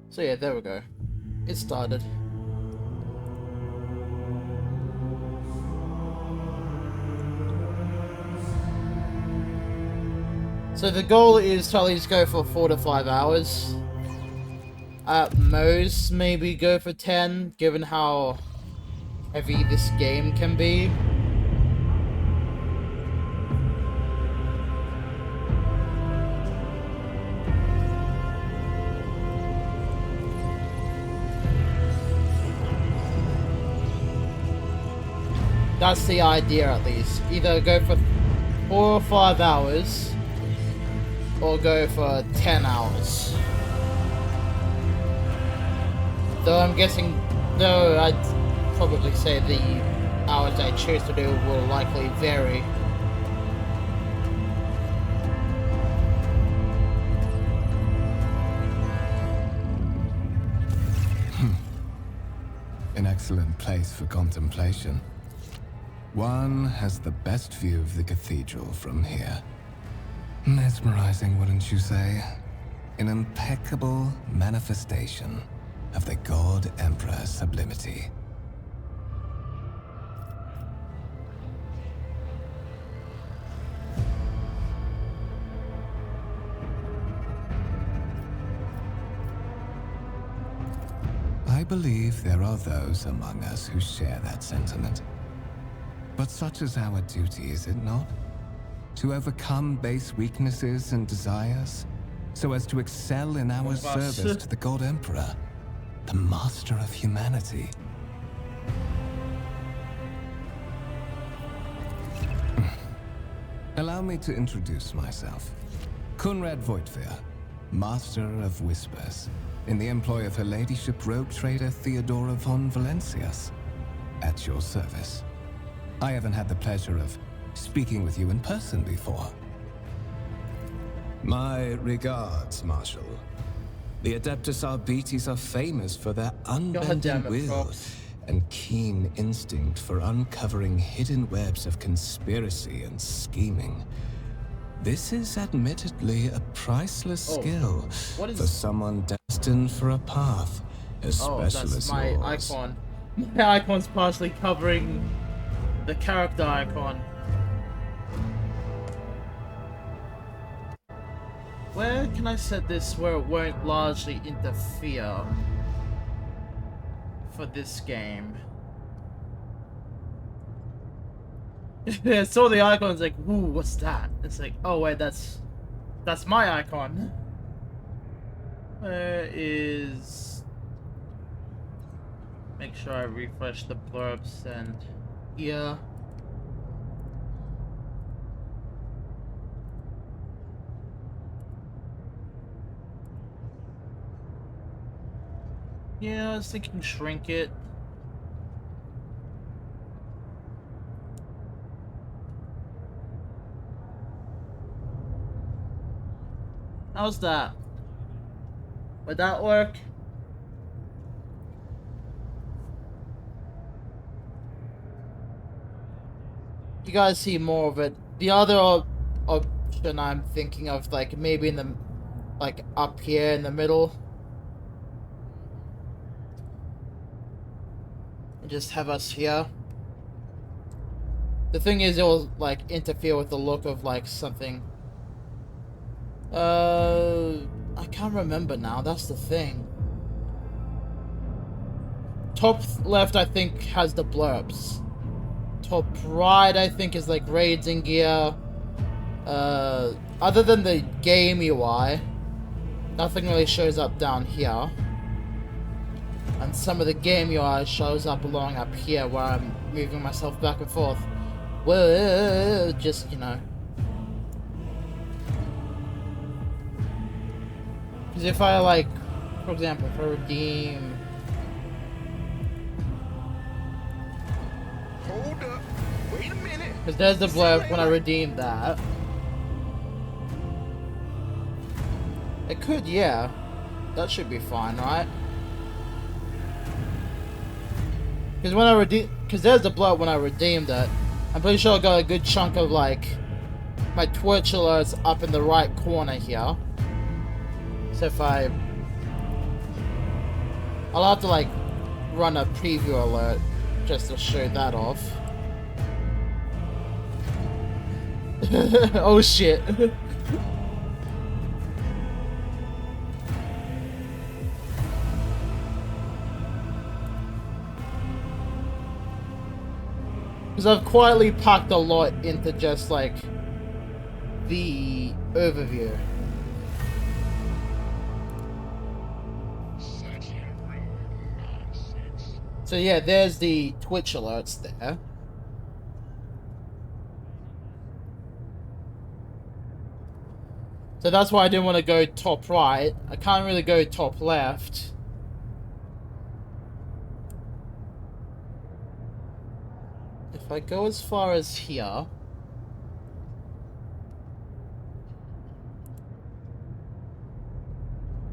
So yeah, there we go. It started. So the goal is to at least go for 4 to 5 hours. At most, maybe go for 10, given how heavy this game can be. That's the idea, at least. Either go for 4 or 5 hours, or go for 10 hours. Though I'm guessing, though I'd probably say the hours I choose to do will likely vary. An excellent place for contemplation. One has the best view of the cathedral from here. Mesmerizing, wouldn't you say? An impeccable manifestation of the God Emperor's sublimity. I believe there are those among us who share that sentiment. But such is our duty, is it not? To overcome base weaknesses and desires, so as to excel in our service to the God Emperor, the master of humanity. Allow me to introduce myself. Conrad Voigtveer, Master of Whispers, in the employ of Her Ladyship Rogue Trader Theodora von Valencias, at your service. I haven't had the pleasure of speaking with you in person before. My regards, Marshal. The Adeptus Arbites are famous for their unbending will and keen instinct for uncovering hidden webs of conspiracy and scheming. This is admittedly a priceless skill for someone destined for a path as special as my yours. icon. My icon's partially covering the character icon. Where can I set this where it won't largely interfere for this game? I saw the icon, it's like, ooh, what's that? It's like, oh wait, that's my icon. Where is... Make sure I refresh the blurbs and... Yeah. Yeah, I was thinking shrink it. How's that? Would that work? You guys see more of it. The other option I'm thinking of, like maybe in the, like up here in the middle. And just have us here. The thing is, it will like interfere with the look of like something. I can't remember now. That's the thing. Top left, I think, has the blurbs. Top right, I think, is like raids and gear. Other than the game UI, nothing really shows up down here. And some of the game UI shows up along up here where I'm moving myself back and forth. Well, just, you know. Because if I, like, for example, if I redeem... Hold up. Wait a minute. Because there's the blurb when I redeem that. It could, yeah. That should be fine, right? Because when I redeem... Because there's the blurb when I redeemed it. I'm pretty sure I got a good chunk of, like... My Twitch alerts up in the right corner here. So if I I'll have to like run a preview alert just to show that off. Oh shit. Because I've quietly packed a lot into just like the overview. So yeah, there's the Twitch alerts there. So that's why I didn't want to go top right. I can't really go top left. If I go as far as here...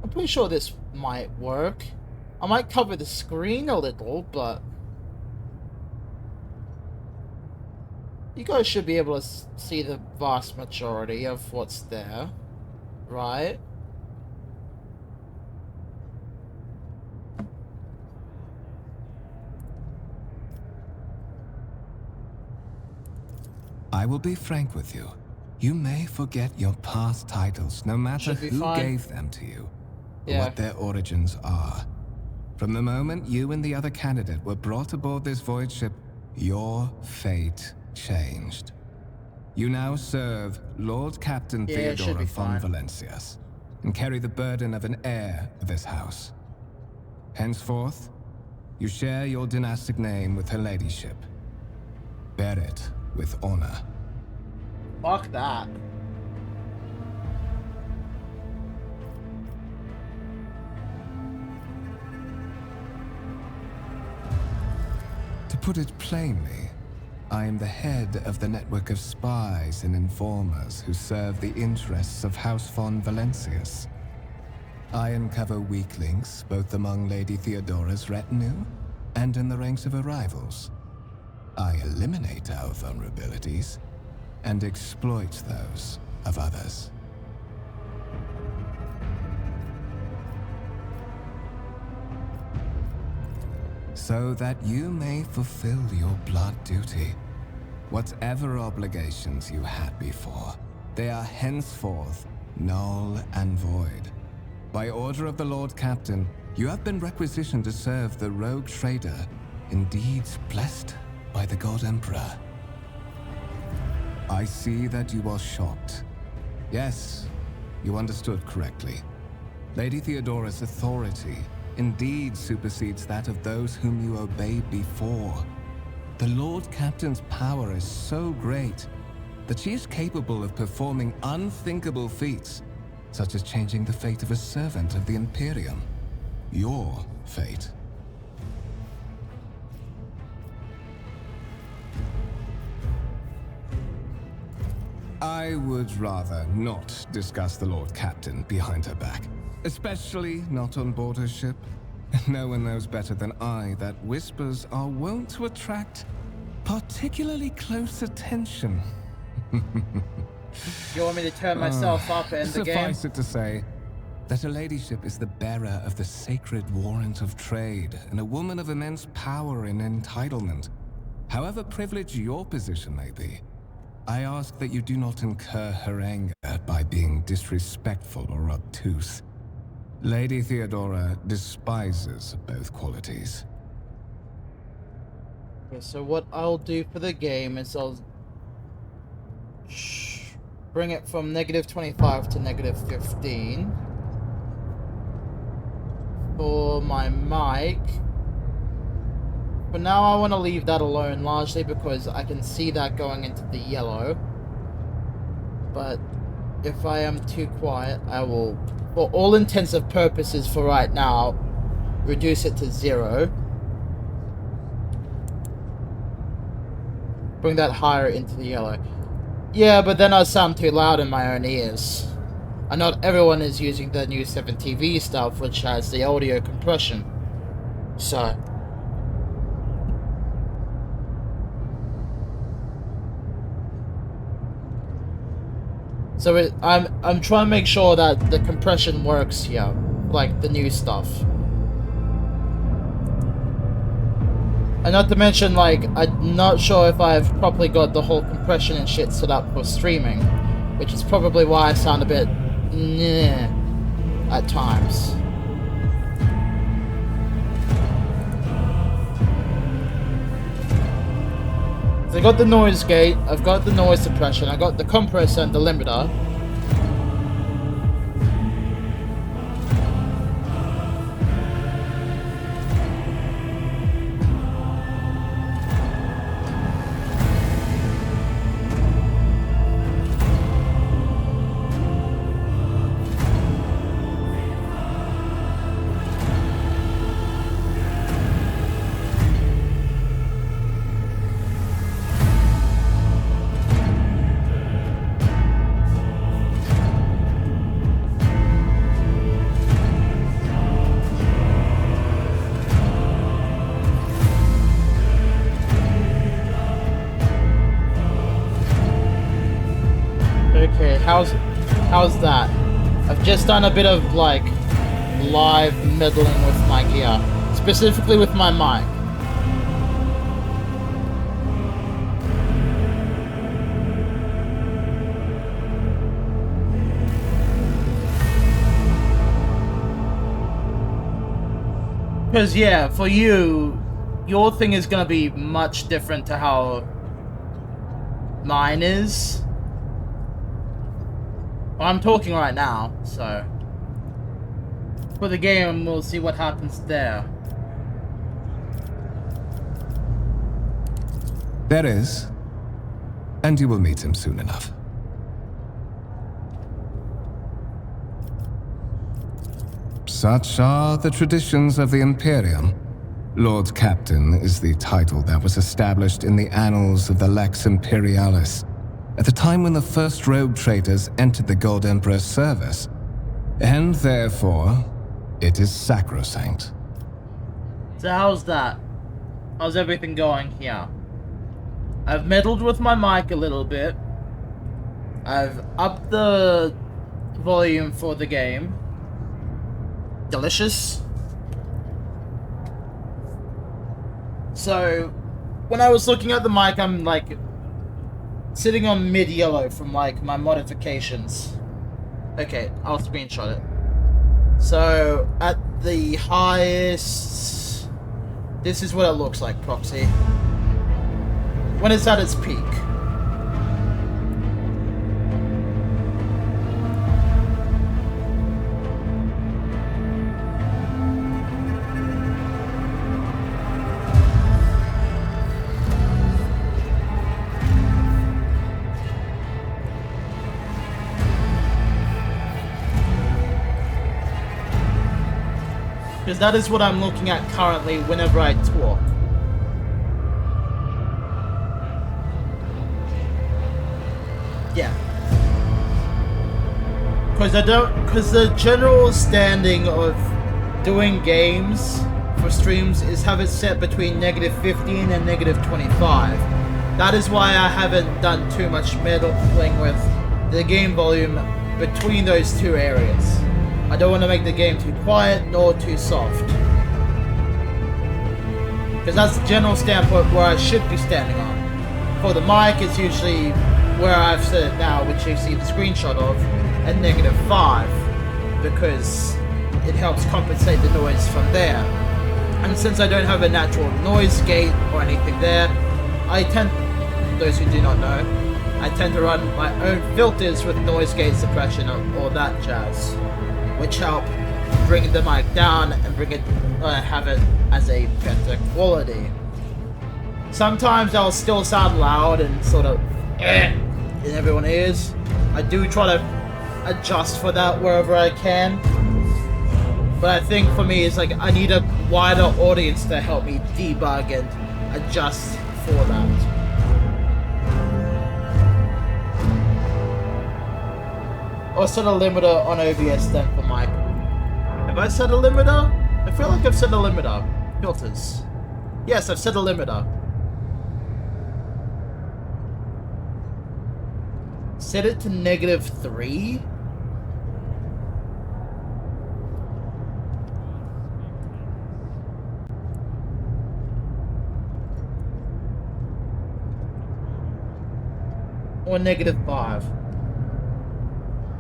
I'm pretty sure this might work. I might cover the screen a little, but... you guys should be able to see the vast majority of what's there. Right? I will be frank with you. You may forget your past titles, no matter who gave them to you, or what their origins are. From the moment you and the other candidate were brought aboard this void ship, your fate changed. You now serve Lord Captain Theodora von Valencias, and carry the burden of an heir of this house. Henceforth, you share your dynastic name with her ladyship. Bear it with honor. Fuck that. To put it plainly, I am the head of the network of spies and informers who serve the interests of House von Valencias. I uncover weak links both among Lady Theodora's retinue and in the ranks of her rivals. I eliminate our vulnerabilities and exploit those of others. So that you may fulfill your blood duty. Whatever obligations you had before, they are henceforth null and void. By order of the Lord Captain, you have been requisitioned to serve the rogue trader, indeed blessed by the God Emperor. I see that you are shocked. Yes, you understood correctly. Lady Theodora's authority indeed supersedes that of those whom you obeyed before. The Lord Captain's power is so great that she is capable of performing unthinkable feats, such as changing the fate of a servant of the Imperium. Your fate. I would rather not discuss the Lord Captain behind her back. Especially not on board her ship. No one knows better than I that whispers are wont to attract particularly close attention. You want me to turn myself up and the game? Suffice it to say that her ladyship is the bearer of the sacred warrant of trade and a woman of immense power and entitlement. However privileged your position may be, I ask that you do not incur her anger by being disrespectful or obtuse. Lady Theodora despises both qualities. Okay, so what I'll do for the game is I'll bring it from -25 to -15 for my mic. For now, I want to leave that alone, largely because I can see that going into the yellow. But if I am too quiet, I will, for all intents and purposes for right now, reduce it to 0. Bring that higher into the yellow. Yeah, but then I sound too loud in my own ears. And not everyone is using the new 7TV stuff, which has the audio compression. So... I'm trying to make sure that the compression works here, like the new stuff. And not to mention, like, I'm not sure if I've properly got the whole compression and shit set up for streaming, which is probably why I sound a bit at times. So I got the noise gate, I've got the noise suppression, I got the compressor and the limiter. Okay, how's that? I've just done a bit of like live meddling with my gear, specifically with my mic. Because yeah, for you, your thing is gonna be much different to how mine is. I'm talking right now, so for the game, we'll see what happens there. There is, and you will meet him soon enough. Such are the traditions of the Imperium. Lord Captain is the title that was established in the annals of the Lex Imperialis at the time when the first rogue traders entered the Gold Emperor's service, and therefore, it is sacrosanct. So how's that? How's everything going here? I've meddled with my mic a little bit. I've upped the volume for the game. Delicious. So, when I was looking at the mic, I'm like sitting on mid-yellow from like my modifications. Okay, I'll screenshot it. So, at the highest, this is what it looks like, Proxy. When it's at its peak. Because that is what I'm looking at currently whenever I talk. Yeah. Because the general standing of doing games for streams is have it set between -15 and -25. That is why I haven't done too much meddling with the game volume between those two areas. I don't want to make the game too quiet nor too soft. Because that's the general standpoint where I should be standing on. For the mic, it's usually where I've set it now, which you see the screenshot of, at -5. Because it helps compensate the noise from there. And since I don't have a natural noise gate or anything there, I tend, those who do not know, I tend to run my own filters with noise gate suppression or all that jazz, which help bring the mic down and bring it, have it as a better quality. Sometimes I'll still sound loud and sort of in everyone's ears. I do try to adjust for that wherever I can. But I think for me, it's like I need a wider audience to help me debug and adjust for that. Or set a limiter on OBS then for mic. Have I set a limiter? I feel like I've set a limiter. Filters. Yes, I've set a limiter. Set it to -3. or -5.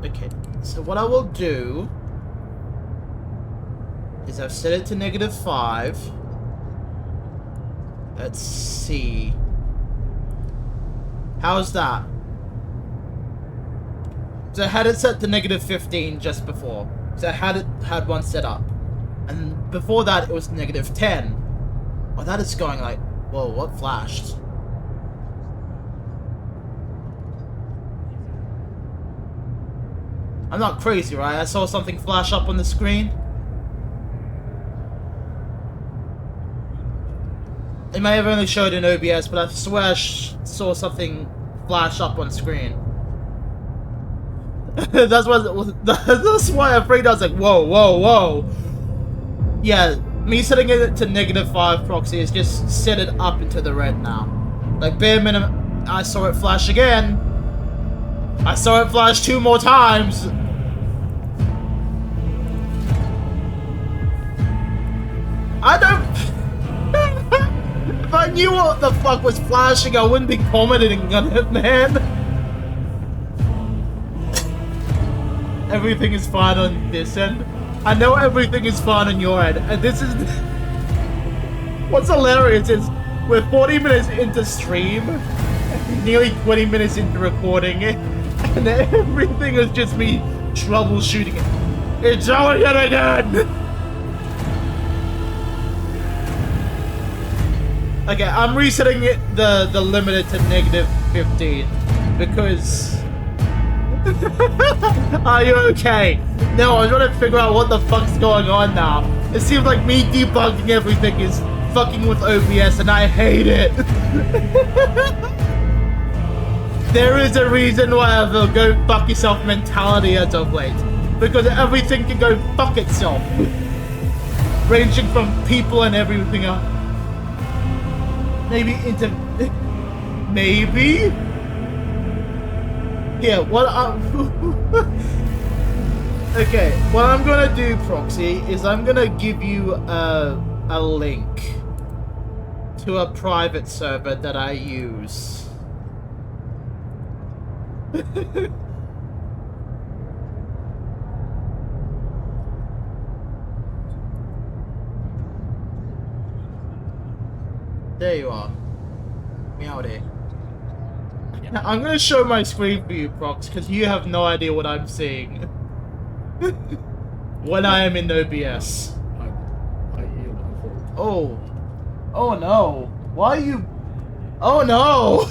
Okay, so what I will do is I've set it to -5. Let's see. How's that? So I had it set to -15 just before. So I had one set up. And before that it was -10. Oh, that is going like, whoa, what flashed? I'm not crazy, right? I saw something flash up on the screen. It may have only showed in OBS, but I swear I saw something flash up on screen. that's why I freaked out. I was like, whoa, whoa, whoa. Yeah, me setting it to -5 proxy is just set it up into the red now. Like, bare minimum, I saw it flash again. I saw it flash 2 more times. I don't... If I knew what the fuck was flashing, I wouldn't be commenting on it, man. Everything is fine on this end. I know everything is fine on your end. And this is... What's hilarious is we're 40 minutes into stream, nearly 20 minutes into recording it, and everything is just me troubleshooting it. It's all yet again! Okay, I'm resetting it the limited to -15 because... Are you okay? No, I'm trying to figure out what the fuck's going on now. It seems like me debugging everything is fucking with OBS and I hate it. There is a reason why I have a go fuck yourself mentality as of late. Because everything can go fuck itself. Ranging from people and everything else. Maybe into... Maybe? Yeah, what Okay, what I'm gonna do, Proxy, is I'm gonna give you a link to a private server that I use. There you are. Meowdy. Now, I'm gonna show my screen for you, Prox, because you have no idea what I'm seeing. When I am in OBS. Oh. Oh no. Why are you... Oh no!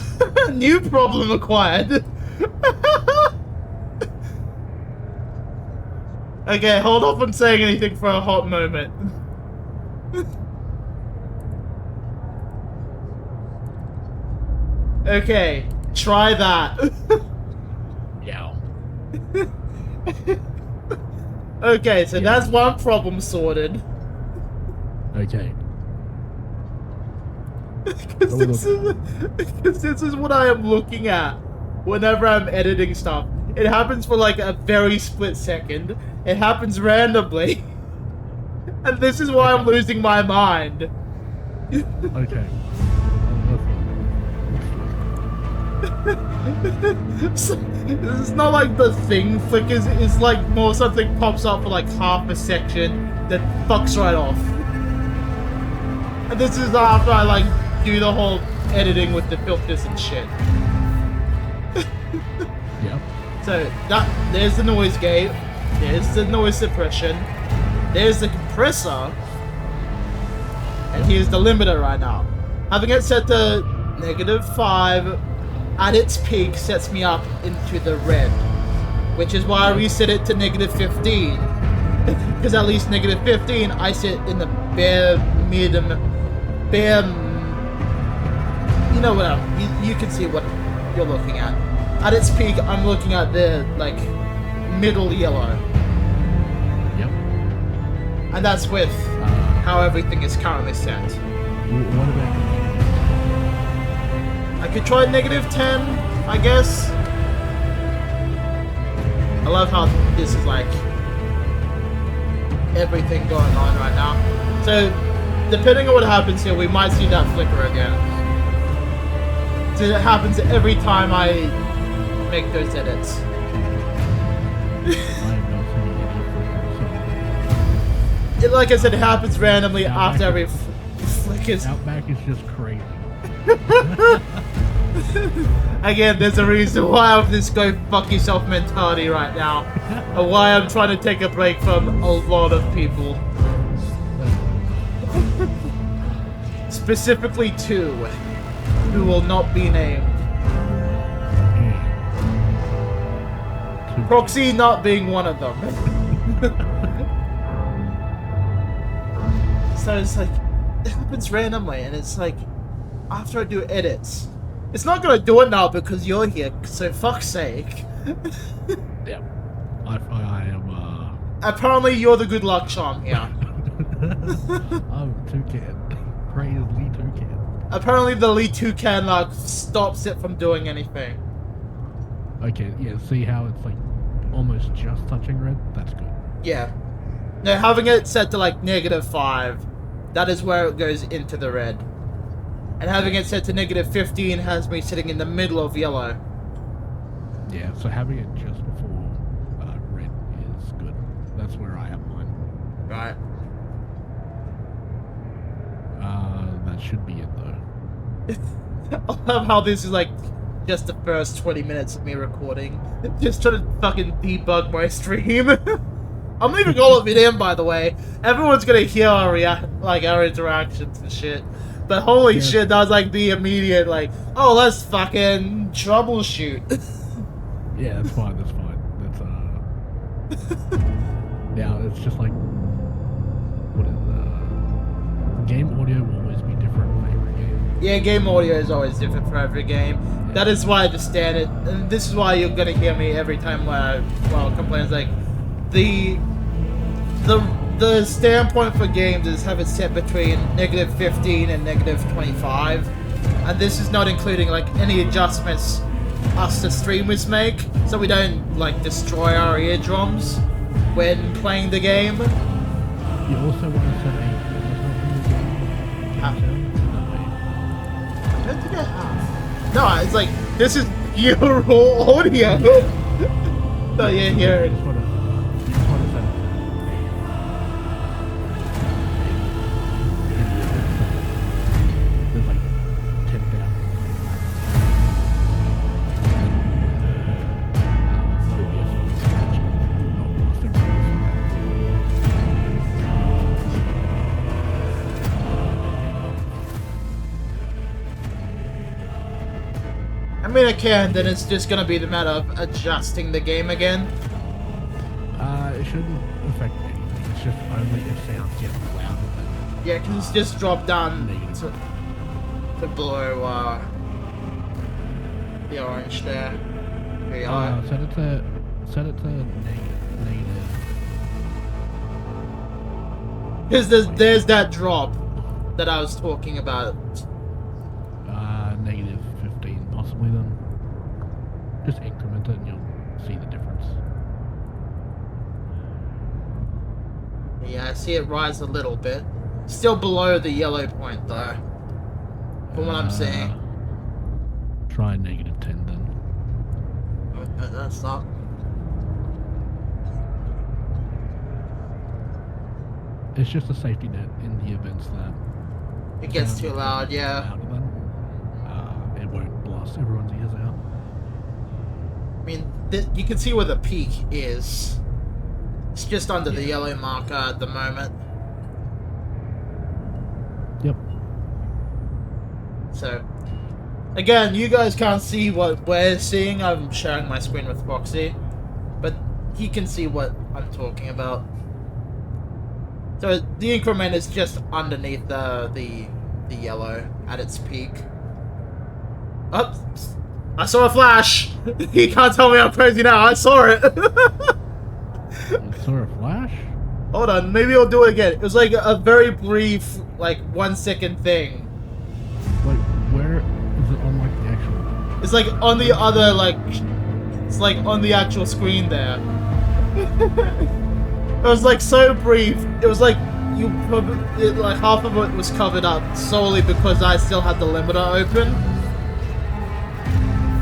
New problem acquired. Okay, hold off on saying anything for a hot moment. Okay, try that. Yeah. Okay, so that's one problem sorted. Okay. Because this is what I am looking at whenever I'm editing stuff. It happens for like a very split second. It happens randomly. And this is why I'm losing my mind. Okay. It's not like the thing flickers, it's like more something pops up for like half a section, then fucks right off. And this is after I like do the whole editing with the filters and shit. Yep. So there's the noise gate, there's the noise suppression, there's the compressor, and here's the limiter right now. Having it set to -5 at its peak sets me up into the red, which is why I reset it to -15. Because at least -15 I sit in the bare, you know what, you can see what you're looking at. At its peak, I'm looking at the, like, middle yellow. Yep. And that's with how everything is currently set. What about... I could try -10, I guess. I love how this is like everything going on right now. So, depending on what happens here, we might see that flicker again. So it happens every time I make those edits. I am not seeing any difference. Like I said, it happens randomly Outback after every is- flick is... Outback is just crazy. Again, there's a reason why I'm this go fuck yourself mentality right now. And why I'm trying to take a break from a lot of people. Specifically 2, who will not be named. Proxy not being one of them. So it's like, it happens randomly, and it's like, after I do edits, it's not gonna do it now because you're here, so fuck's sake. Yeah. I am, Apparently you're the good luck charm here. I'm toucan. Praise Lee Toucan. Apparently the Lee Toucan like stops it from doing anything. Okay, yeah, see how it's like almost just touching red? That's good. Yeah. No, having it set to like -5, that is where it goes into the red. And having it set to -15 has me sitting in the middle of yellow. Yeah, so having it just before red is good. That's where I have mine. Right. That should be it though. I love how this is like just the first 20 minutes of me recording. Just trying to fucking debug my stream. I'm leaving all of it in, by the way. Everyone's gonna hear our our interactions and shit. But holy shit, that was like the immediate like, oh, let's fucking troubleshoot. Yeah, that's fine, that's fine. That's now it's just like what is game audio will always be different for every game. Yeah, game audio is always different for every game. Yeah. That is why I understand it, and this is why you're gonna hear me every time when I complain. It's like the standpoint for games is have it set between -15 and -25, and this is not including like any adjustments us the streamers make, so we don't like destroy our eardrums when playing the game. You also want to set a I don't think I have. No, it's like this is pure raw audio. So yeah, here. You just want to set it. There's like 10,000. I mean, I can, then it's just gonna be the matter of adjusting the game again. It shouldn't affect anything. It's just only if sounds get louder than Yeah, can you just drop down negative. to below the orange there? There you are. Set it to negative. Because there's that drop that I was talking about. Negative 15 possibly then. Just increment it and you'll see the difference. Yeah, I see it rise a little bit. Still below the yellow point though. From what I'm seeing. Try negative 10 then. That's not. It's just a safety net in the events that It gets sound too gets loud, yeah. louder than, it won't blast everyone's ears out. I mean, you can see where the peak is. It's just under the yellow marker at the moment. Yep. So, again, you guys can't see what we're seeing. I'm sharing my screen with Foxy, but he can see what I'm talking about. So the increment is just underneath the yellow at its peak. Oh, I saw a flash. He can't tell me I'm crazy now. I saw it. You saw a flash? Hold on, maybe I'll do it again. It was like a very brief, like 1 second thing. Like, where is it on like the actual? It's like on the other, like, it's like on the actual screen there. It was like so brief. It was like like half of it was covered up solely because I still had the limiter open.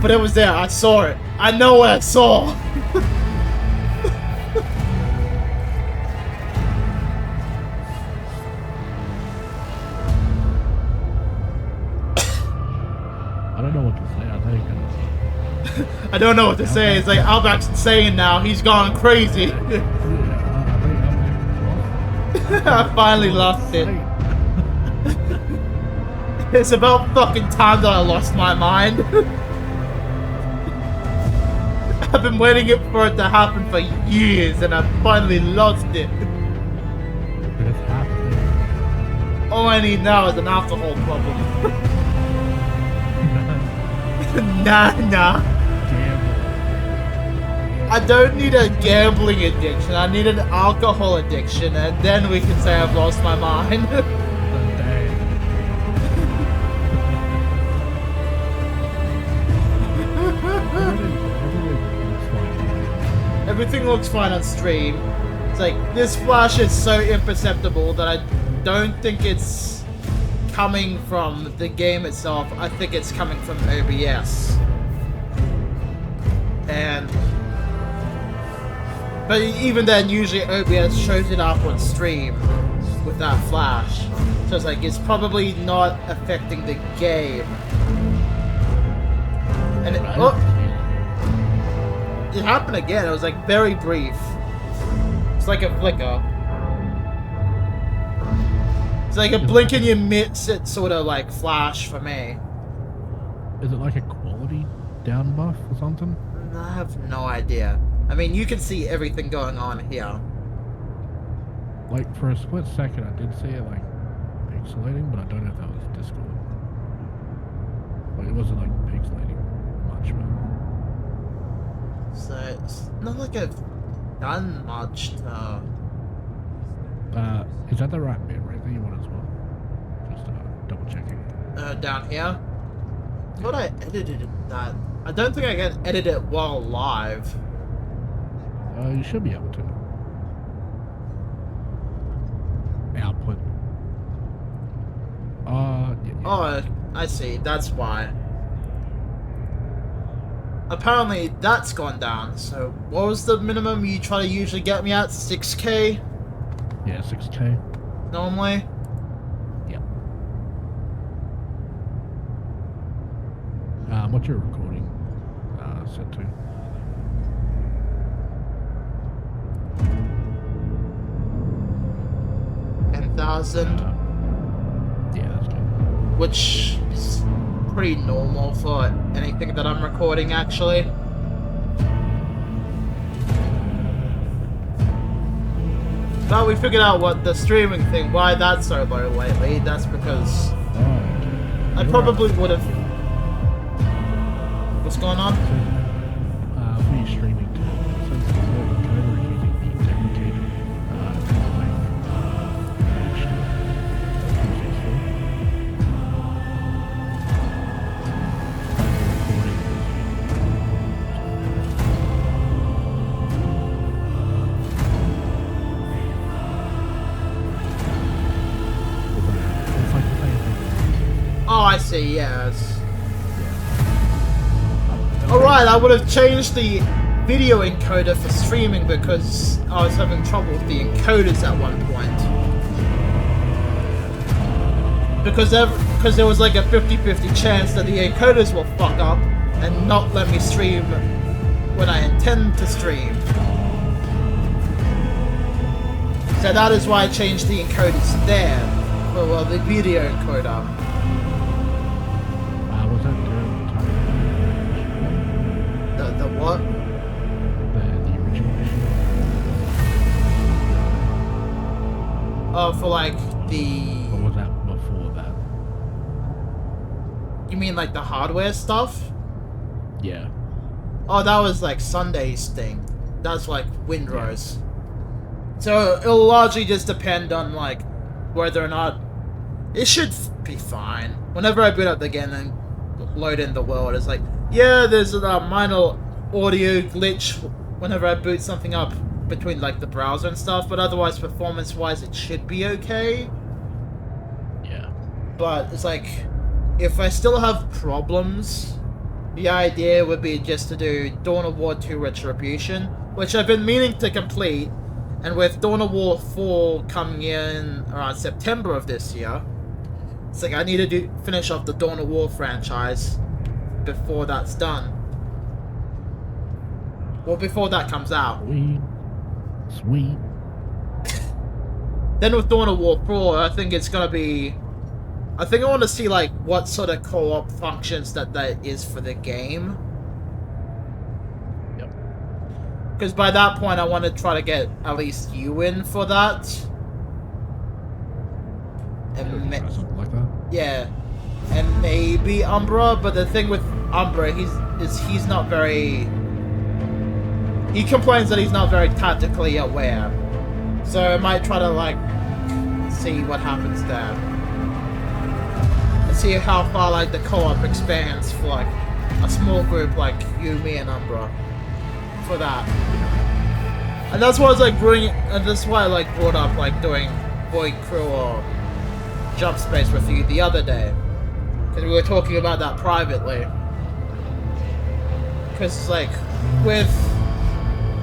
But it was there. I saw it. I know what I saw. I don't know what to say. I think. I don't know what to say. It's like Outback's insane now. He's gone crazy. I finally lost it. It's about fucking time that I lost my mind. I've been waiting for it to happen for years, and I finally lost it. It's happening. All I need now is an alcohol problem. Nah. I don't need a gambling addiction. I need an alcohol addiction, and then we can say I've lost my mind. Everything looks fine on stream. It's like, this flash is so imperceptible that I don't think it's coming from the game itself. I think it's coming from OBS. But even then, usually OBS shows it up on stream with that flash. So it's like, it's probably not affecting the game. And it happened again. It was like very brief. It's like a flicker. It's like a blink and you miss it sort of like flash for me. Is it like a quality down buff or something? I have no idea. I mean, you can see everything going on here. Like for a split second, I did see it like pixelating, but I don't know if that was Discord. Like it wasn't like pixelating much, but. So it's not like I've done much to... Is that the right bit rate that you want as well? Just double checking. Down here? I thought I edited that. I don't think I can edit it while live. You should be able to. Output. Yeah. Oh, I see. That's why. Apparently, that's gone down. So, what was the minimum you try to usually get me at? 6K? Yeah, 6K. Normally? Yep. What's your recording set to? Yeah, that's good. Which is pretty normal for anything that I'm recording, actually. But we figured out what the streaming thing, why that's so low lately. That's because I probably would have... What's going on? For your streaming too. So it's encoder using the deprecated Oh, I see, yes. Alright, I would have changed the video encoder for streaming because I was having trouble with the encoders at one point. Because there was like a 50-50 chance that the encoders will fuck up and not let me stream when I intend to stream. So that is why I changed the encoders there, for well, the video encoder. was that The what? the original edition? Oh, for like the... Or was that before that? You mean like the hardware stuff? Yeah. Oh, that was like Sunday's thing. That's like Windrose. So it'll largely just depend on like whether or not it should be fine. Whenever I boot up the game and load in the world, it's like, yeah, there's a minor audio glitch whenever I boot something up between like the browser and stuff, but otherwise performance-wise it should be okay. Yeah. But it's like, if I still have problems the idea would be just to do Dawn of War 2 Retribution, which I've been meaning to complete, and with Dawn of War 4 coming in around September of this year, it's like I need to finish off the Dawn of War franchise before that's done. Well, before that comes out. Sweet. Then with Dawn of War 4, I think it's gonna be... I think I want to see, like, what sort of co-op functions that is for the game. Yep. Because by that point, I want to try to get at least you in for that. And Something like that. yeah. And maybe Umbra, but the thing with Umbra, he's not very... He complains that he's not very tactically aware. So I might try to, like, see what happens there. And see how far, like, the co-op expands for, like, a small group like you, me, and Umbra. For that. And that's why I was, like, and that's why I, like, brought up, like, doing Void Crew or Jump Space with you the other day. Because we were talking about that privately. Because, like, with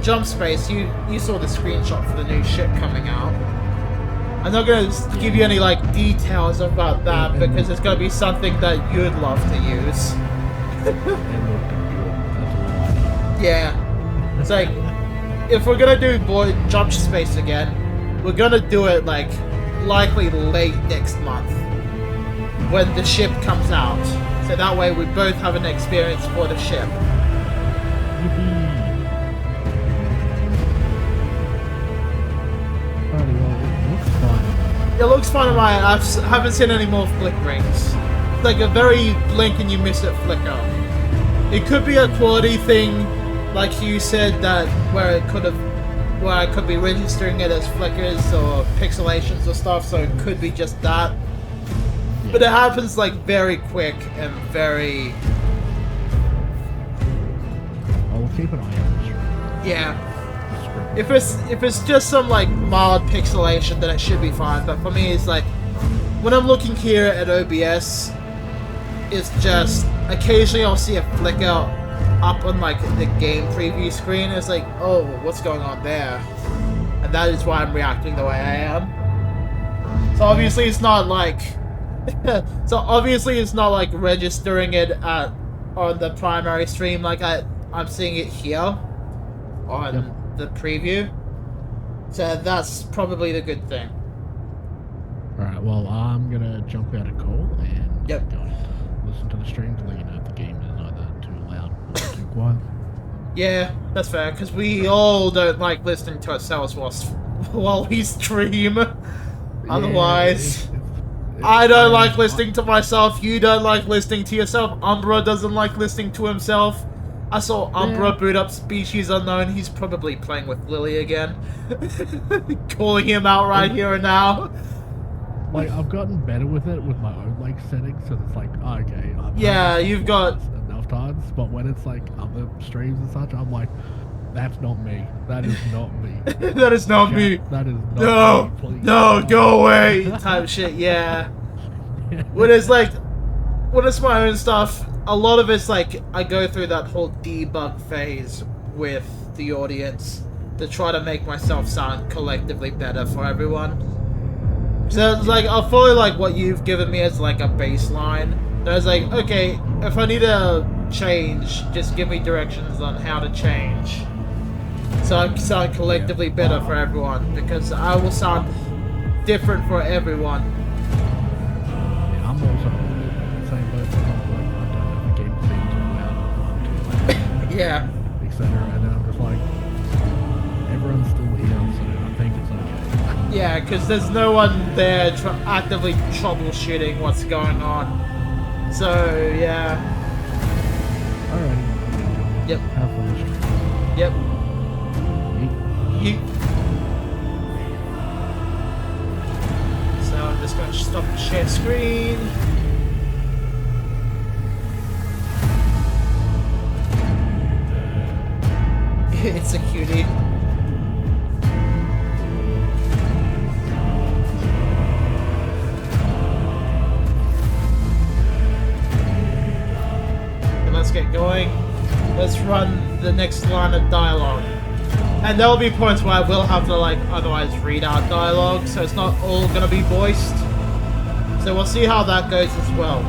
Jump Space, you saw the screenshot for the new ship coming out. I'm not going to give you any, like, details about that, because it's going to be something that you'd love to use. Yeah. It's like, if we're going to do Jump Space again, we're going to do it, like, likely late next month. When the ship comes out. So that way we both have an experience for the ship. It looks fun in my end. I haven't seen any more flickerings. Like a very blink and you miss it flicker. It could be a quality thing, like you said, that where I could be registering it as flickers or pixelations or stuff, so it could be just that. But it happens like very quick and very... I'll keep an eye on this. Yeah. If it's just some like mild pixelation, then it should be fine. But for me, it's like when I'm looking here at OBS, it's just occasionally I'll see a flicker up on like the game preview screen. It's like, oh, what's going on there? And that is why I'm reacting the way I am. So obviously it's not like registering it on the primary stream like I'm seeing it here on the preview. So that's probably the good thing. Alright, well, I'm gonna jump out a call and Yep. going to listen to the stream to let you know if the game is either too loud or too quiet. Yeah, that's fair, because we all don't like listening to ourselves while we stream. Otherwise... I don't like listening to myself, you don't like listening to yourself, Umbra doesn't like listening to himself. I saw Umbra boot up Species Unknown, he's probably playing with Lily again. Calling him out right here and now. Like, I've gotten better with it with my own, like, settings, so it's like, oh, okay, I've you've got... enough times, but when it's, like, other streams and such, I'm like, that's not me. That is not me. That is not me. That is not me, please. No, go away! Type shit, yeah. When it's my own stuff, a lot of it's like, I go through that whole debug phase with the audience to try to make myself sound collectively better for everyone. So it's like, I'll follow like what you've given me as like a baseline. And I was like, okay, if I need to change, just give me directions on how to change. So I sound collectively better for everyone, because I will sound different for everyone. Yeah, I'm also in the same boat. I don't know if the game's being too loud or I'm too loud. Yeah. Etc. And then I'm just like, everyone's still here, so I think it's okay. Yeah, because there's no one there actively troubleshooting what's going on. So, yeah. Alrighty. Yep. Have fun with stream. Yep. So I'm just going to stop the share screen. It's a cutie. Let's get going. the next line of dialogue. And there will be points where I will have to like otherwise read out dialogue, so it's not all gonna be voiced. So we'll see how that goes as well.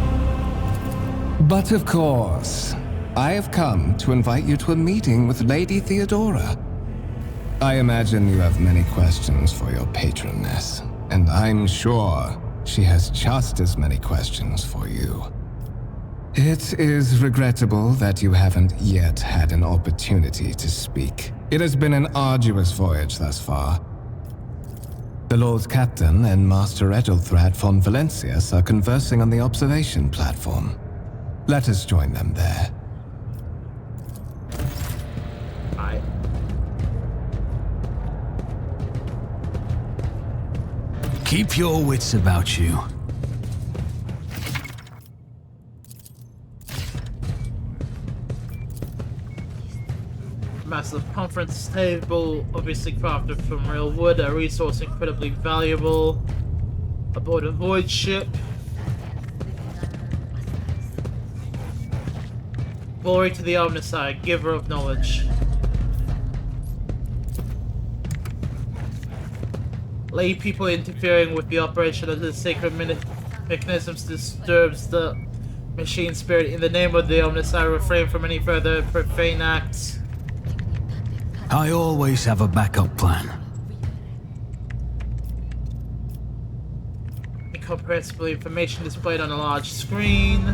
But of course, I have come to invite you to a meeting with Lady Theodora. I imagine you have many questions for your patroness, and I'm sure she has just as many questions for you. It is regrettable that you haven't yet had an opportunity to speak. It has been an arduous voyage thus far. The Lord Captain and Master Edelthrad von Valencius are conversing on the observation platform. Let us join them there. Aye. Keep your wits about you. Massive conference table, obviously crafted from real wood, a resource incredibly valuable. Aboard a void ship. Glory to the Omnisci, giver of knowledge. Lay people interfering with the operation of the sacred mechanisms disturbs the machine spirit. In the name of the Omnisci, refrain from any further profane acts. I always have a backup plan. Incomprehensible information displayed on a large screen.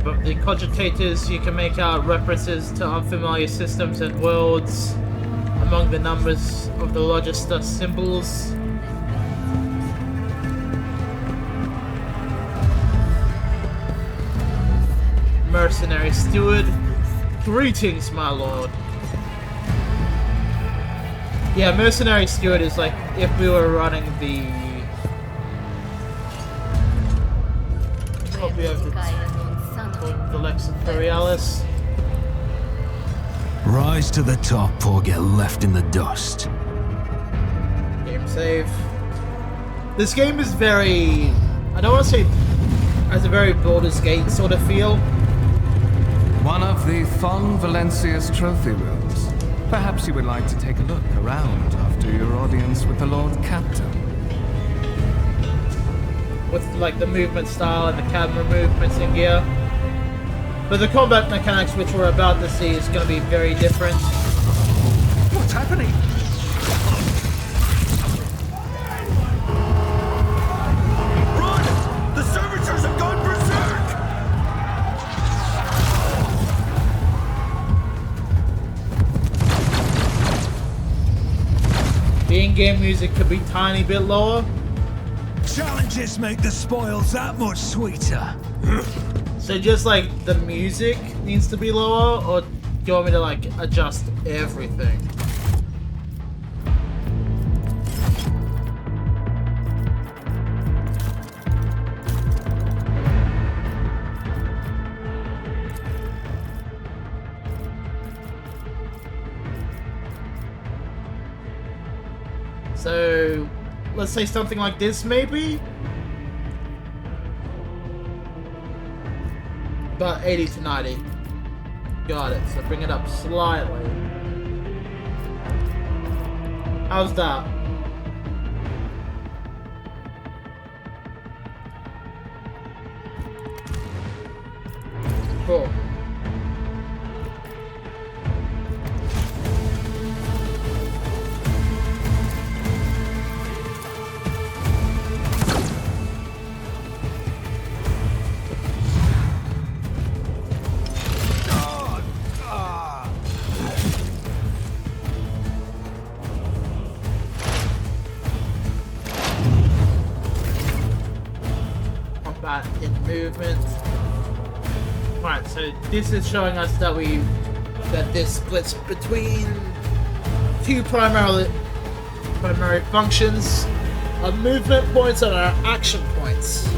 Above the cogitators, you can make out references to unfamiliar systems and worlds. Among the numbers of the Logister symbols. Mercenary Steward. Greetings, my lord. Yeah, Mercenary Steward is like if we were running the copy of the Lex Imperialis. Rise to the top or get left in the dust. Game save. This game is very, I don't want to say, has a very Baldur's Gate sort of feel. One of the Von Valencius trophy rooms. Perhaps you would like to take a look around after your audience with the Lord Captain. With like the movement style and the camera movements in gear. But the combat mechanics which we're about to see is going to be very different. What's happening? Run! The servitors have gone berserk! The in-game music could be tiny bit lower. Challenges make the spoils that much sweeter. So just like the music needs to be lower, or do you want me to like adjust everything? So let's say something like this maybe? About 80 to 90. Got it. So bring it up slightly. How's that? Cool. In movement. Right, so this is showing us that this splits between two primary functions: our movement points and our action points.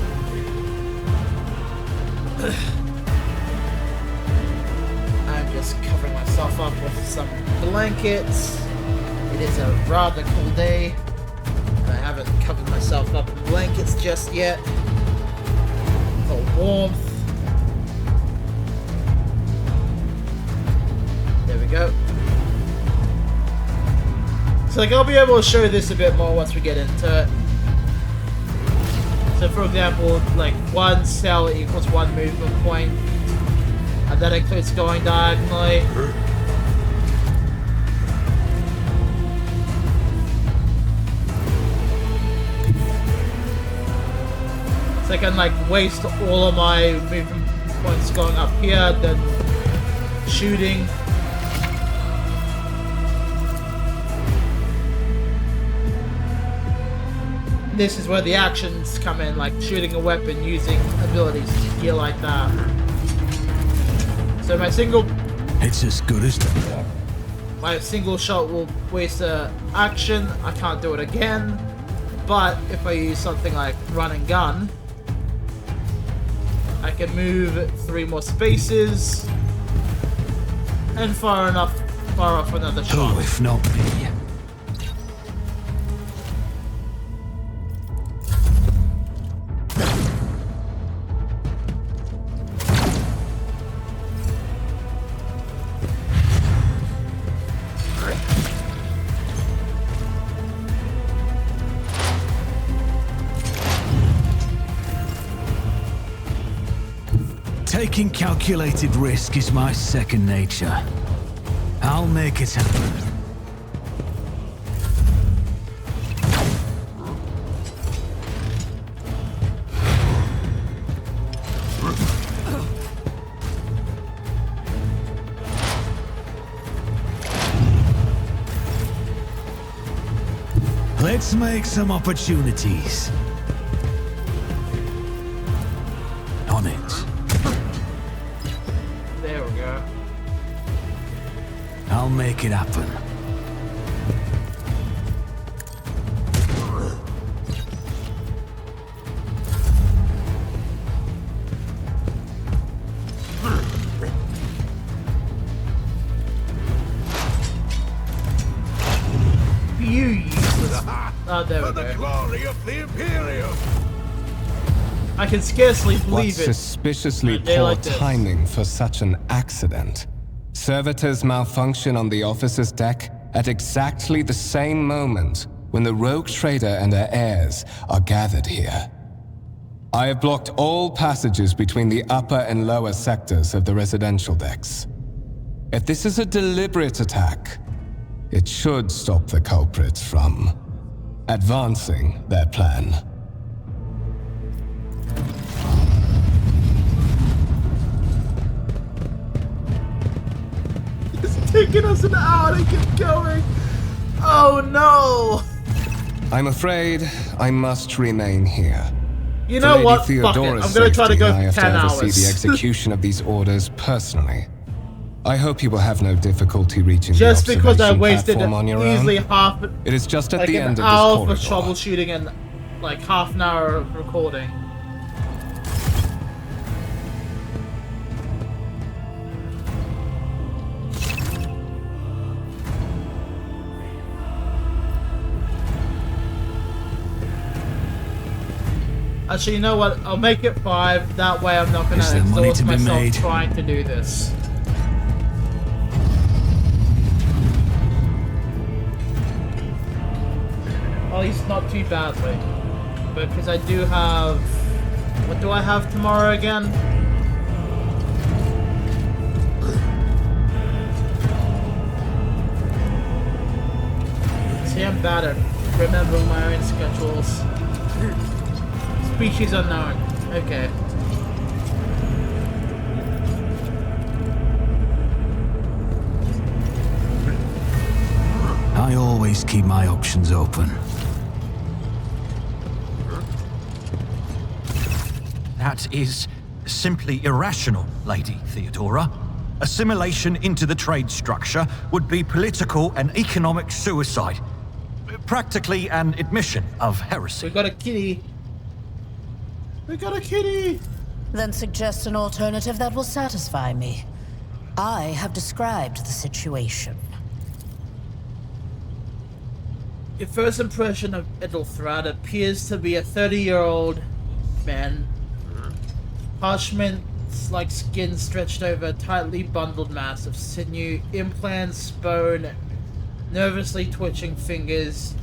I'm just covering myself up with some blankets. It is a rather cool day, and I haven't covered myself up in blankets just yet. For warmth. There So like I'll be able to show this a bit more once we get into it. So for example, like 1 cell equals 1 movement point, and that includes going diagonally. So I can like waste all of my movement points going up here, then shooting. This is where the actions come in, like shooting a weapon, using abilities here like that. So my single... It's as good as done. My single shot will waste a action, I can't do it again. But if I use something like run and gun, I can move 3 more spaces and far off another shot. Oh, if not me. Taking calculated risk is my second nature. I'll make it happen. Let's make some opportunities. On it. There we go. I'll make it happen. You useless. Oh, there we For the go. glory of the Imperium! I can scarcely What believe it. suspiciously A day poor like this. timing for such an accident. Servitors malfunction on the officer's deck at exactly the same moment when the rogue trader and her heirs are gathered here. I have blocked all passages between the upper and lower sectors of the residential decks. If this is a deliberate attack, it should stop the culprits from advancing their plan. It's taking us an hour to get going. Oh no! I'm afraid I must remain here. You For know Lady what? Fuck it. Theodora's I'm gonna try to safety, go I have for to 10 oversee hours. the execution of these orders personally. I hope you will have no difficulty reaching Just the because I observation wasted platform on your easily own. half, It is just at like the an end of hour for this corridor. troubleshooting and like half an hour of recording. Actually, you know what? I'll make it 5. That way I'm not gonna Is there money exhaust to be myself made? trying to do this. At least not too badly. Because I do have... What do I have tomorrow again? See, I'm bad at remembering my own schedules. Species unknown. Okay. I always keep my options open. That is simply irrational, Lady Theodora. Assimilation into the trade structure would be political and economic suicide. Practically an admission of heresy. We got a kitty. We got a kitty. Then suggest an alternative that will satisfy me. I have described the situation. Your first impression of Edelthrad appears to be a 30-year-old man. Parchment-like skin stretched over a tightly bundled mass of sinew, implants, bone, nervously twitching fingers,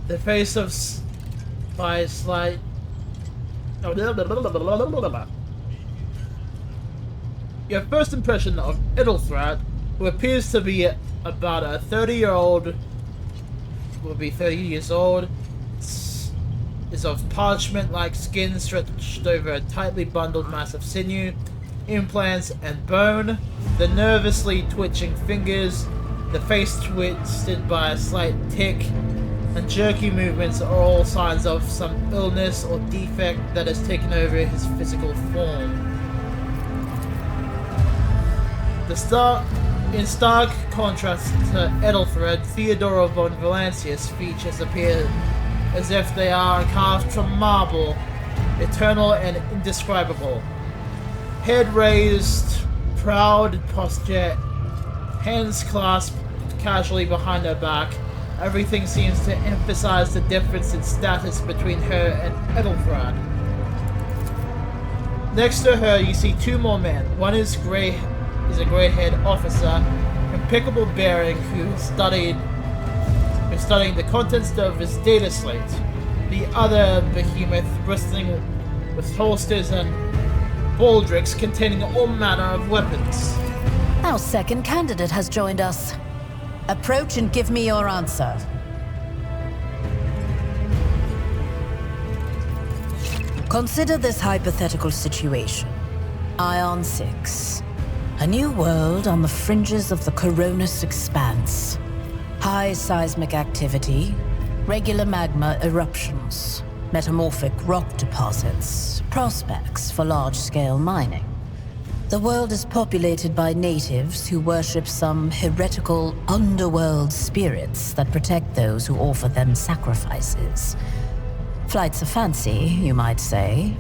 the face of by a slight. Your first impression of Ethelthrat, who appears to be about a 30-year-old, will be 30 years old, is of parchment-like skin stretched over a tightly bundled mass of sinew, implants, and bone. The nervously twitching fingers, the face twisted by a slight tic, and jerky movements are all signs of some illness or defect that has taken over his physical form. In stark contrast to Ethelthred, Theodora von Valancius' features appear as if they are carved from marble, eternal and indescribable. Head raised, proud posture, hands clasped casually behind her back. Everything seems to emphasize the difference in status between her and Ethelthred. Next to her, you see two more men. One is a grey-haired officer, impeccable bearing, who's studying the contents of his data slate. The other behemoth bristling with holsters and baldricks containing all manner of weapons. Our second candidate has joined us. Approach and give me your answer. Consider this hypothetical situation. Ion 6. A new world on the fringes of the Coronis Expanse. High seismic activity, regular magma eruptions, metamorphic rock deposits, prospects for large-scale mining. The world is populated by natives who worship some heretical underworld spirits that protect those who offer them sacrifices. Flights of fancy, you might say,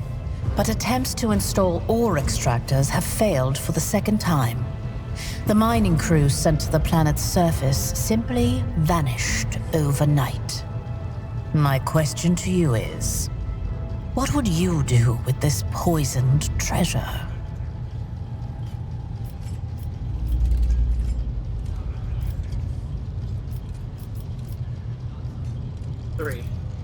but attempts to install ore extractors have failed for the second time. The mining crews sent to the planet's surface simply vanished overnight. My question to you is, what would you do with this poisoned treasure?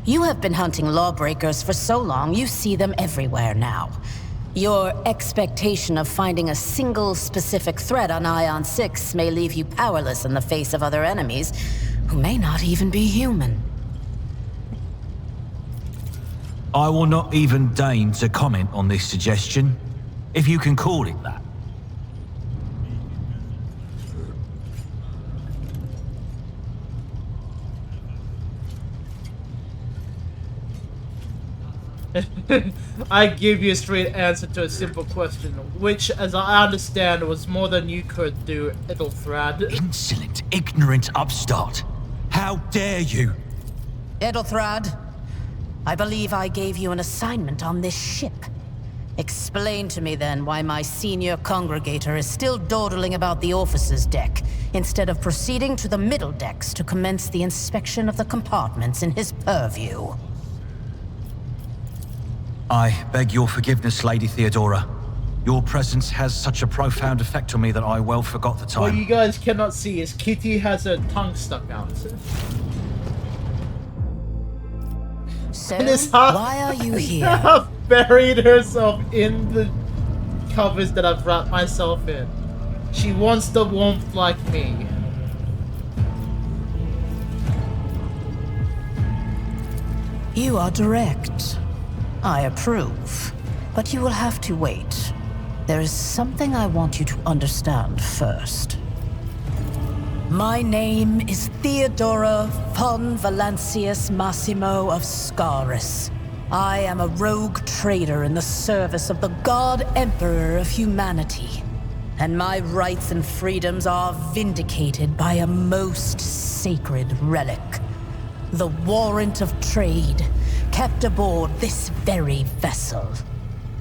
You have been hunting lawbreakers for so long, you see them everywhere now. Your expectation of finding a single specific threat on Ion 6 may leave you powerless in the face of other enemies who may not even be human. I will not even deign to comment on this suggestion, if you can call it that. I give you a straight answer to a simple question, which, as I understand, was more than you could do, Ethelthred. Insolent, ignorant upstart. How dare you? Ethelthred, I believe I gave you an assignment on this ship. Explain to me then why my senior congregator is still dawdling about the officer's deck, instead of proceeding to the middle decks to commence the inspection of the compartments in his purview. I beg your forgiveness, Lady Theodora. Your presence has such a profound effect on me that I well forgot the time. What you guys cannot see is Kitty has her tongue stuck out. So, why are you here? I've buried herself in the covers that I've wrapped myself in. She wants the warmth like me. You are direct. I approve. But you will have to wait. There is something I want you to understand first. My name is Theodora von Valancius Massimo of Scaris. I am a rogue trader in the service of the God Emperor of humanity. And my rights and freedoms are vindicated by a most sacred relic. The warrant of trade, kept aboard this very vessel.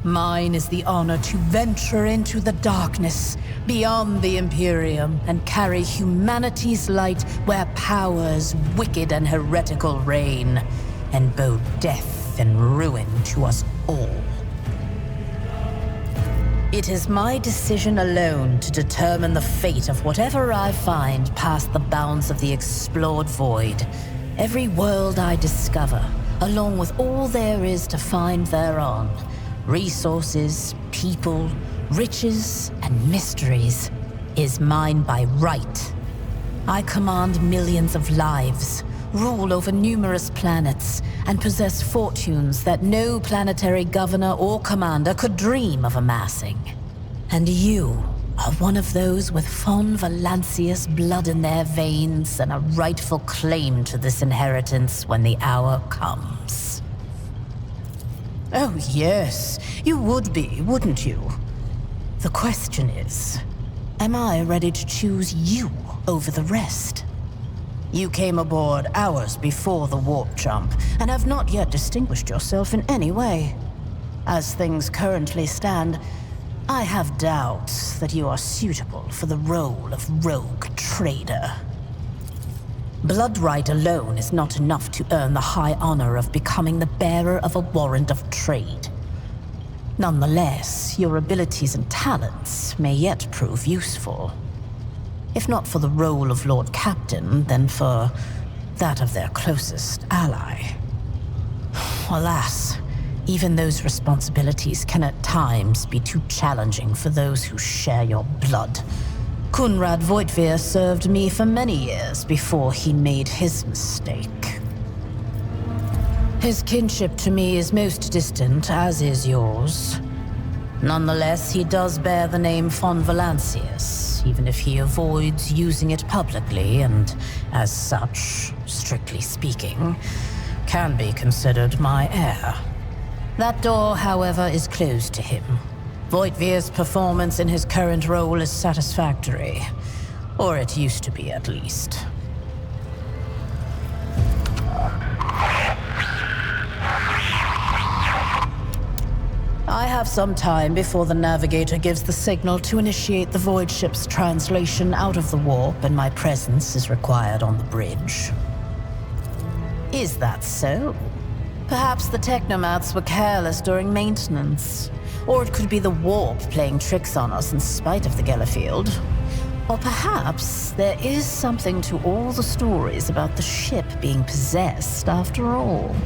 Mine is the honor to venture into the darkness, beyond the Imperium, and carry humanity's light where powers wicked and heretical reign, and bow death and ruin to us all. It is my decision alone to determine the fate of whatever I find past the bounds of the explored void. Every world I discover, along with all there is to find thereon. Resources, people, riches, and mysteries, is mine by right. I command millions of lives, rule over numerous planets, and possess fortunes that no planetary governor or commander could dream of amassing. And you are one of those with Fon Valancius blood in their veins and a rightful claim to this inheritance when the hour comes. Oh yes, you would be, wouldn't you? The question is, am I ready to choose you over the rest? You came aboard hours before the warp jump, and have not yet distinguished yourself in any way. As things currently stand, I have doubts that you are suitable for the role of rogue trader. Blood right alone is not enough to earn the high honor of becoming the bearer of a warrant of trade. Nonetheless, your abilities and talents may yet prove useful. If not for the role of Lord Captain, then for that of their closest ally. Alas, even those responsibilities can at times be too challenging for those who share your blood. Kunrad Voitvir served me for many years before he made his mistake. His kinship to me is most distant, as is yours. Nonetheless, he does bear the name Fon Valancius, even if he avoids using it publicly, and as such, strictly speaking, can be considered my heir. That door, however, is closed to him. Voitvir's performance in his current role is satisfactory. Or it used to be, at least. I have some time before the navigator gives the signal to initiate the void ship's translation out of the warp, and my presence is required on the bridge. Is that so? Perhaps the technomats were careless during maintenance. Or it could be the warp playing tricks on us in spite of the Gellerfield. Or perhaps there is something to all the stories about the ship being possessed after all.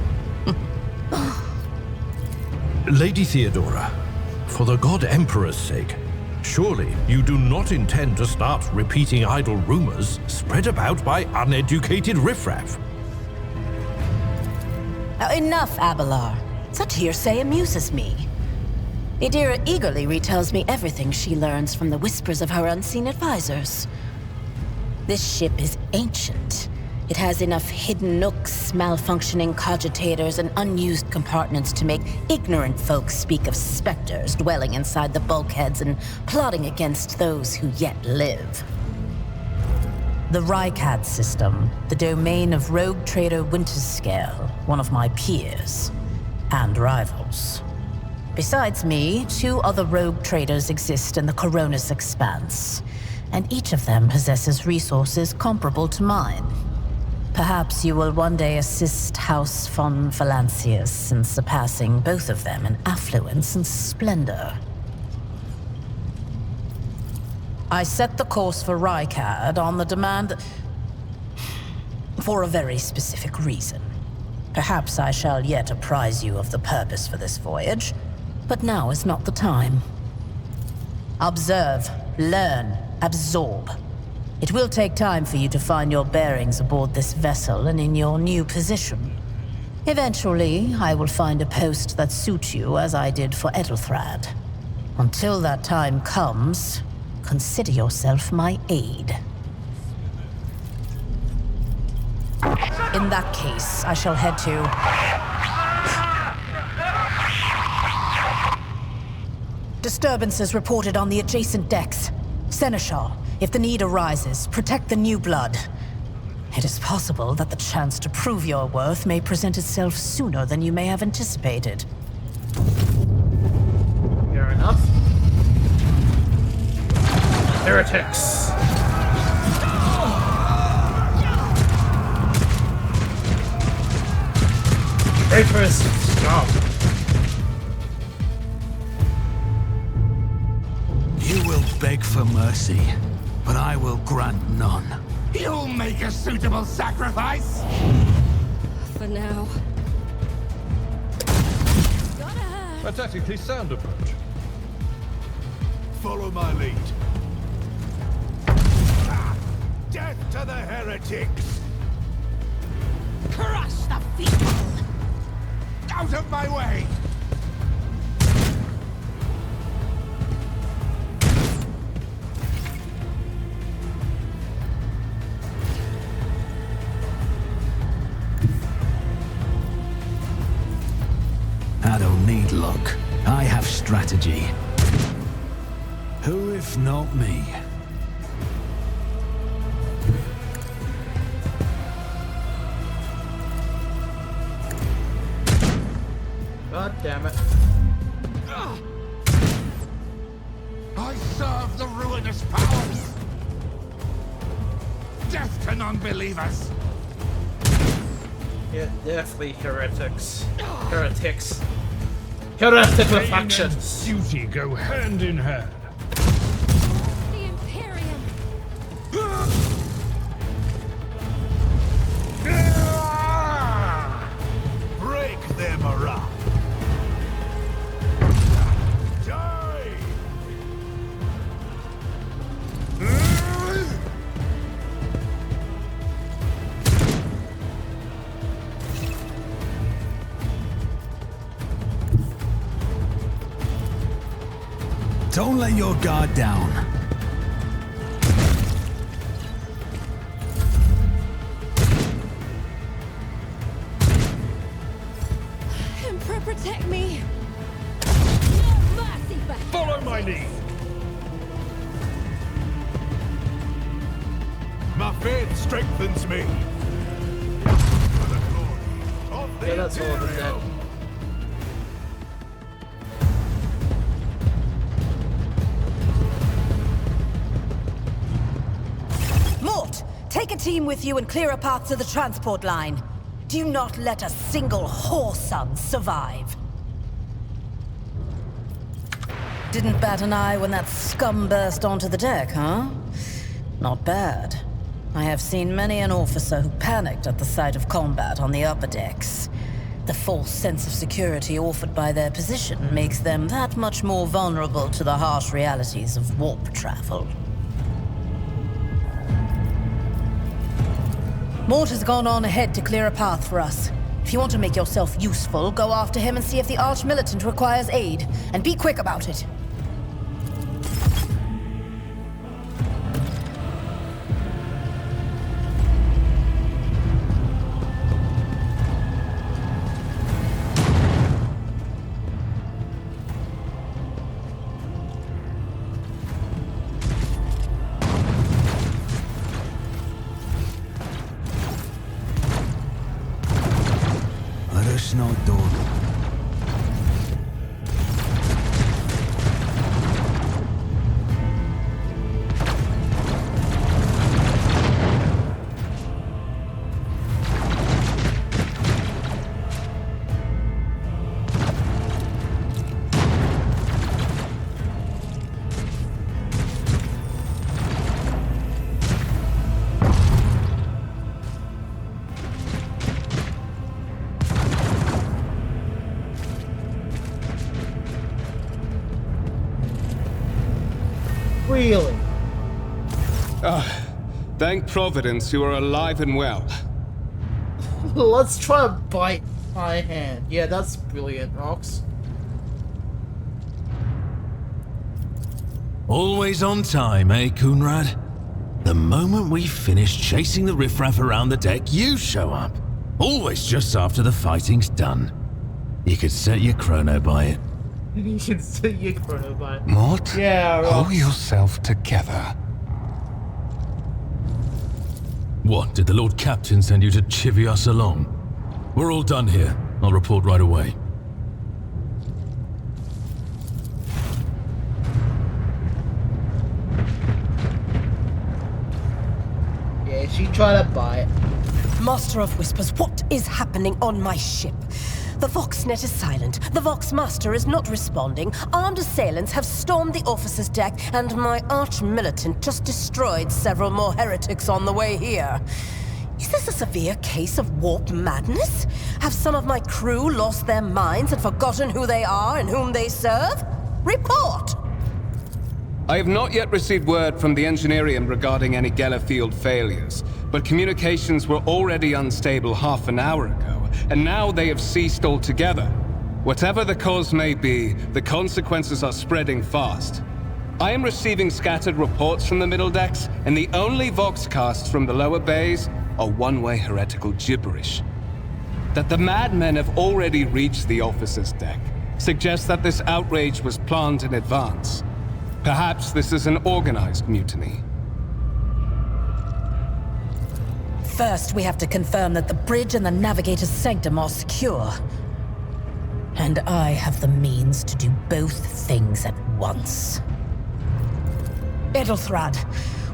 Lady Theodora, for the God Emperor's sake, surely you do not intend to start repeating idle rumors spread about by uneducated riffraff. Enough, Abelard. Such hearsay amuses me. Idira eagerly retells me everything she learns from the whispers of her unseen advisors. This ship is ancient. It has enough hidden nooks, malfunctioning cogitators, and unused compartments to make ignorant folks speak of specters dwelling inside the bulkheads and plotting against those who yet live. The Rycad system, the domain of rogue trader Winterscale, one of my peers, and rivals. Besides me, 2 other rogue traders exist in the Coronis Expanse, and each of them possesses resources comparable to mine. Perhaps you will one day assist House Fon Valancius in surpassing both of them in affluence and splendor. I set the course for Rycad on the demand for a very specific reason. Perhaps I shall yet apprise you of the purpose for this voyage, but now is not the time. Observe, learn, absorb. It will take time for you to find your bearings aboard this vessel and in your new position. Eventually, I will find a post that suits you as I did for Edelthrad. Until that time comes, consider yourself my aide. In that case, I shall head to... Disturbances reported on the adjacent decks. Seneschal, if the need arises, protect the new blood. It is possible that the chance to prove your worth may present itself sooner than you may have anticipated. Fair enough. Heretics. Reapers, stop. beg for mercy, but I will grant none. You'll make a suitable sacrifice? For now. Pathetically sound approach. Follow my lead. Death to the heretics! Crush the people! Out of my way! I don't need luck. I have strategy. Who if not me? God damn it. I serve the ruinous powers! Death to non-believers! Yeah, definitely heretics. Heretics. Heretical factions. Duty go hand in hand. The Imperium! Break their morale! Die! Don't let your guard down. Emperor, protect me! No mercy for Follow my lead. My faith strengthens me! For the glory of the Yeah, that's all of it Imperium. then. Mort, take a team with you and clear a path to the transport line. Do not let a single whoreson survive. Didn't bat an eye when that scum burst onto the deck, huh? Not bad. I have seen many an officer who panicked at the sight of combat on the upper decks. The false sense of security offered by their position makes them that much more vulnerable to the harsh realities of warp travel. Mort has gone on ahead to clear a path for us. If you want to make yourself useful, go after him and see if the Arch-Militant requires aid. And be quick about it. Let us not dawdle. Really? Thank Providence you are alive and well. Let's try to bite my hand. Yeah, that's brilliant, Rox. Always on time, eh, Coonrad? The moment we finish chasing the riffraff around the deck, you show up. Always just after the fighting's done. You could set your chrono by it. You should see your chrono by. Mort, Yeah, Rox. pull yourself together. What, did the Lord Captain send you to chivvy us along? We're all done here. I'll report right away. Yeah, she tried to bite. Master of Whispers, what is happening on my ship? The Voxnet is silent. The Voxmaster is not responding. Armed assailants have stormed the officer's deck, and my arch-militant just destroyed several more heretics on the way here. Is this a severe case of warp madness? Have some of my crew lost their minds and forgotten who they are and whom they serve? Report! I have not yet received word from the Engineerium regarding any Geller field failures, but communications were already unstable half an hour ago, and now they have ceased altogether. Whatever the cause may be, the consequences are spreading fast. I am receiving scattered reports from the middle decks, and the only voxcasts from the lower bays are one-way heretical gibberish. That the madmen have already reached the officer's deck suggests that this outrage was planned in advance. Perhaps this is an organized mutiny. First, we have to confirm that the bridge and the navigator's sanctum are secure. And I have the means to do both things at once. Edelthrad,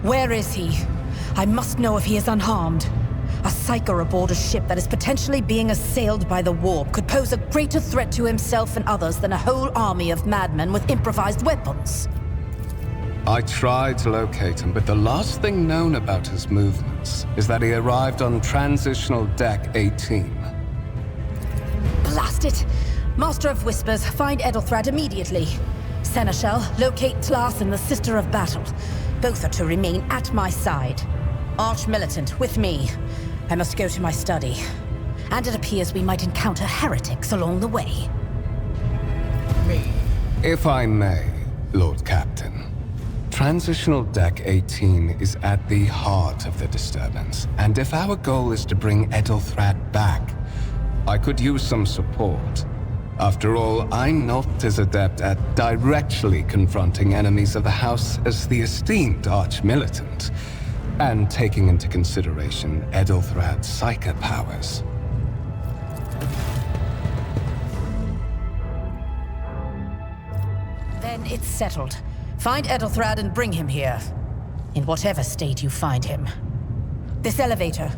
where is he? I must know if he is unharmed. A psyker aboard a ship that is potentially being assailed by the warp could pose a greater threat to himself and others than a whole army of madmen with improvised weapons. I tried to locate him, but the last thing known about his movements is that he arrived on Transitional Deck 18. Blast it! Master of Whispers, find Edelthrad immediately. Seneschal, locate Tlas and the Sister of Battle. Both are to remain at my side. Arch-militant, with me. I must go to my study. And it appears we might encounter heretics along the way. Me. If I may, Lord Captain. Transitional Deck 18 is at the heart of the disturbance, and if our goal is to bring Edelthrad back, I could use some support. After all, I'm not as adept at directly confronting enemies of the House as the esteemed Arch-Militant, and taking into consideration Edelthrad's psychic powers. Then it's settled. Find Edelthrad and bring him here. In whatever state you find him. This elevator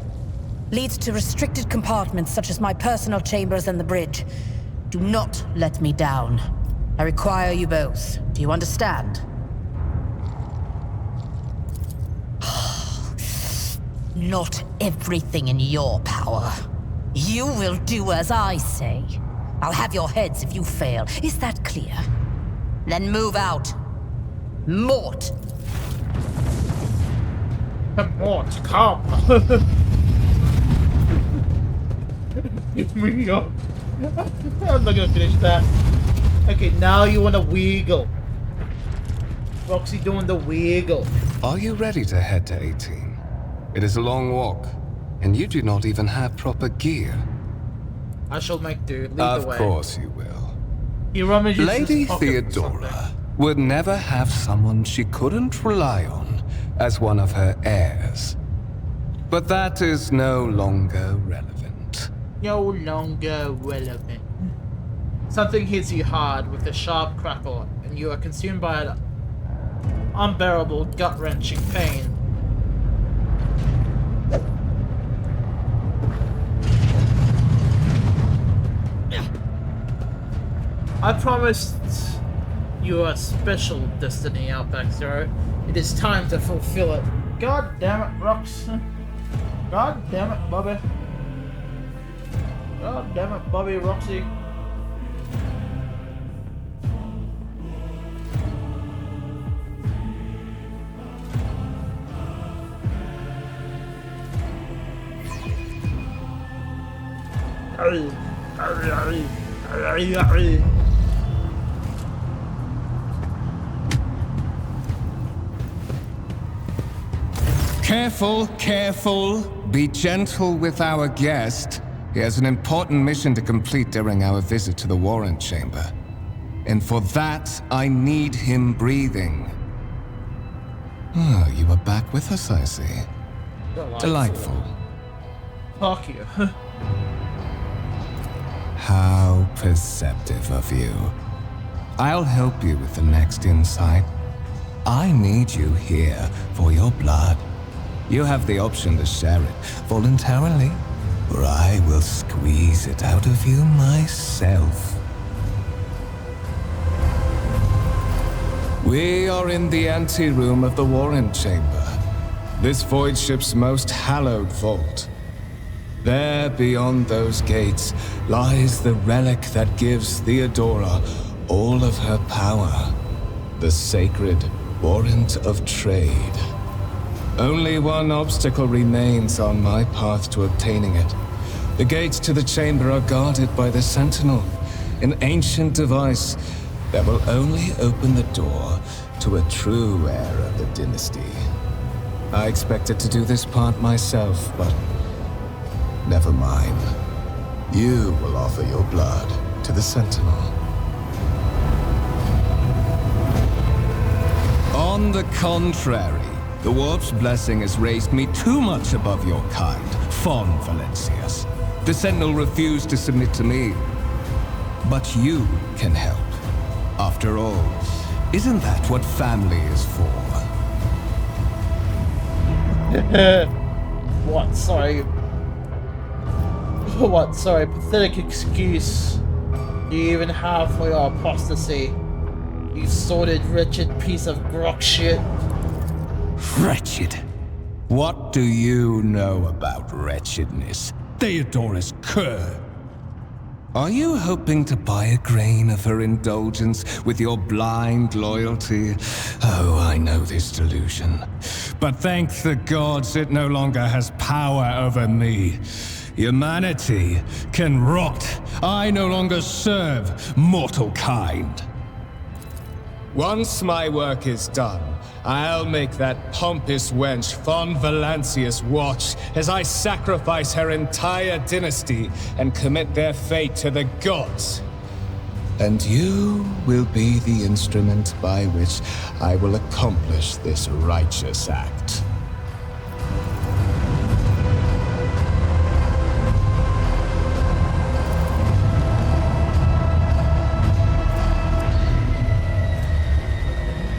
leads to restricted compartments such as my personal chambers and the bridge. Do not let me down. I require you both. Do you understand? Not everything in your power. You will do as I say. I'll have your heads if you fail. Is that clear? Then move out. Mort! Mort, come! Give me up. I'm not gonna finish that. Okay, now you wanna wiggle. Roxy doing the wiggle. Are you ready to head to 18? It is a long walk, and you do not even have proper gear. I shall make do. Lead the way. Of course you will. He rummages Lady his pocket for Theodora something. would never have someone she couldn't rely on as one of her heirs. But that is no longer relevant. No longer relevant. Something hits you hard with a sharp crackle, and you are consumed by an unbearable, gut-wrenching pain. I promised you a special destiny, Outback-Zero. It is time to fulfill it. God damn it, Rox. God damn it, Bobby. God damn it, Bobby, Roxy. Careful, careful. Be gentle with our guest. He has an important mission to complete during our visit to the warrant chamber. And for that, I need him breathing. Oh, you are back with us, I see. Delightful. Fuck you. How perceptive of you. I'll help you with the next insight. I need you here for your blood. You have the option to share it voluntarily or I will squeeze it out of you myself. We are in the anteroom of the Warren Chamber, this void ship's most hallowed vault. There, beyond those gates, lies the relic that gives Theodora all of her power, the sacred Warrant of Trade. Only one obstacle remains on my path to obtaining it. The gates to the chamber are guarded by the Sentinel, an ancient device that will only open the door to a true heir of the dynasty. I expected to do this part myself, but never mind. You will offer your blood to the Sentinel. On the contrary, the Warp's blessing has raised me too much above your kind, Fon Valencius. The Sentinel refused to submit to me. But you can help. After all, isn't that what family is for? What? Sorry. What? Sorry, pathetic excuse do you even have for your apostasy? You sordid, wretched piece of grok shit. Wretched? What do you know about wretchedness? Theodora's cur. Are you hoping to buy a grain of her indulgence with your blind loyalty? Oh, I know this delusion. But thank the gods it no longer has power over me. Humanity can rot. I no longer serve mortal kind. Once my work is done, I'll make that pompous wench Fon Valancius watch as I sacrifice her entire dynasty and commit their fate to the gods. And you will be the instrument by which I will accomplish this righteous act.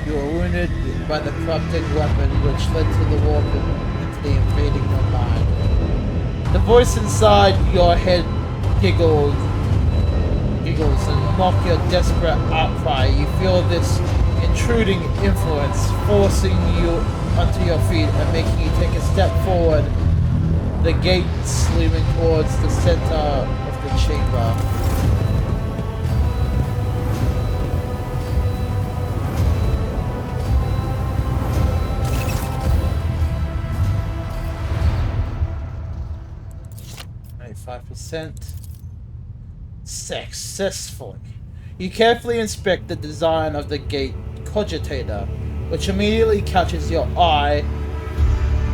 You were wounded by the corrupted weapon which led to the warp into the invading your mind. The voice inside your head giggles and mock your desperate outcry. You feel this intruding influence forcing you onto your feet and making you take a step forward. The gates looming towards the center of the chamber. Successfully. You carefully inspect the design of the gate cogitator, which immediately catches your eye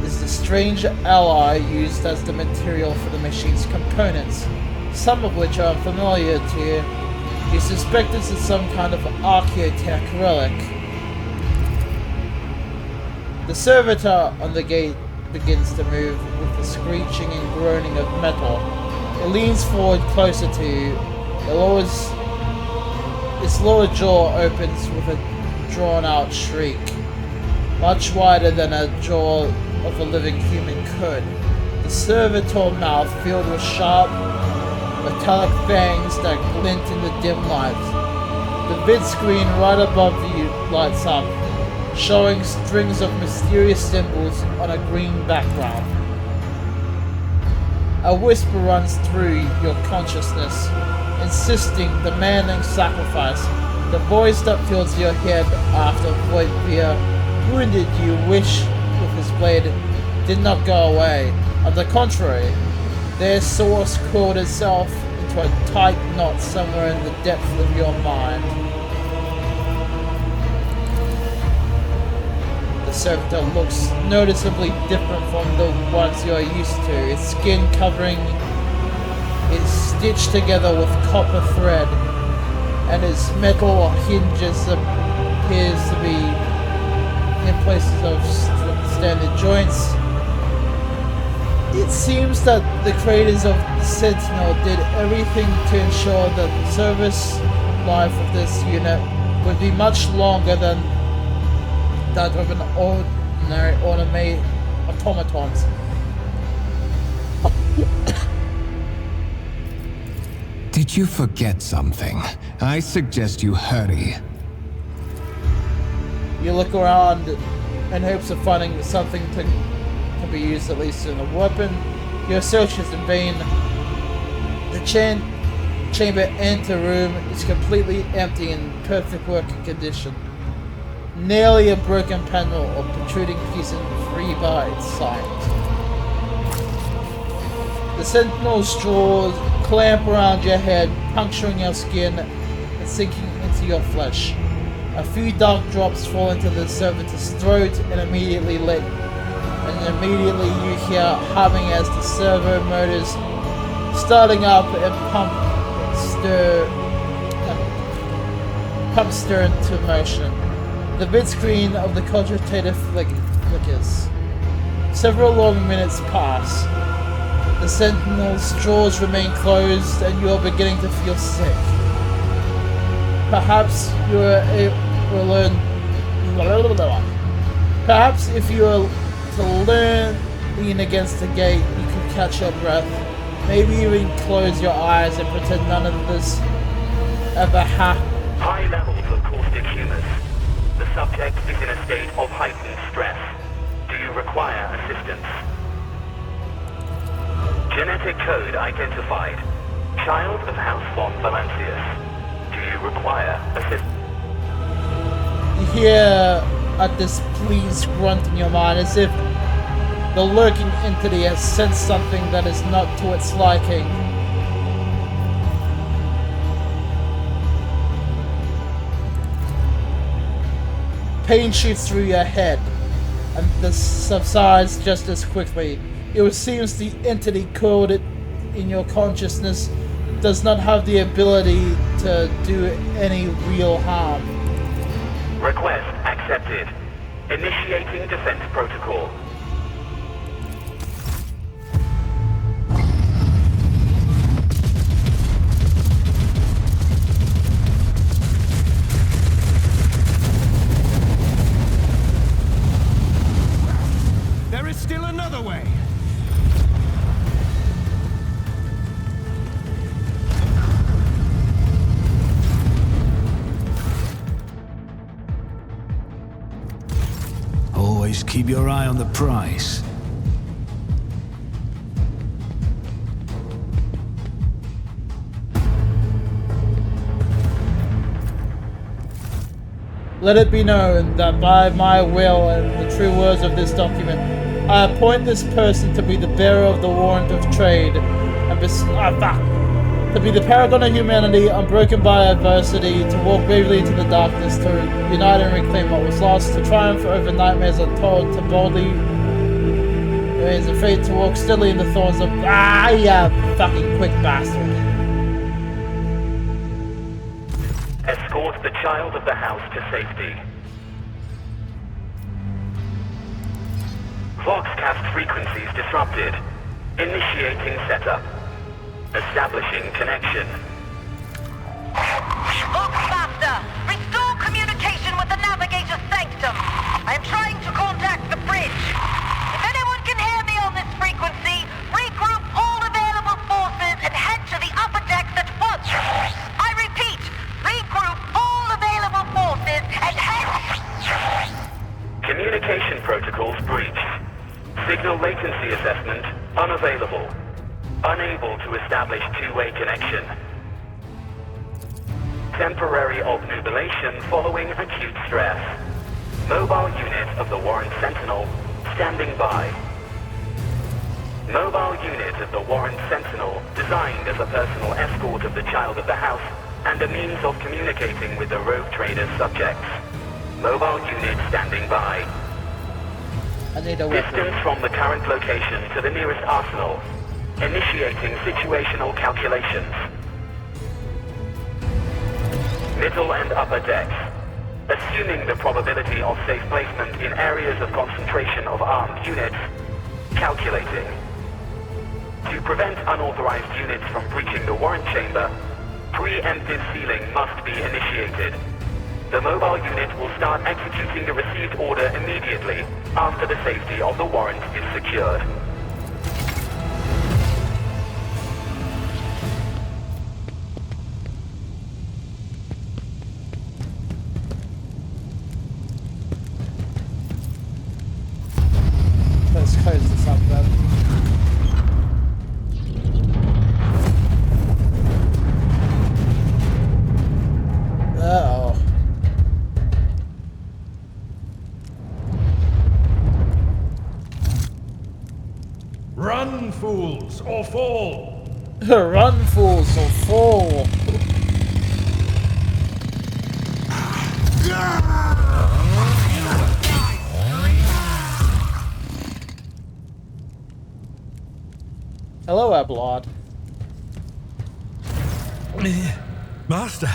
is the strange alloy used as the material for the machine's components, some of which are unfamiliar to you. You suspect this is some kind of archaeotech relic. The servitor on the gate begins to move with the screeching and groaning of metal. It leans forward closer to you. Its lower jaw opens with a drawn-out shriek, much wider than a jaw of a living human could. The servitor mouth filled with sharp, metallic fangs that glint in the dim light. The vid screen right above you lights up, showing strings of mysterious symbols on a green background. A whisper runs through your consciousness, insisting demanding sacrifice. The voice that fills your head after Voidbeer wounded you wish with his blade did not go away. On the contrary, their source coiled itself into a tight knot somewhere in the depth of your mind. The servitor looks noticeably different from the ones you are used to. Its skin covering is stitched together with copper thread, and its metal hinges appears to be in places of standard joints. It seems that the creators of the Sentinel did everything to ensure that the service life of this unit would be much longer than that of an ordinary automatons. Did you forget something? I suggest you hurry. You look around in hopes of finding something to be used, at least in a weapon. Your search is in vain. The chamber anteroom is completely empty and in perfect working condition. Nearly a broken panel or protruding piece in 3 by its side. The sentinel's straws clamp around your head, puncturing your skin and sinking into your flesh. A few dark drops fall into the servitor's throat and immediately lit. And immediately you hear humming as the servo motors starting up and pump stir into motion. The vid screen of the cogitator flickers. Several long minutes pass. The sentinel's jaws remain closed and you are beginning to feel sick. Perhaps you will learn. Perhaps if you were to lean against the gate, you could catch your breath. Maybe even close your eyes and pretend none of this ever happened. High levels of caustic humus. The subject is in a state of heightened stress. Do you require assistance? Genetic code identified. Child of House von Valancius. Do you require assistance? You hear a displeased grunt in your mind, as if the lurking entity has sensed something that is not to its liking. Pain shoots through your head, and this subsides just as quickly. It seems the entity coded in your consciousness does not have the ability to do any real harm. Request accepted. Initiating defense protocol. There is still another way. Always keep your eye on the prize. Let it be known that by my will and the true words of this document, I appoint this person to be the bearer of the warrant of trade, and to be the paragon of humanity, unbroken by adversity, to walk bravely into the darkness, to unite and reclaim what was lost, to triumph over nightmares untold, to boldly raise a fate, to walk steadily in the thorns of you fucking quick bastard. Escort the child of the house to safety. Voxcast frequencies disrupted. Initiating setup. Establishing connection. Voxmaster, restore communication with the navigator's sanctum. I am trying to contact the bridge. If anyone can hear me on this frequency, regroup all available forces and head to the upper decks at once. I repeat, regroup all available forces and head... Communication protocols breached. Signal latency assessment unavailable. Unable to establish two-way connection. Temporary obnubilation following acute stress. Mobile unit of the Warren Sentinel standing by. Mobile unit of the Warren Sentinel designed as a personal escort of the child of the house and a means of communicating with the rogue trader's subjects. Mobile unit standing by. Distance from the current location to the nearest arsenal. Initiating situational calculations. Middle and upper decks. Assuming the probability of safe placement in areas of concentration of armed units. Calculating. To prevent unauthorized units from breaching the warrant chamber, preemptive sealing must be initiated. The mobile unit will start executing the received order immediately after the safety of the warrant is secured. or fall! Run, fools, or fall! Hello, Ablod. Master!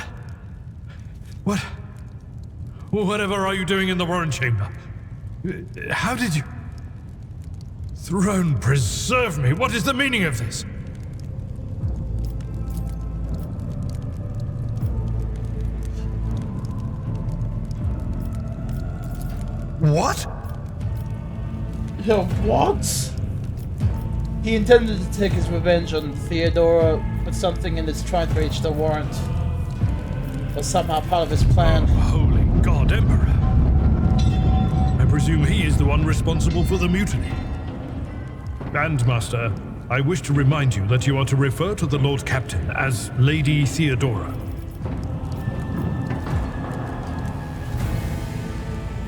Whatever are you doing in the Warren Chamber? How did you... Throne preserve me! What is the meaning of this? What? What? He intended to take his revenge on Theodora, but something in his trying to reach the warrant was somehow part of his plan. Oh, holy God, Emperor! I presume he is the one responsible for the mutiny. And, Master, I wish to remind you that you are to refer to the Lord Captain as Lady Theodora.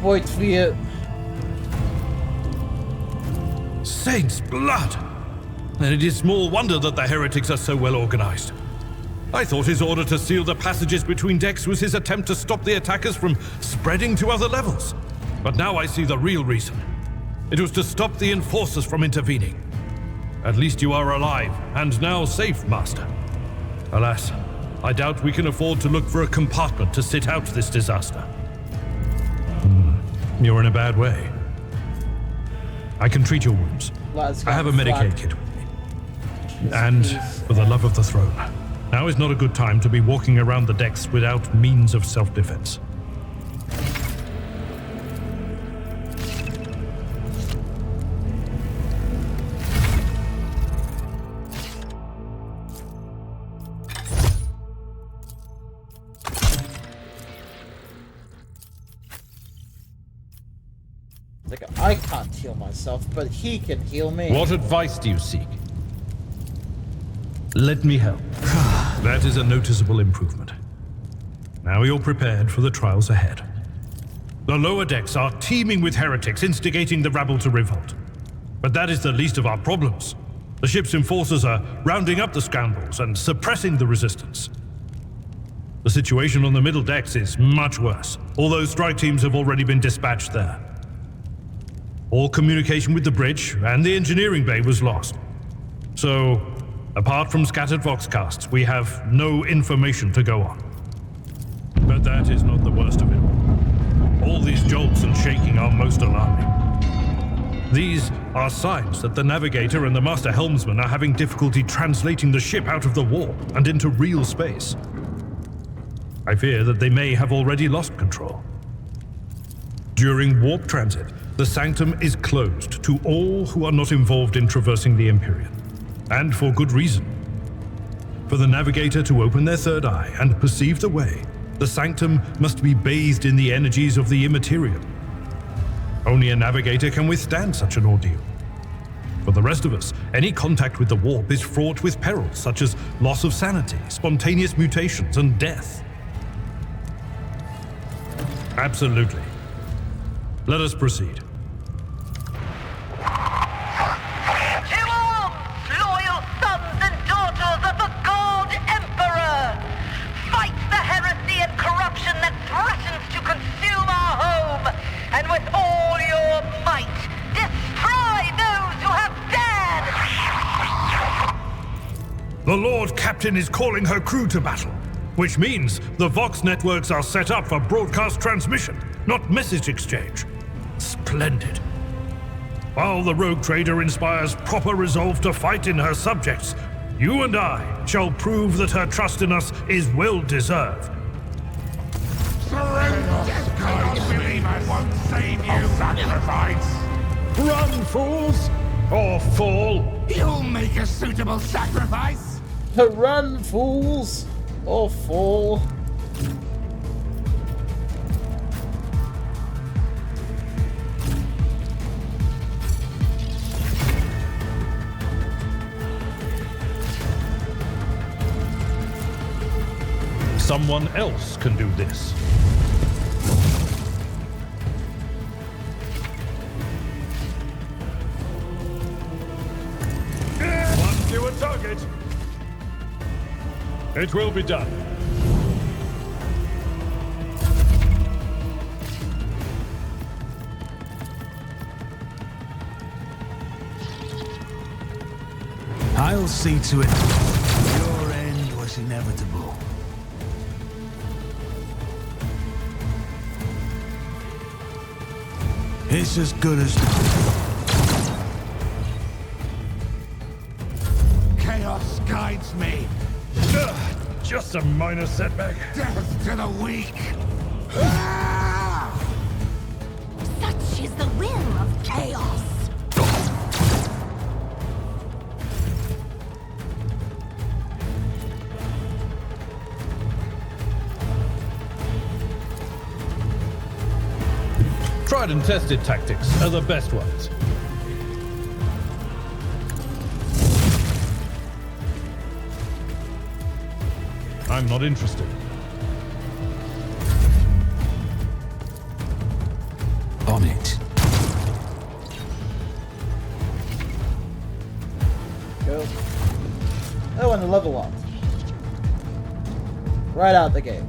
Wait for you. Saints' blood! Then it is small wonder that the heretics are so well organized. I thought his order to seal the passages between decks was his attempt to stop the attackers from spreading to other levels. But now I see the real reason. It was to stop the enforcers from intervening. At least you are alive, and now safe, Master. Alas, I doubt we can afford to look for a compartment to sit out this disaster. You're in a bad way. I can treat your wounds. I have a Medicaid kit with me. And for the love of the throne, now is not a good time to be walking around the decks without means of self-defense. Like, I can't heal myself, but he can heal me. What advice do you seek? Let me help. That is a noticeable improvement. Now you're prepared for the trials ahead. The lower decks are teeming with heretics instigating the rabble to revolt. But that is the least of our problems. The ship's enforcers are rounding up the scoundrels and suppressing the resistance. The situation on the middle decks is much worse, although strike teams have already been dispatched there. All communication with the bridge and the engineering bay was lost. So, apart from scattered voxcasts, we have no information to go on. But that is not the worst of it. All these jolts and shaking are most alarming. These are signs that the navigator and the master helmsman are having difficulty translating the ship out of the warp and into real space. I fear that they may have already lost control. During warp transit, the sanctum is closed to all who are not involved in traversing the Empyrean. And for good reason. For the navigator to open their third eye and perceive the way, the sanctum must be bathed in the energies of the immaterial. Only a navigator can withstand such an ordeal. For the rest of us, any contact with the warp is fraught with perils such as loss of sanity, spontaneous mutations, and death. Absolutely. Let us proceed. The Lord Captain is calling her crew to battle, which means the Vox networks are set up for broadcast transmission, not message exchange. Splendid. While the rogue trader inspires proper resolve to fight in her subjects, you and I shall prove that her trust in us is well deserved. Surrender! Can't believe I won't save you! Sacrifice! Run, fools! Or fall! You'll make a suitable sacrifice! Run, fools! Or fall. Someone else can do this. Once you it! It will be done. I'll see to it. Your end was inevitable. It's as good as chaos guides me. Just a minor setback. Death to the weak. Such is the will of chaos. Tried and tested tactics are the best ones. I'm not interested. On it. Go. Oh, and the level up. Right out the gate.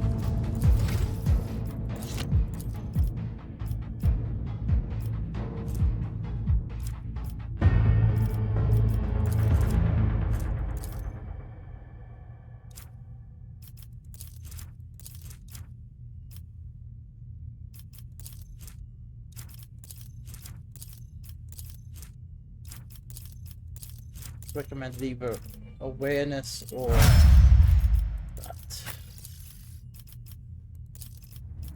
Recommend either awareness or that.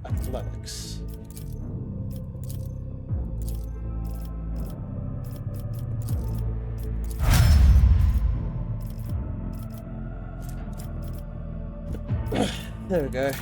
Athletics. There we go.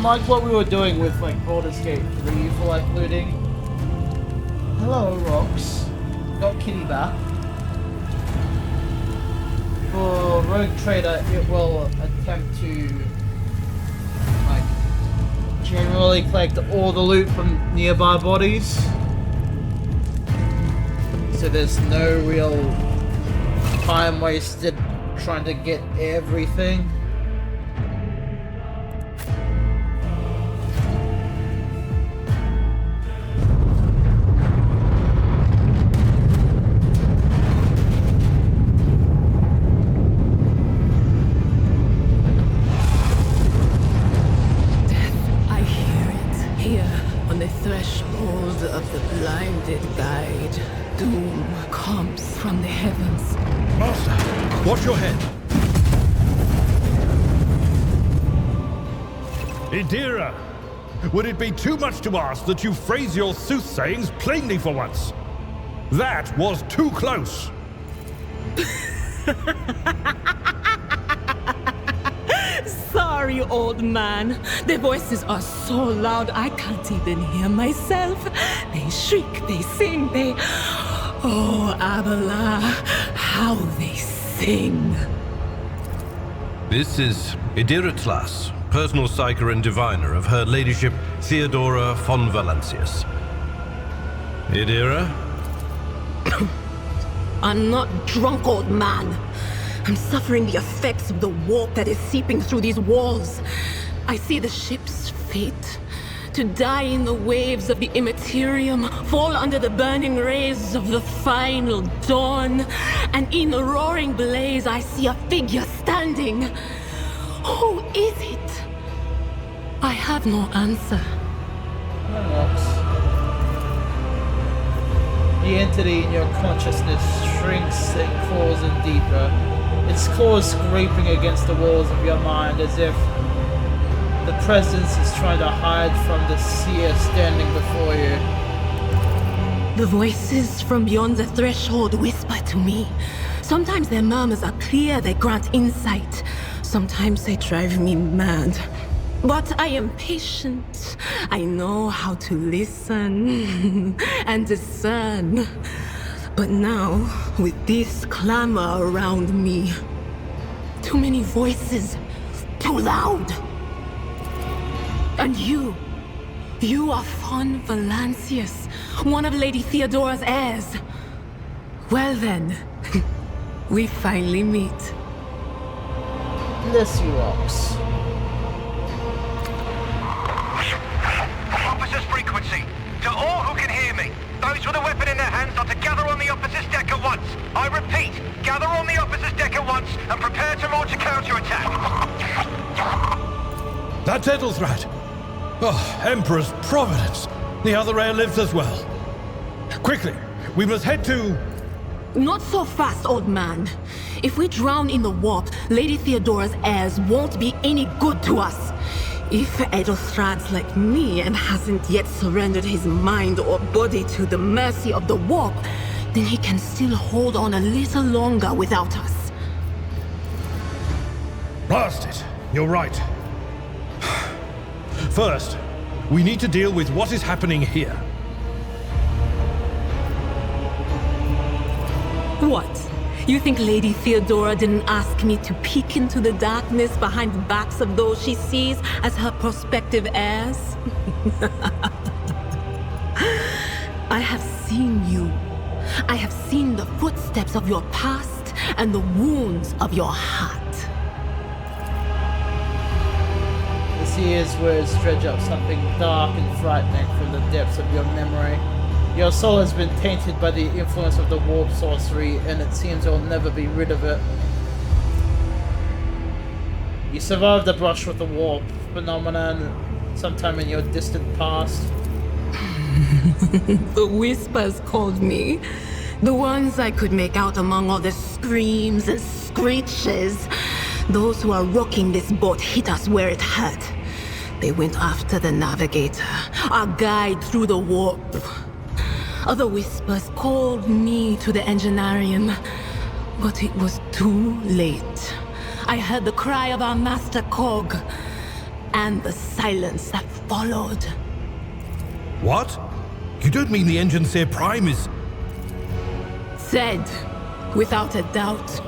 Like what we were doing with like Baldur's Gate 3 for like looting. Hello, rocks. Got Kitty back. For Rogue Trader, it will attempt to like generally collect all the loot from nearby bodies. So there's no real time wasted trying to get everything. Watch your head. Idira, would it be too much to ask that you phrase your soothsayings plainly for once? That was too close. Sorry, old man. Their voices are so loud I can't even hear myself. They shriek, they sing, they... Oh, Abala, how they sing. This is Idira Tlas, personal psyker and diviner of Her Ladyship Theodora von Valancius. Idira? I'm not drunk, old man. I'm suffering the effects of the warp that is seeping through these walls. I see the ship's fate. To die in the waves of the immaterium, fall under the burning rays of the final dawn. And in the roaring blaze, I see a figure standing. Who is it? I have no answer. The entity in your consciousness shrinks and crawls in deeper. Its claws scraping against the walls of your mind as if the presence is trying to hide from the seer standing before you. The voices from beyond the threshold whisper to me. Sometimes their murmurs are clear, they grant insight. Sometimes they drive me mad. But I am patient. I know how to listen and discern. But now, with this clamor around me, too many voices, too loud. And you are Von Valancius, one of Lady Theodora's heirs. Well then, we finally meet. Bless you, Ox. Officer's frequency. To all who can hear me, those with a weapon in their hands are to gather on the officer's deck at once. I repeat, gather on the officer's deck at once and prepare to launch a counterattack. That's Ethelthrat. Oh, Emperor's Providence. The other heir lives as well. Quickly, we must head to... Not so fast, old man. If we drown in the warp, Lady Theodora's heirs won't be any good to us. If Ethelthrad's like me and hasn't yet surrendered his mind or body to the mercy of the warp, then he can still hold on a little longer without us. Blast it. You're right. First, we need to deal with what is happening here. What? You think Lady Theodora didn't ask me to peek into the darkness behind the backs of those she sees as her prospective heirs? I have seen you. I have seen the footsteps of your past and the wounds of your heart. This here's words dredge up something dark and frightening from the depths of your memory. Your soul has been tainted by the influence of the warp sorcery, and it seems you'll never be rid of it. You survived the brush with the warp phenomenon sometime in your distant past. The whispers called me. The ones I could make out among all the screams and screeches. Those who are rocking this boat hit us where it hurt. They went after the navigator, our guide through the warp. Other whispers called me to the enginarium, but it was too late. I heard the cry of our master Cog, and the silence that followed. What? You don't mean the Engineer Prime is... Said, without a doubt.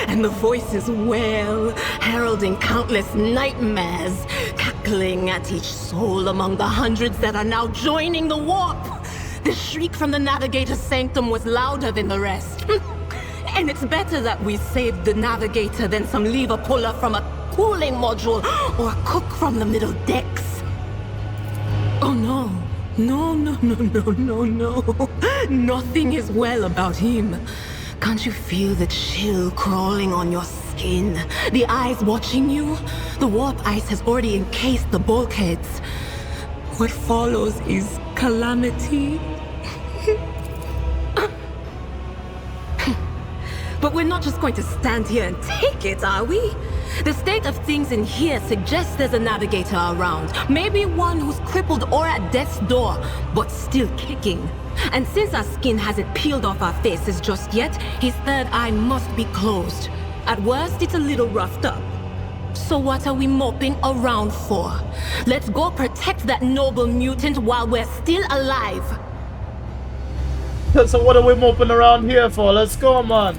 And the voices wail, heralding countless nightmares, cackling at each soul among the hundreds that are now joining the warp. The shriek from the navigator's sanctum was louder than the rest. And it's better that we saved the navigator than some lever puller from a cooling module or a cook from the middle decks. Oh no. No. Nothing is well about him. Can't you feel the chill crawling on your skin? The eyes watching you? The warp ice has already encased the bulkheads. What follows is calamity. But we're not just going to stand here and take it, are we? The state of things in here suggests there's a navigator around. Maybe one who's crippled or at death's door, but still kicking. And since our skin hasn't peeled off our faces just yet, his third eye must be closed. At worst, it's a little roughed up. So what are we moping around for? Let's go protect that noble mutant while we're still alive. So what are we moping around here for? Let's go, man.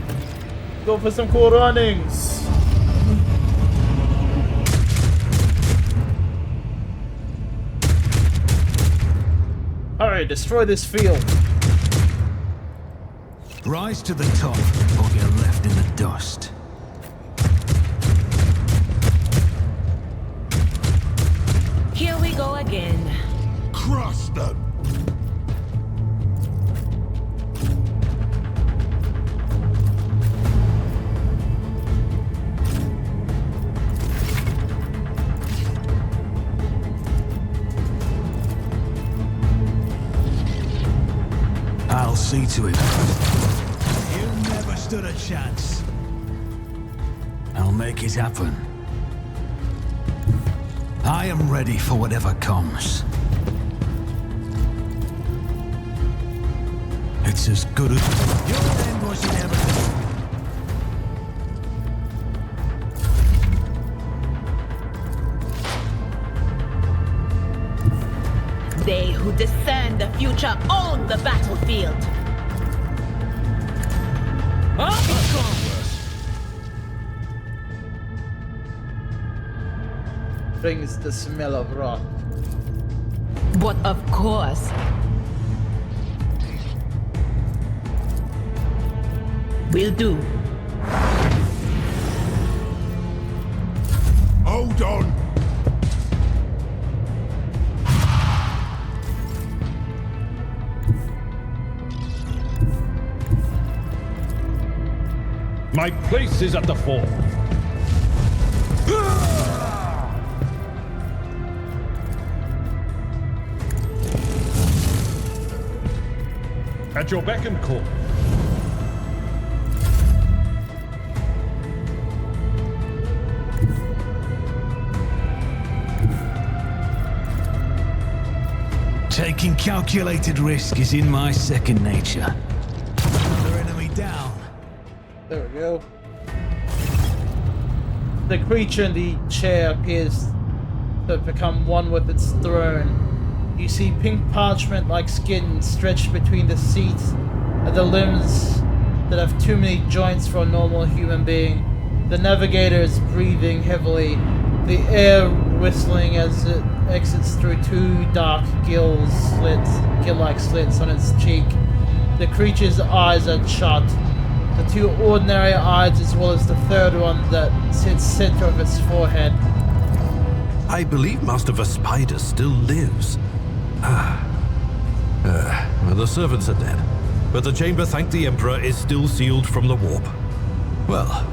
Go for some cool runnings. Alright, destroy this field. Rise to the top, or you're left in the dust. Here we go again. Crush them! I'll see to it. You never stood a chance. I'll make it happen. I am ready for whatever comes. It's as good as... Your end was inevitable. They who discern the future own the battlefield. Brings the smell of rot. But of course, will do. Hold on! My place is at the fore. At your beck and call. Taking calculated risk is in my second nature. Another enemy down. There we go. The creature in the chair appears to have become one with its throne. You see pink parchment-like skin stretched between the seat and the limbs that have too many joints for a normal human being. The navigator is breathing heavily, the air whistling as it exits through two dark gill-like slits on its cheek. The creature's eyes are shut. The two ordinary eyes as well as the third one that sits center of its forehead. I believe Master Vespider still lives. Well, the servants are dead, but the chamber, thank the Emperor, is still sealed from the warp. Well,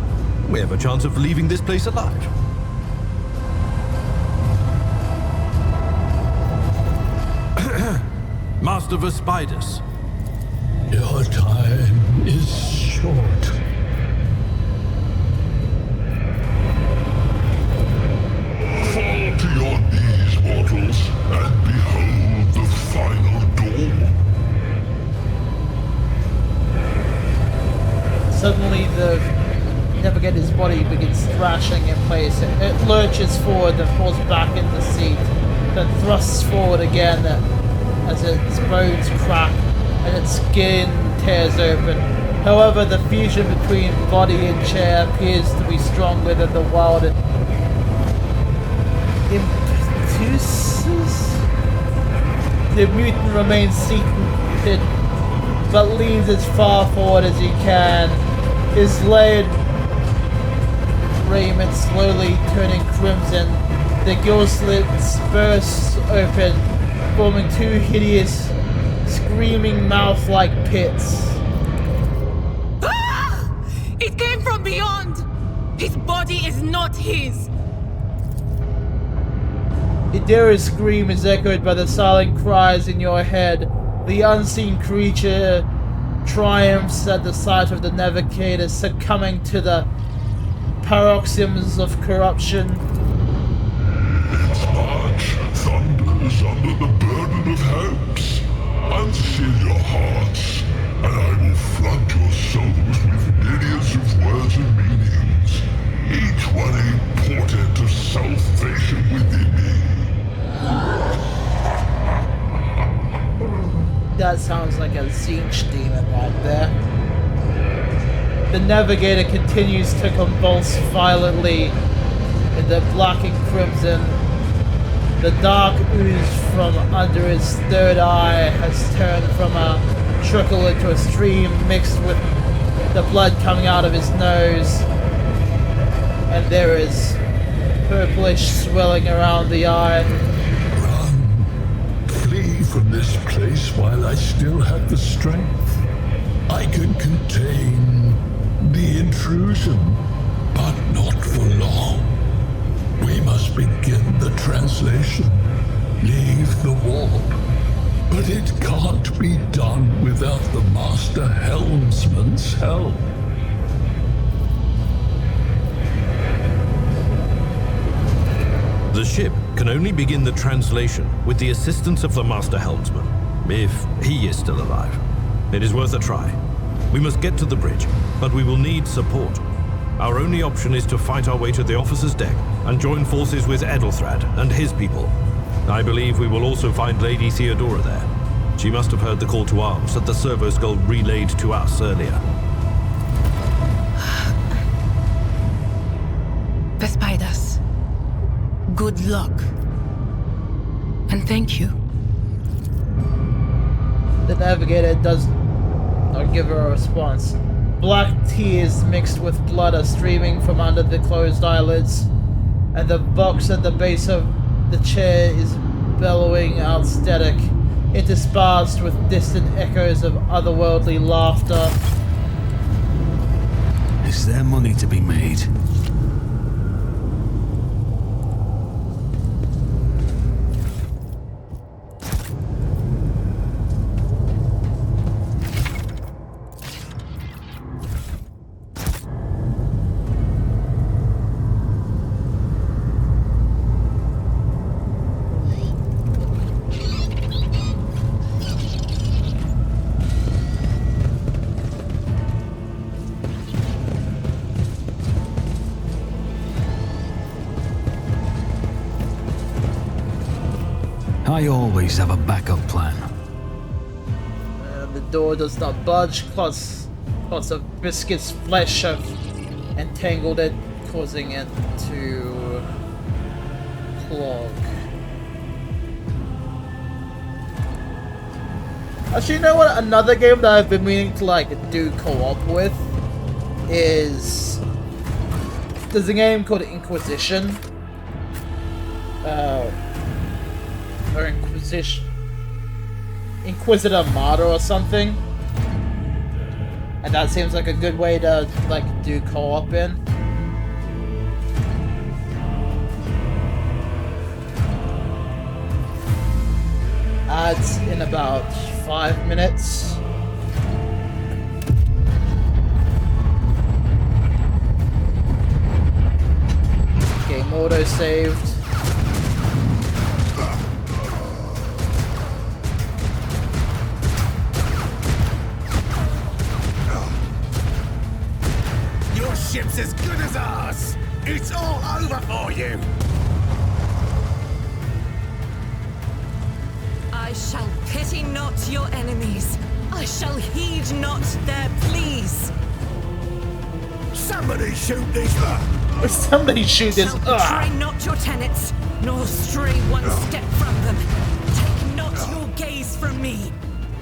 we have a chance of leaving this place alive. Master Vespidus. Your time is short. Fall to your knees, mortals, and behold the final dawn. Suddenly the navigator's body begins thrashing in place. It lurches forward and falls back in the seat, then thrusts forward again as its bones crack and its skin tears open. However, the fusion between body and chair appears to be stronger than the wild impetuses. The mutant remains seated, but leans as far forward as he can. His layered raiment slowly turning crimson. The gill slits burst open, forming two hideous, screaming mouth-like pits. Ah! It came from beyond! His body is not his! Idira's scream is echoed by the silent cries in your head. The unseen creature triumphs at the sight of the navigator succumbing to the paroxysms of corruption. Its march thunders under the burden of hopes. Unseal your hearts, and I will flood your souls with myriads of words and meanings, each one a portent of salvation within me. That sounds like a Zinch demon right there. The navigator continues to convulse violently in the black and crimson. The dark ooze from under his third eye has turned from a trickle into a stream mixed with the blood coming out of his nose. And there is purplish swelling around the eye. Flee from this place while I still have the strength. I can contain the intrusion, but not for long. We must begin the translation. Leave the warp. But it can't be done without the Master Helmsman's help. The ship can only begin the translation with the assistance of the Master Helmsman, if he is still alive. It is worth a try. We must get to the bridge, but we will need support. Our only option is to fight our way to the officer's deck and join forces with Edelthrad and his people. I believe we will also find Lady Theodora there. She must have heard the call to arms that the servo skull relayed to us earlier. Vespidas, good luck. And thank you. The navigator does not give her a response. Black tears mixed with blood are streaming from under the closed eyelids, and the box at the base of the chair is bellowing out static, interspersed with distant echoes of otherworldly laughter. Is there money to be made? I always have a backup plan. The door does not budge. Clots of Biscuit's flesh have entangled it, causing it to clog. Actually, you know what? Another game that I've been meaning to do co-op with is there's a game called Inquisition. Or Inquisitor Martyr or something, and that seems like a good way to do co-op in. Ads in about 5 minutes. Game auto saved. Ship's as good as ours! It's all over for you! I shall pity not your enemies. I shall heed not their pleas. Somebody shoot this! Somebody shoot this! Shall betray not your tenets, nor stray one step from them. Take not your gaze from me.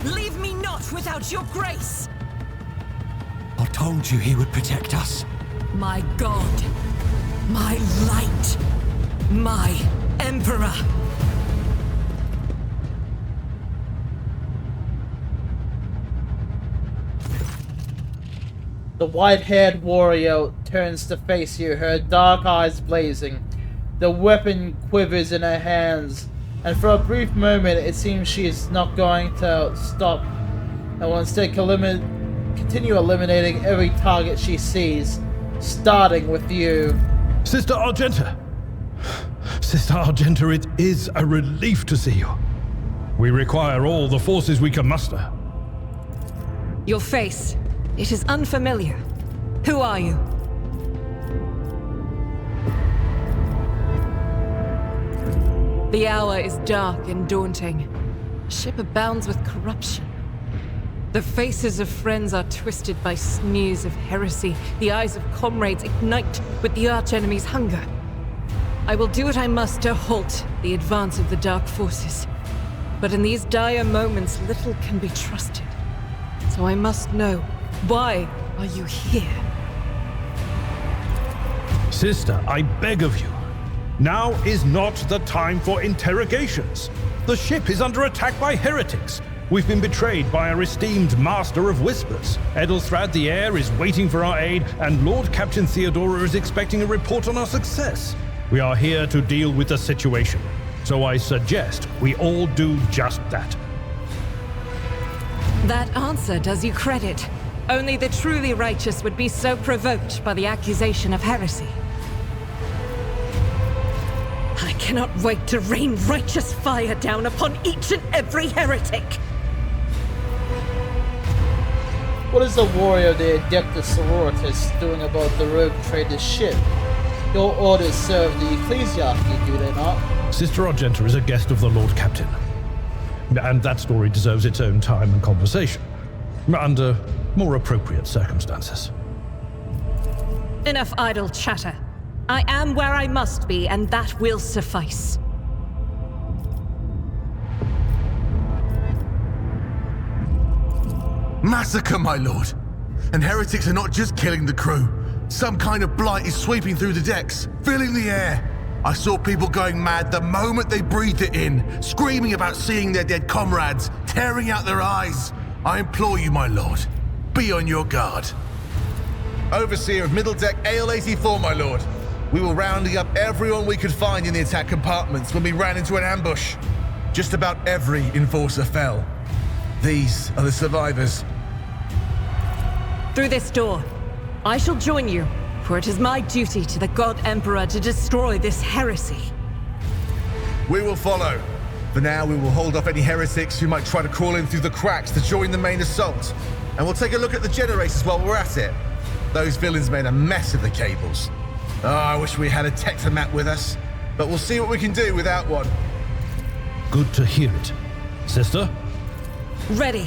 Leave me not without your grace. I told you he would protect us. My God, my light, my Emperor. The white-haired warrior turns to face you, her dark eyes blazing. The weapon quivers in her hands, and for a brief moment it seems she is not going to stop and will instead continue eliminating every target she sees, starting with you. Sister Argenta! Sister Argenta, it is a relief to see you. We require all the forces we can muster. Your face, it is unfamiliar. Who are you? The hour is dark and daunting. A ship abounds with corruption. The faces of friends are twisted by sneers of heresy. The eyes of comrades ignite with the archenemy's hunger. I will do what I must to halt the advance of the dark forces. But in these dire moments, little can be trusted. So I must know, why are you here? Sister, I beg of you. Now is not the time for interrogations. The ship is under attack by heretics. We've been betrayed by our esteemed Master of Whispers. Edelthrad the Heir is waiting for our aid, and Lord Captain Theodora is expecting a report on our success. We are here to deal with the situation, so I suggest we all do just that. That answer does you credit. Only the truly righteous would be so provoked by the accusation of heresy. I cannot wait to rain righteous fire down upon each and every heretic. What is the warrior of the Adeptus Sororitas doing about the rogue trader's ship? Your orders serve the ecclesiarchy, do they not? Sister Argenta is a guest of the Lord Captain. And that story deserves its own time and conversation, under more appropriate circumstances. Enough idle chatter. I am where I must be, and that will suffice. Massacre, my lord! And heretics are not just killing the crew. Some kind of blight is sweeping through the decks, filling the air. I saw people going mad the moment they breathed it in, screaming about seeing their dead comrades, tearing out their eyes. I implore you, my lord, be on your guard. Overseer of Middle Deck AL-84, my lord. We were rounding up everyone we could find in the attack compartments when we ran into an ambush. Just about every enforcer fell. These are the survivors. Through this door. I shall join you, for it is my duty to the God Emperor to destroy this heresy. We will follow. For now, we will hold off any heretics who might try to crawl in through the cracks to join the main assault. And we'll take a look at the generators while we're at it. Those villains made a mess of the cables. Oh, I wish we had a Tectomat with us. But we'll see what we can do without one. Good to hear it. Sister? Ready.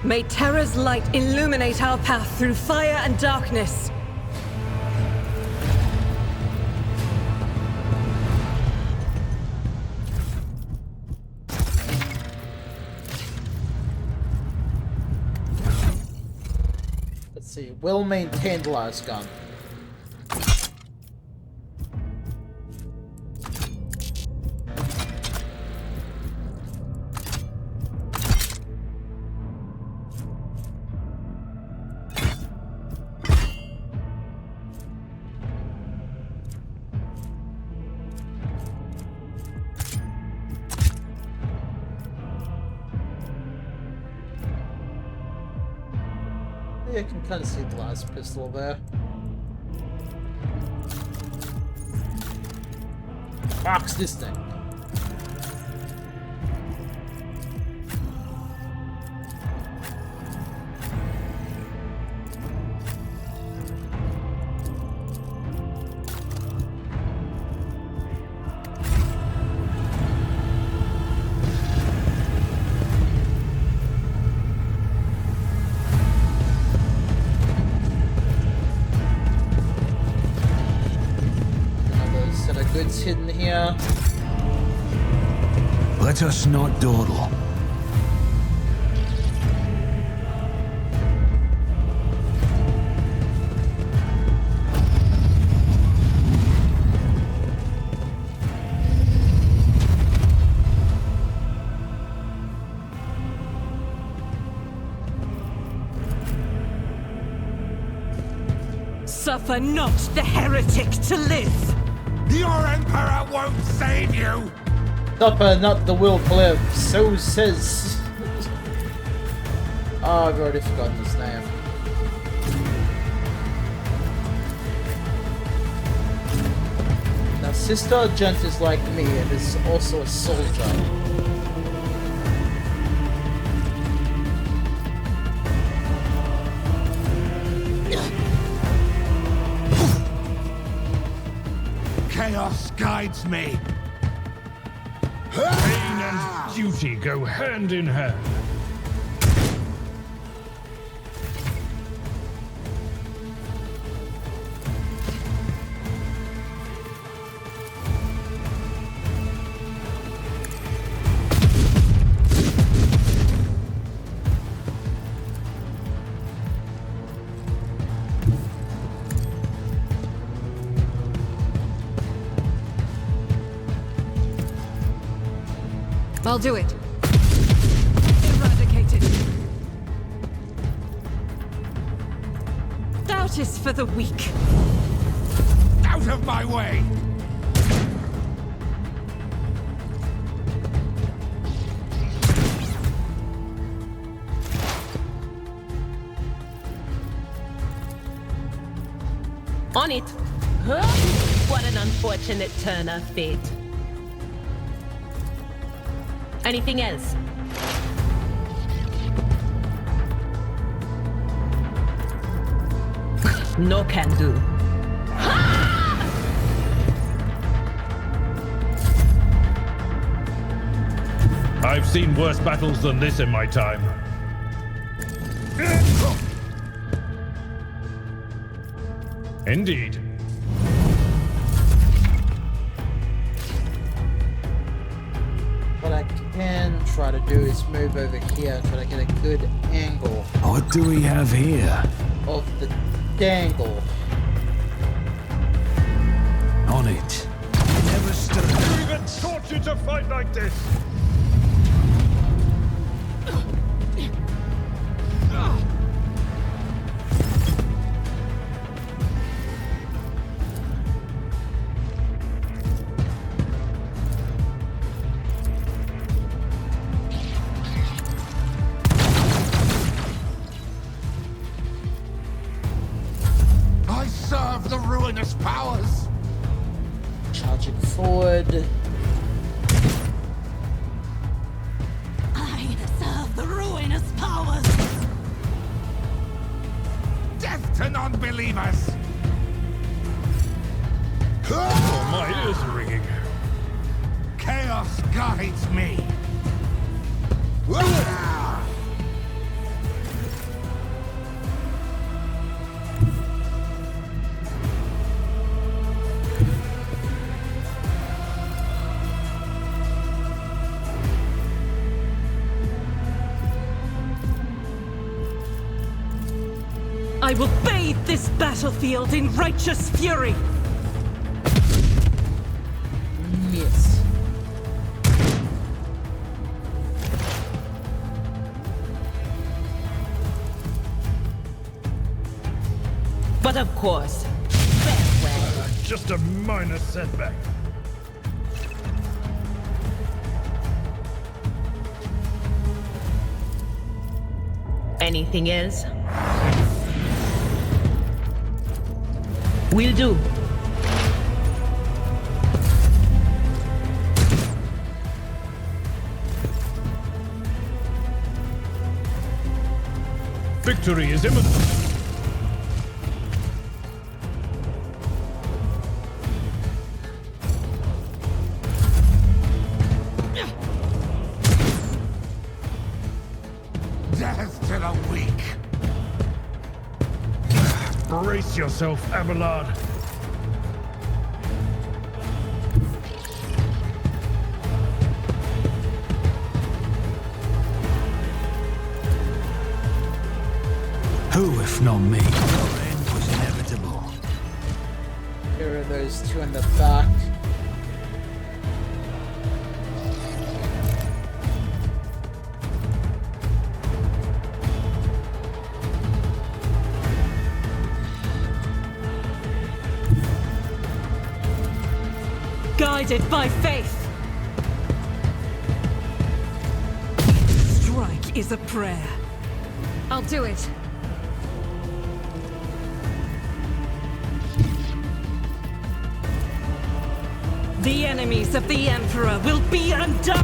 May Terra's light illuminate our path through fire and darkness. Let's see. Well-maintained las gun. Yeah, you can kind of see the last pistol there. Box this thing. Goods hidden here. Let us not dawdle. Suffer not the heretic to live! Your Emperor won't save you! Suffer not the will to live, so says... Oh, I've already forgotten his name. Now, Sister Argenta is like me and is also a soldier. Chaos guides me. Pain and duty go hand in hand. I'll do it. Eradicate it. Doubt is for the weak. Out of my way! On it. Huh? What an unfortunate turn of fate. Anything else? No can do. I've seen worse battles than this in my time. Indeed. What I can try to do is move over here, try to get a good angle. What do we have here? Of the dangle. On it. Never stood. Who even taught you to fight like this? I serve the ruinous powers. Charging forward. I serve the ruinous powers. Death to non-believers. Oh, my ears are ringing. Chaos guides me. I will bathe this battlefield in righteous fury! Miss. But of course, farewell. Just a minor setback. Anything else? Will do. Victory is imminent. Death to the weak. Brace yourself, Abelard. Who, if not me? Your end was inevitable. Here are those two in the back. Guided by faith. Strike is a prayer. I'll do it. The enemies of the Emperor will be undone!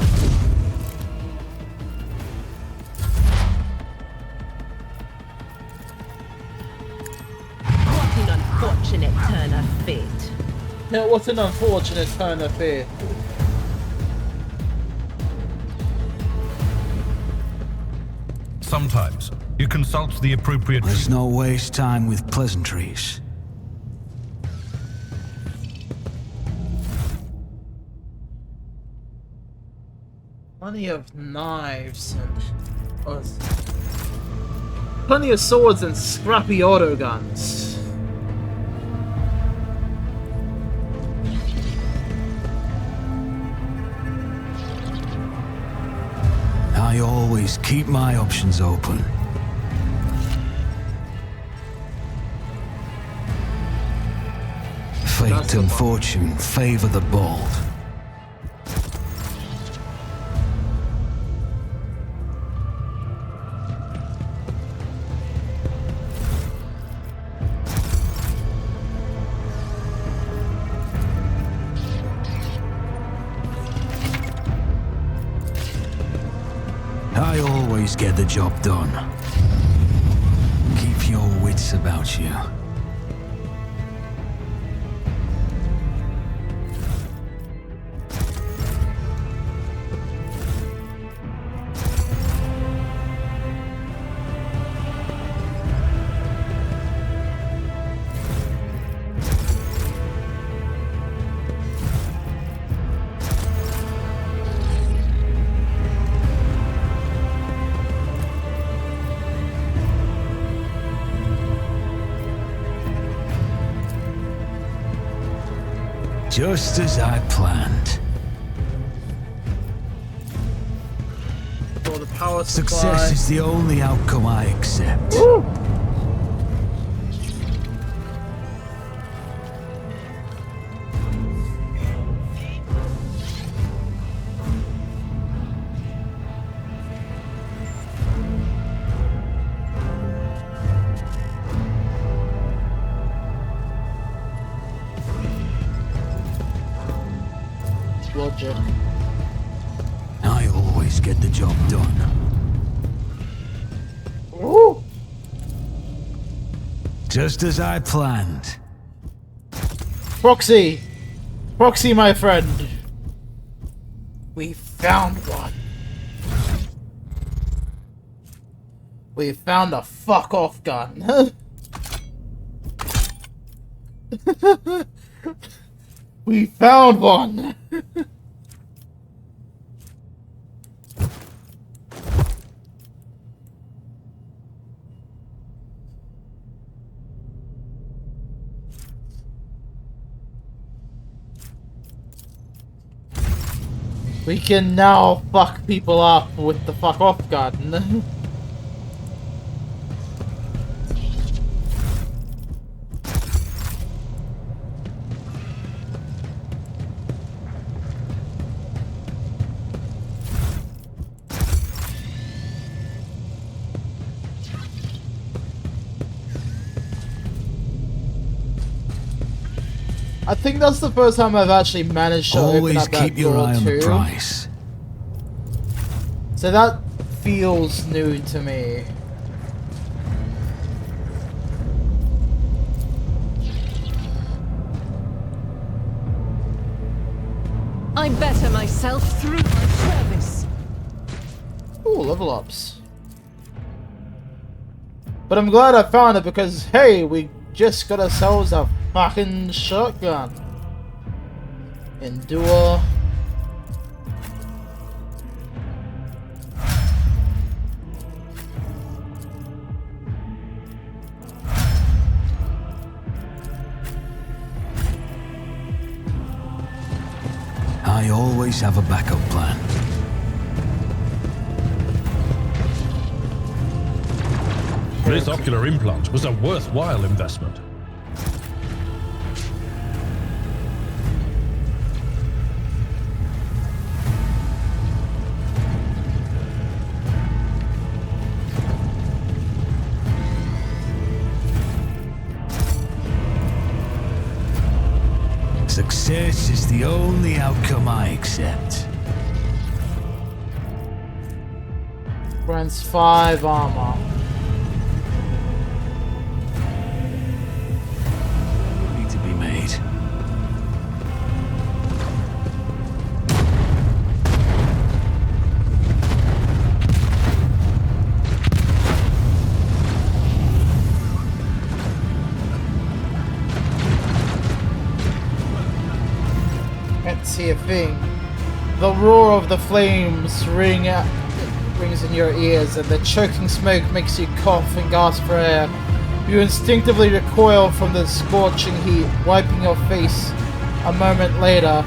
What an unfortunate turn of fate. Now, what an unfortunate turn of fate. Sometimes you consult the appropriate. Let's not waste time with pleasantries. Plenty of knives and plenty of swords and scrappy auto guns. I always keep my options open. Fate and fortune favor the bold. I always get the job done. Keep your wits about you. Just as I planned. For the power Success supply. is the only outcome I accept. Woo! Logic. I always get the job done. Woo! Just as I planned. Proxy! Proxy, my friend! We found one. We found a fuck-off gun. We found one! We can now fuck people up with the fuck off gun. I think that's the first time I've actually managed to Always open up that keep your door eye on the too. price. So that feels new to me. I'm better myself through my service. Ooh, level ups. But I'm glad I found it because, hey, we just got ourselves a fucking shotgun. Endure. I always have a backup plan. This ocular implant was a worthwhile investment. Success is the only outcome I accept. Grants 5 armor. Need to be made. Can't see a thing. The roar of the flames rings in your ears, and the choking smoke makes you cough and gasp for air. You instinctively recoil from the scorching heat, wiping your face. A moment later,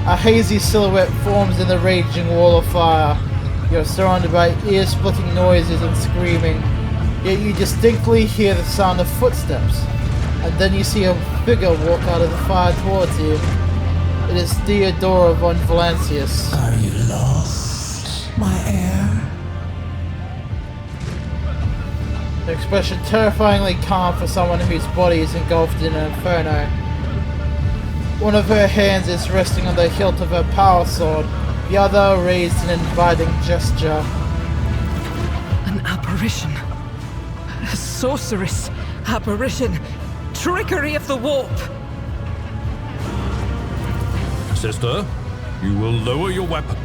a hazy silhouette forms in the raging wall of fire. You're surrounded by ear-splitting noises and screaming, yet you distinctly hear the sound of footsteps. And then you see a figure walk out of the fire towards you. It is Theodora von Valancius. Are you lost, my heir? Her expression terrifyingly calm for someone whose body is engulfed in an inferno. One of her hands is resting on the hilt of her power sword, the other raised in an inviting gesture. An apparition. A sorceress. Apparition. Trickery of the warp. Sister, you will lower your weapon.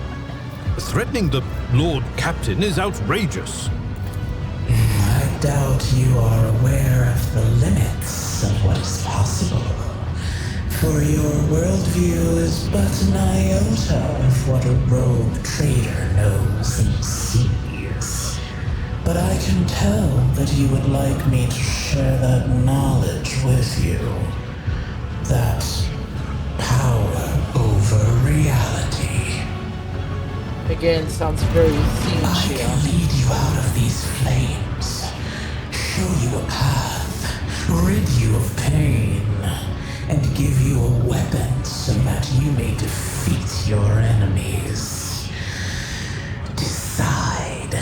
Threatening the Lord Captain is outrageous. I doubt you are aware of the limits of what is possible. For your worldview is but an iota of what a rogue trader knows and sees. But I can tell that you would like me to share that knowledge with you. That power Again, sounds very siege I here. can lead you out of these flames, show you a path, rid you of pain, and give you a weapon so that you may defeat your enemies. Decide.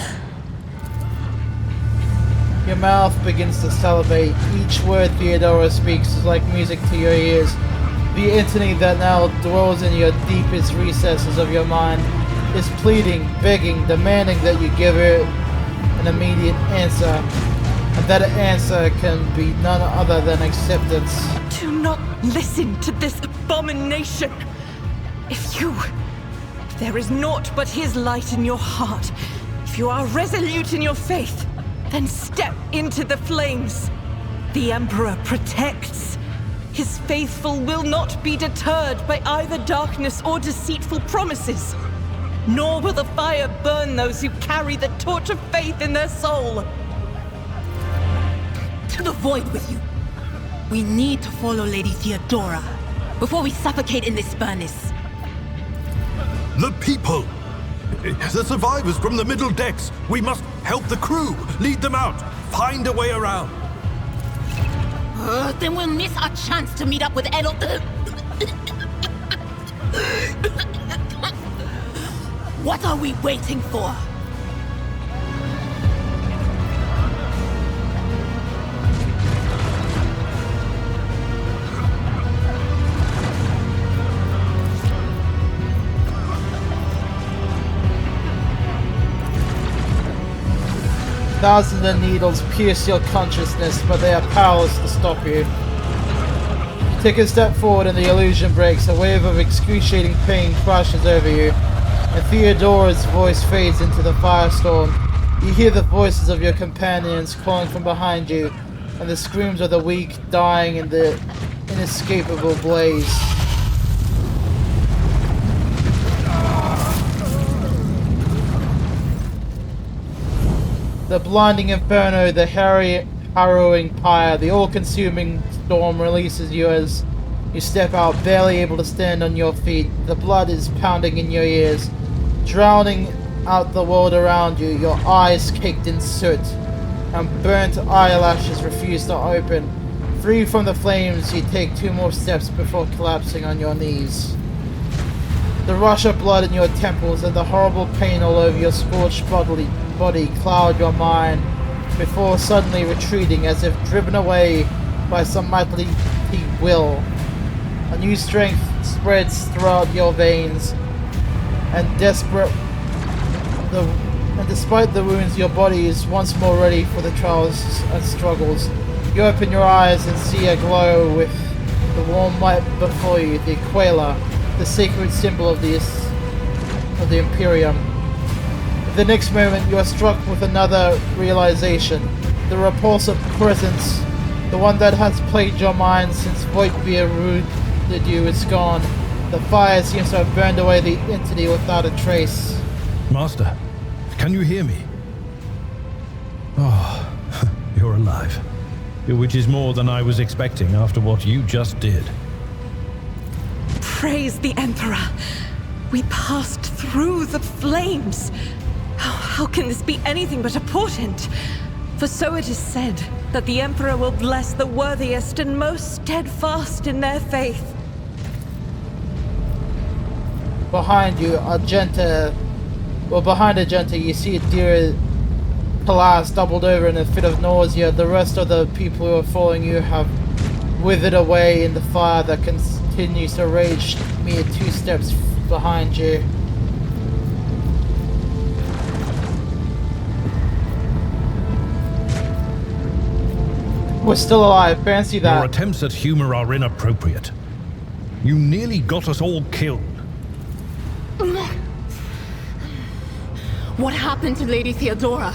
Your mouth begins to salivate. Each word Theodora speaks is like music to your ears. The entity that now dwells in your deepest recesses of your mind is pleading, begging, demanding that you give her an immediate answer. And that answer can be none other than acceptance. Do not listen to this abomination. If there is naught but his light in your heart, if you are resolute in your faith, then step into the flames. The Emperor protects. His faithful will not be deterred by either darkness or deceitful promises. Nor will the fire burn those who carry the torch of faith in their soul. To the void with you. We need to follow Lady Theodora before we suffocate in this furnace. The people! The survivors from the middle decks! We must help the crew! Lead them out! Find a way around! Then we'll miss our chance to meet up with Elo. What are we waiting for? Thousands of needles pierce your consciousness, but they are powerless to stop you. You take a step forward and the illusion breaks. A wave of excruciating pain crashes over you, and Theodora's voice fades into the firestorm. You hear the voices of your companions calling from behind you, and the screams of the weak dying in the inescapable blaze. The blinding inferno, the harrowing pyre, the all-consuming storm releases you as you step out, barely able to stand on your feet. The blood is pounding in your ears, drowning out the world around you. Your eyes caked in soot, and burnt eyelashes refuse to open. Free from the flames, you take 2 more steps before collapsing on your knees. The rush of blood in your temples and the horrible pain all over your scorched body cloud your mind before suddenly retreating as if driven away by some mighty will. A new strength spreads throughout your veins, and despite the wounds, your body is once more ready for the trials and struggles. You open your eyes and see a glow with the warm light before you, the Aquila, the sacred symbol of the Imperium. The next moment, you are struck with another realization. The repulsive presence, the one that has plagued your mind since Voidbeer rooted you, is gone. The fire seems to have burned away the entity without a trace. Master, can you hear me? Oh, you're alive. Which is more than I was expecting after what you just did. Praise the Emperor. We passed through the flames. How can this be anything but a portent? For so it is said that the Emperor will bless the worthiest and most steadfast in their faith. Behind you, behind Argenta, you see dear Palas doubled over in a fit of nausea. The rest of the people who are following you have withered away in the fire that continues to rage mere 2 steps behind you. We're still alive, fancy that. Your attempts at humor are inappropriate. You nearly got us all killed. What happened to Lady Theodora?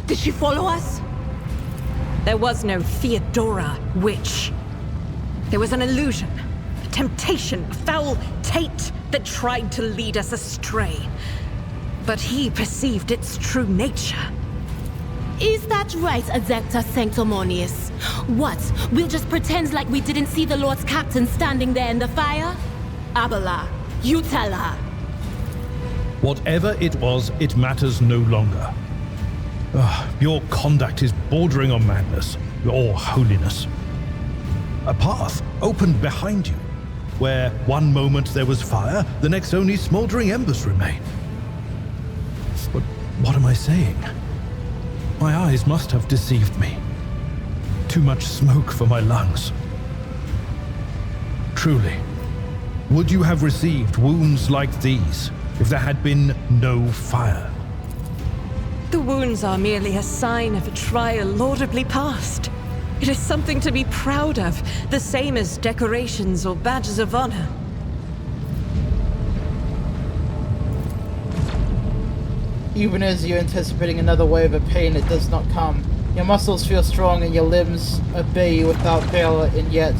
Did she follow us? There was no Theodora, witch. There was an illusion, a temptation, a foul taint that tried to lead us astray. But he perceived its true nature. Is that right, Adepta Sanctimonious? What? We'll just pretend like we didn't see the Lord's Captain standing there in the fire? Abala, you tell her. Whatever it was, it matters no longer. Your conduct is bordering on madness, or holiness. A path opened behind you, where one moment there was fire, the next only smoldering embers remain. But what am I saying? My eyes must have deceived me. Too much smoke for my lungs. Truly, would you have received wounds like these if there had been no fire? The wounds are merely a sign of a trial laudably passed. It is something to be proud of, the same as decorations or badges of honor. Even as you're anticipating another wave of pain, it does not come. Your muscles feel strong and your limbs obey you without fail, and yet,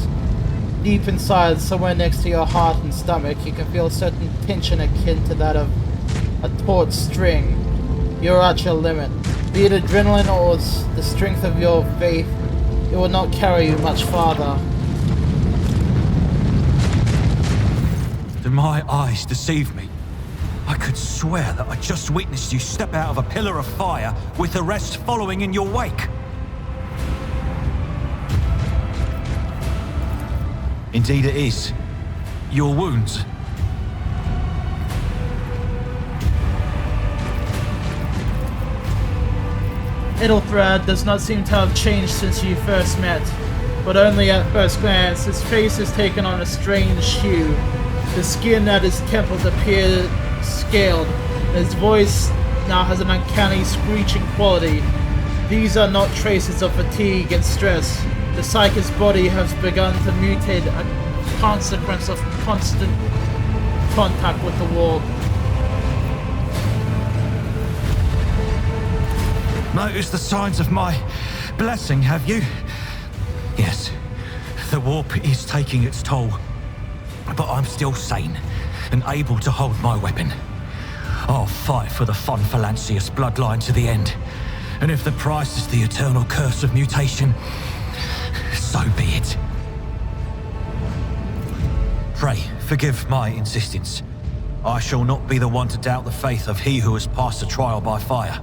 deep inside, somewhere next to your heart and stomach, you can feel a certain tension akin to that of a taut string. You're at your limit. Be it adrenaline or the strength of your faith, it will not carry you much farther. Do my eyes deceive me? I could swear that I just witnessed you step out of a pillar of fire with the rest following in your wake. Indeed it is. Your wounds. Ethelred does not seem to have changed since you first met, but only at first glance. His face has taken on a strange hue. The skin at his temples appears scaled, and his voice now has an uncanny screeching quality. These are not traces of fatigue and stress. The psychic's body has begun to mutate, a consequence of constant contact with the warp. Notice the signs of my blessing, have you? Yes, the warp is taking its toll, but I'm still sane and able to hold my weapon. I'll fight for the Von Phalanxius bloodline to the end, and if the price is the eternal curse of mutation, so be it. Pray, forgive my insistence. I shall not be the one to doubt the faith of he who has passed the trial by fire.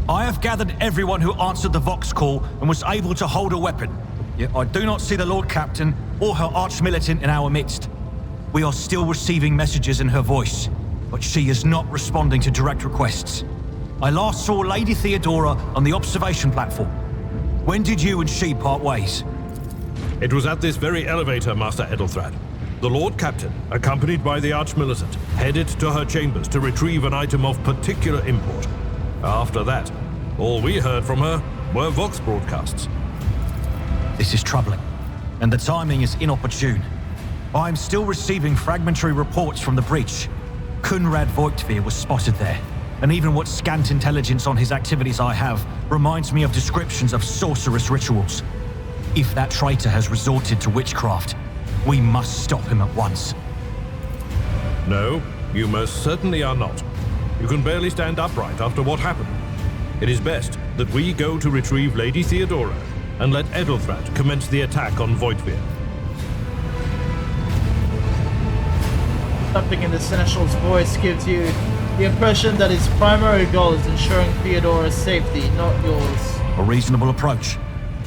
I have gathered everyone who answered the Vox call and was able to hold a weapon. Yet I do not see the Lord Captain or her arch-militant in our midst. We are still receiving messages in her voice, but she is not responding to direct requests. I last saw Lady Theodora on the observation platform. When did you and she part ways? It was at this very elevator, Master Ethelred. The Lord Captain, accompanied by the Arch-Militant, headed to her chambers to retrieve an item of particular import. After that, all we heard from her were Vox broadcasts. This is troubling, and the timing is inopportune. I am still receiving fragmentary reports from the breach. Kunrad Voigtveer was spotted there, and even what scant intelligence on his activities I have reminds me of descriptions of sorcerous rituals. If that traitor has resorted to witchcraft, we must stop him at once. No, you most certainly are not. You can barely stand upright after what happened. It is best that we go to retrieve Lady Theodora and let Ethelred commence the attack on Voigtveer. Something in the Seneschal's voice gives you the impression that his primary goal is ensuring Theodora's safety, not yours. A reasonable approach.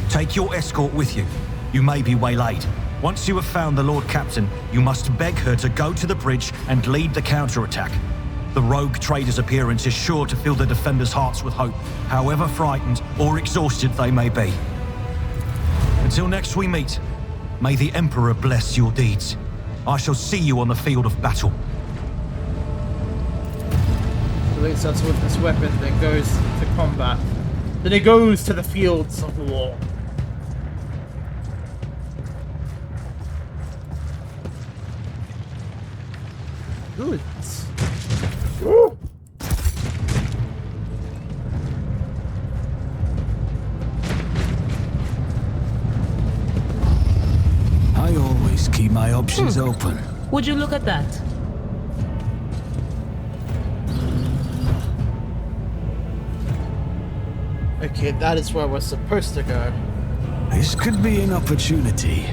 Take your escort with you. You may be waylaid. Once you have found the Lord Captain, you must beg her to go to the bridge and lead the counterattack. The rogue trader's appearance is sure to fill the defenders' hearts with hope, however frightened or exhausted they may be. Until next we meet, may the Emperor bless your deeds. I shall see you on the field of battle. At least that's with this weapon that goes to combat. Then it goes to the fields of war. Good. Woo! I always keep my options open. Would you look at that? Okay, that is where we're supposed to go. This could be an opportunity.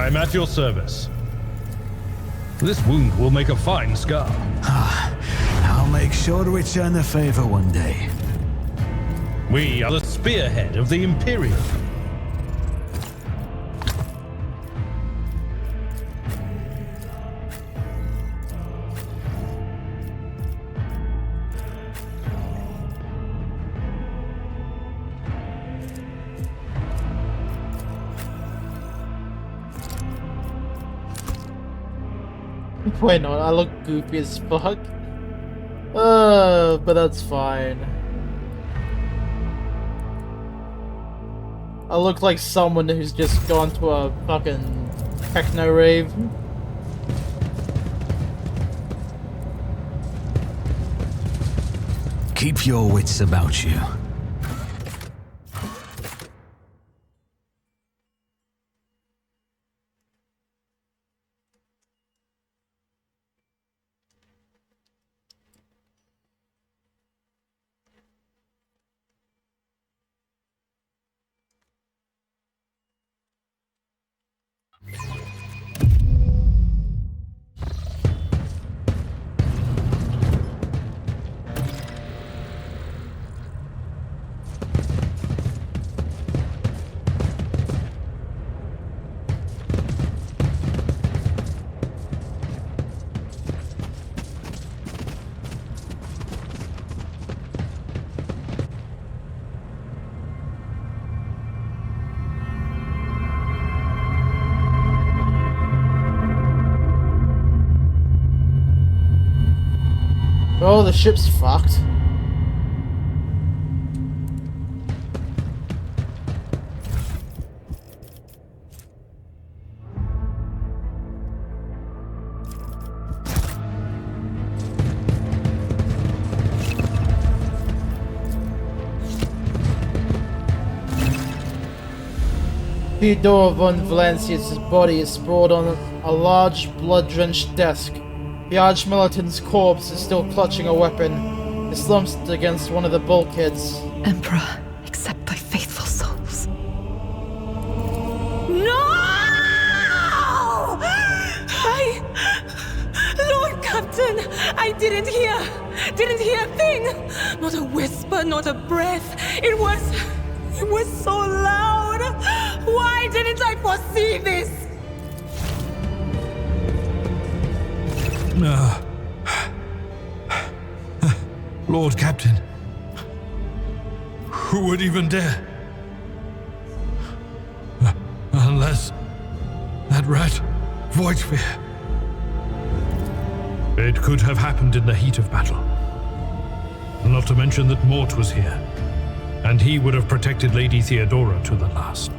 I'm at your service. This wound will make a fine scar. I'll make sure to return the favor one day. We are the spearhead of the Imperium. Wait, no, I look goofy as fuck. But that's fine. I look like someone who's just gone to a fucking techno rave. Keep your wits about you. Oh, the ship's fucked. Theodore von Valencia's body is sprawled on a large, blood-drenched desk. The Arch-Militant's corpse is still clutching a weapon. It slumps against one of the bulkheads. Emperor, accept thy faithful souls. No! Lord Captain, I didn't hear a thing. Not a whisper, not a breath. It was so loud. Why didn't I foresee this? Lord Captain, who would even dare? Unless that rat, Voidsphere. It could have happened in the heat of battle. Not to mention that Mort was here, and he would have protected Lady Theodora to the last.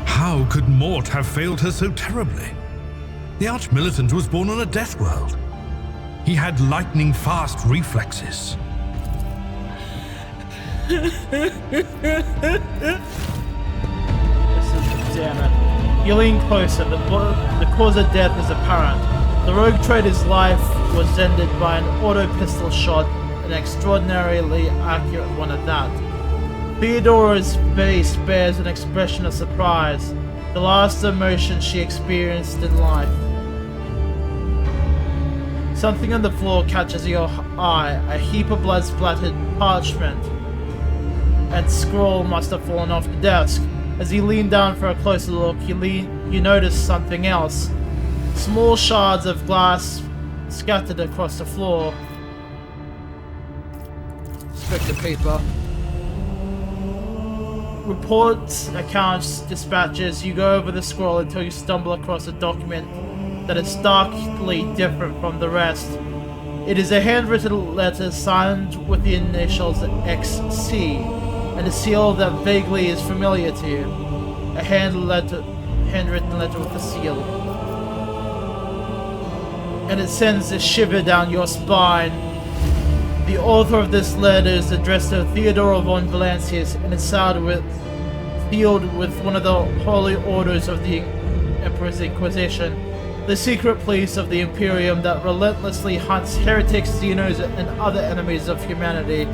How could Mort have failed her so terribly? The Arch-Militant was born on a death world. He had lightning-fast reflexes. Damn it. You lean closer. The cause of death is apparent. The rogue trader's life was ended by an auto-pistol shot, an extraordinarily accurate one at that. Theodora's face bears an expression of surprise, the last emotion she experienced in life. Something on the floor catches your eye, a heap of blood-splattered parchment and scroll must have fallen off the desk. As you lean down for a closer look, you notice something else. Small shards of glass scattered across the floor. Inspect the paper. Reports, accounts, dispatches. You go over the scroll until you stumble across a document that is starkly different from the rest. It is a handwritten letter signed with the initials XC, and a seal that vaguely is familiar to you. A handwritten letter with a seal. And it sends a shiver down your spine. The author of this letter is addressed to Theodora von Valancius and is sealed with one of the holy orders of the Emperor's Inquisition, the secret police of the Imperium that relentlessly hunts heretics, xenos, and other enemies of humanity.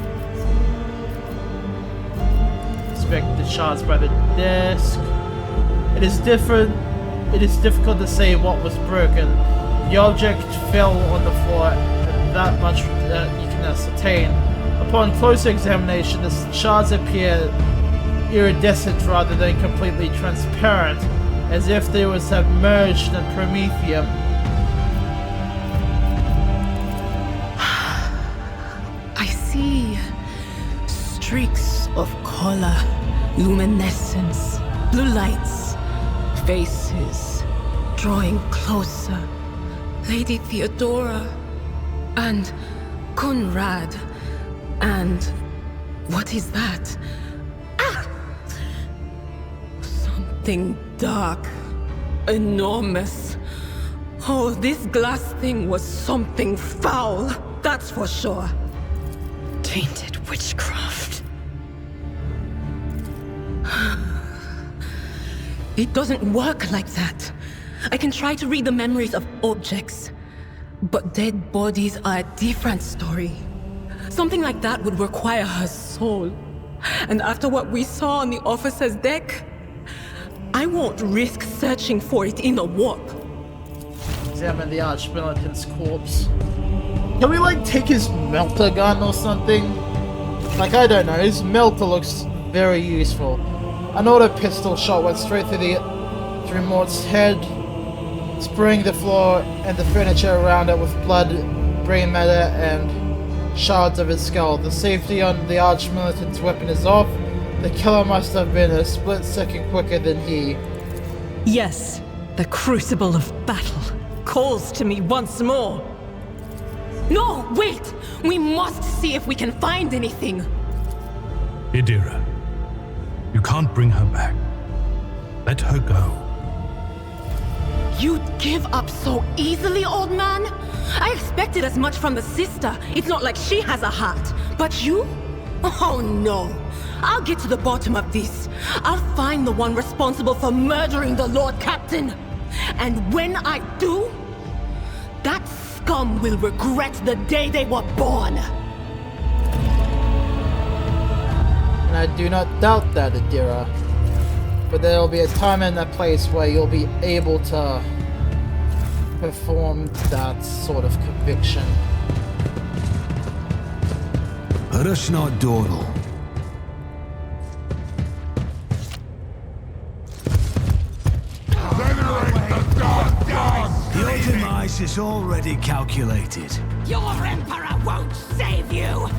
Inspect the shards by the desk. It is different it is difficult to say what was broken. The object fell on the floor, and that much you can ascertain. Upon closer examination, the shards appear iridescent rather than completely transparent, as if they were submerged in promethium. I see streaks of color, luminescence, blue lights, faces drawing closer. Lady Theodora and Conrad and what is that? Ah! Something dark, enormous. Oh, this glass thing was something foul, that's for sure. Tainted witchcraft. It doesn't work like that. I can try to read the memories of objects, but dead bodies are a different story. Something like that would require her soul. And after what we saw on the officer's deck, I won't risk searching for it in the warp. Examine the Archmilitant's corpse. Can we, like, take his melter gun or something? Like, I don't know, his melter looks very useful. An auto pistol shot went straight through Mort's head, spraying the floor and the furniture around it with blood, brain matter, and shards of his skull. The safety on the Archmilitant's weapon is off. The killer must have been a split second quicker than he. Yes, the crucible of battle calls to me once more. No, wait! We must see if we can find anything. Idira, you can't bring her back. Let her go. You'd give up so easily, old man? I expected as much from the sister. It's not like she has a heart. But you? Oh no. I'll get to the bottom of this. I'll find the one responsible for murdering the Lord Captain. And when I do, that scum will regret the day they were born. And I do not doubt that, Idira. But there will be a time and a place where you'll be able to perform that sort of conviction. Arashnot Dornal. Your demise is already calculated. Your Emperor won't save you!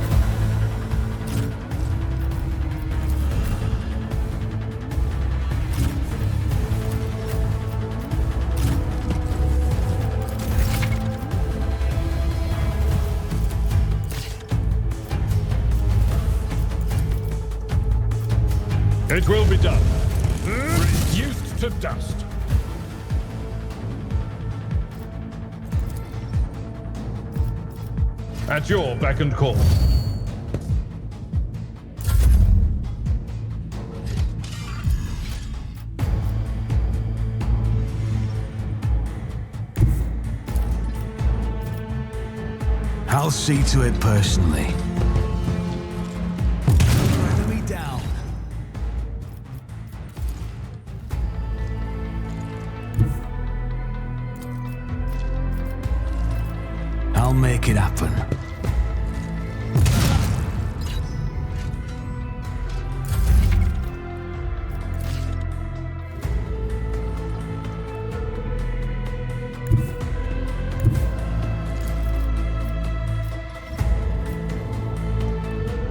It will be done. Reduced to dust. At your beck and call. I'll see to it personally. Enemy down. I'll make it happen.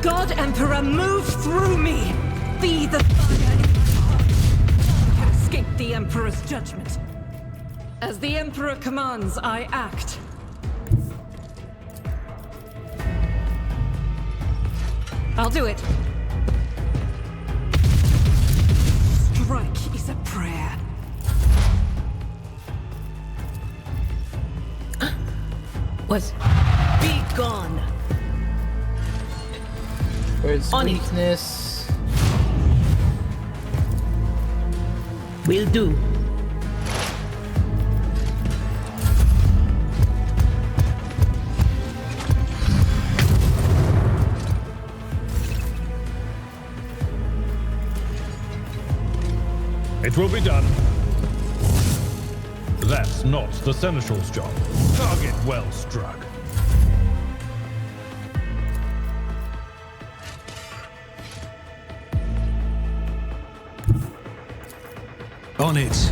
God Emperor, move through me! Be the fire in my heart. I can escape the Emperor's judgment. As the Emperor commands, I act. I'll do it. Strike is a prayer. Be gone. Where's On it. weakness? Will do. It will be done. That's not the Seneschal's job. Target well struck. On it.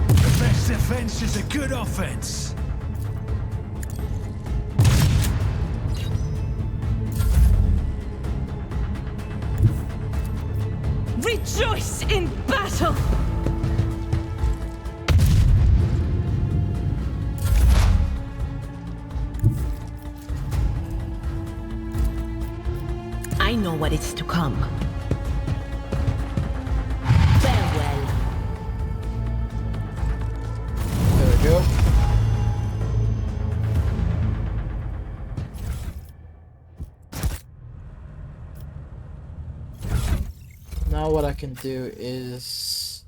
The best defense is a good offense. Rejoice in battle! I know what is to come. Farewell. There we go. Now what I can do is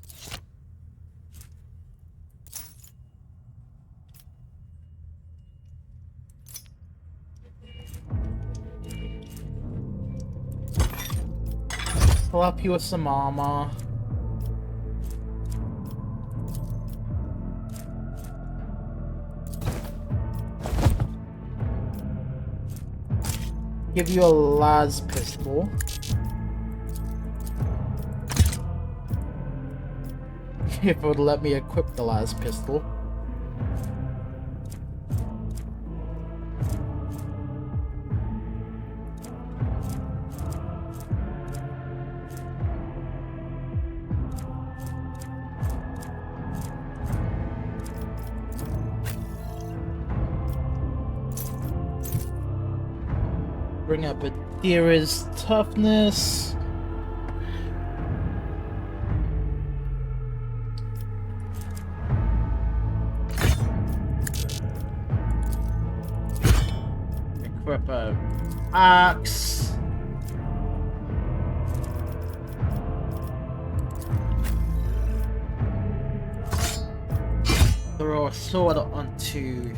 slap you with some armor. Give you a las pistol. If it would let me equip the last pistol. Bring up Adira's toughness. Equip a axe. Throw a sword onto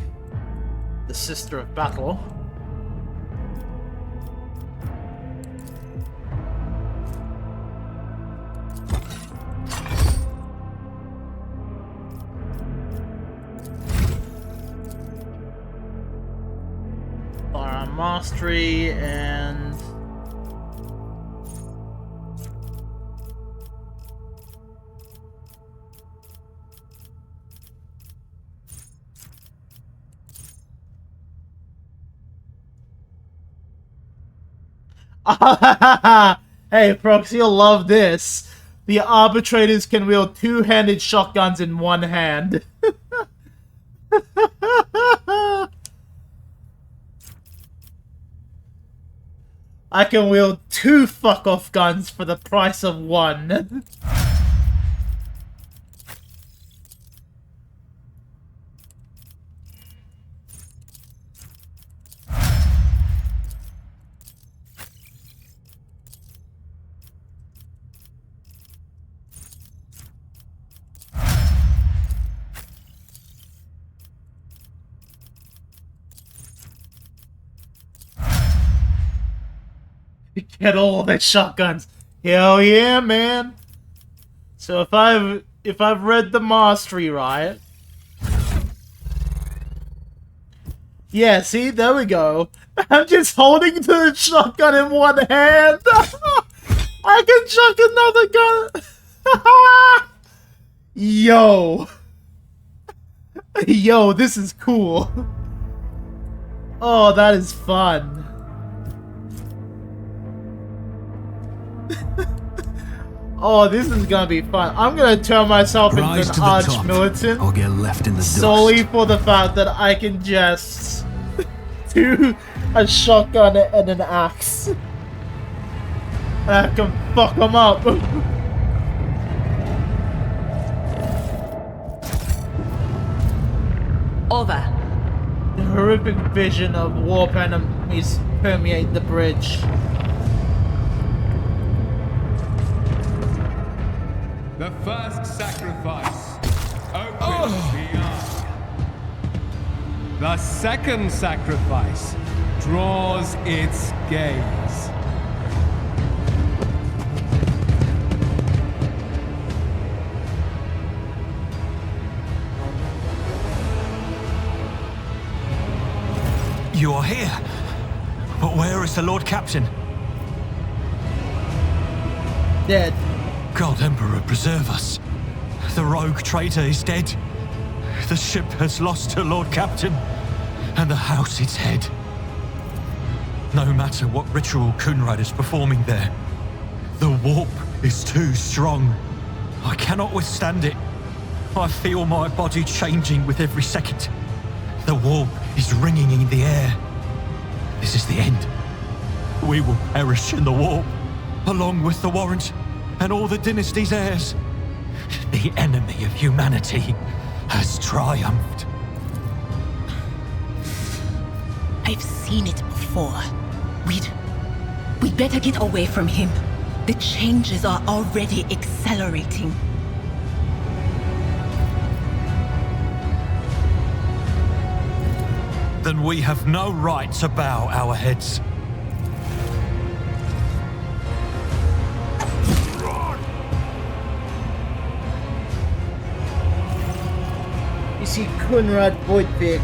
the Sister of Battle. Mastery and hey, Prox, you'll love this. The arbitrators can wield two-handed shotguns in one hand. I can wield 2 fuck-off guns for the price of 1. Get all the shotguns. Hell yeah, man. So if I've read the mastery right. Yeah, see, there we go. I'm just holding the shotgun in one hand. I can chuck another gun. Yo. Yo, this is cool. Oh, that is fun. Oh, this is gonna be fun. I'm gonna turn myself into an arch-militant or get left in the dust. Solely for the fact that I can just do a shotgun and an axe. And I can fuck them up. Over. The horrific vision of warp enemies permeate the bridge. The first sacrifice opens the eye. The second sacrifice draws its gaze. here. But where is the Lord Captain? Dead. God Emperor preserve us. The rogue traitor is dead. The ship has lost her Lord Captain, and the house its head. No matter what ritual Kunrad is performing there, the warp is too strong. I cannot withstand it. I feel my body changing with every second. The warp is ringing in the air. This is the end. We will perish in the warp, along with the Warrant and all the dynasty's heirs. The enemy of humanity has triumphed. I've seen it before. We'd better get away from him. The changes are already accelerating. Then we have no right to bow our heads. You see Kunrad Voidvig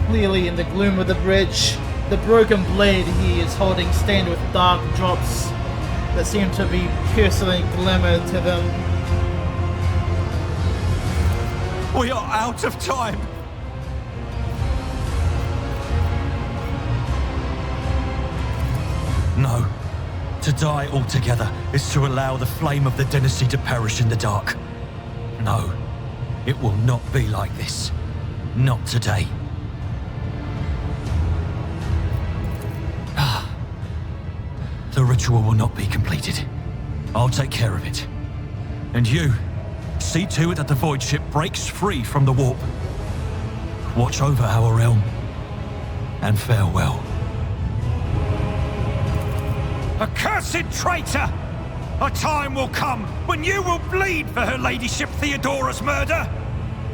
clearly in the gloom of the bridge. The broken blade he is holding stained with dark drops that seem to be piercing glimmer to them. We are out of time. No. To die altogether is to allow the flame of the dynasty to perish in the dark. No. It will not be like this. Not today. The ritual will not be completed. I'll take care of it. And you, see to it that the void ship breaks free from the warp. Watch over our realm. And farewell. Accursed traitor! A time will come when you will bleed for her ladyship Theodora's murder.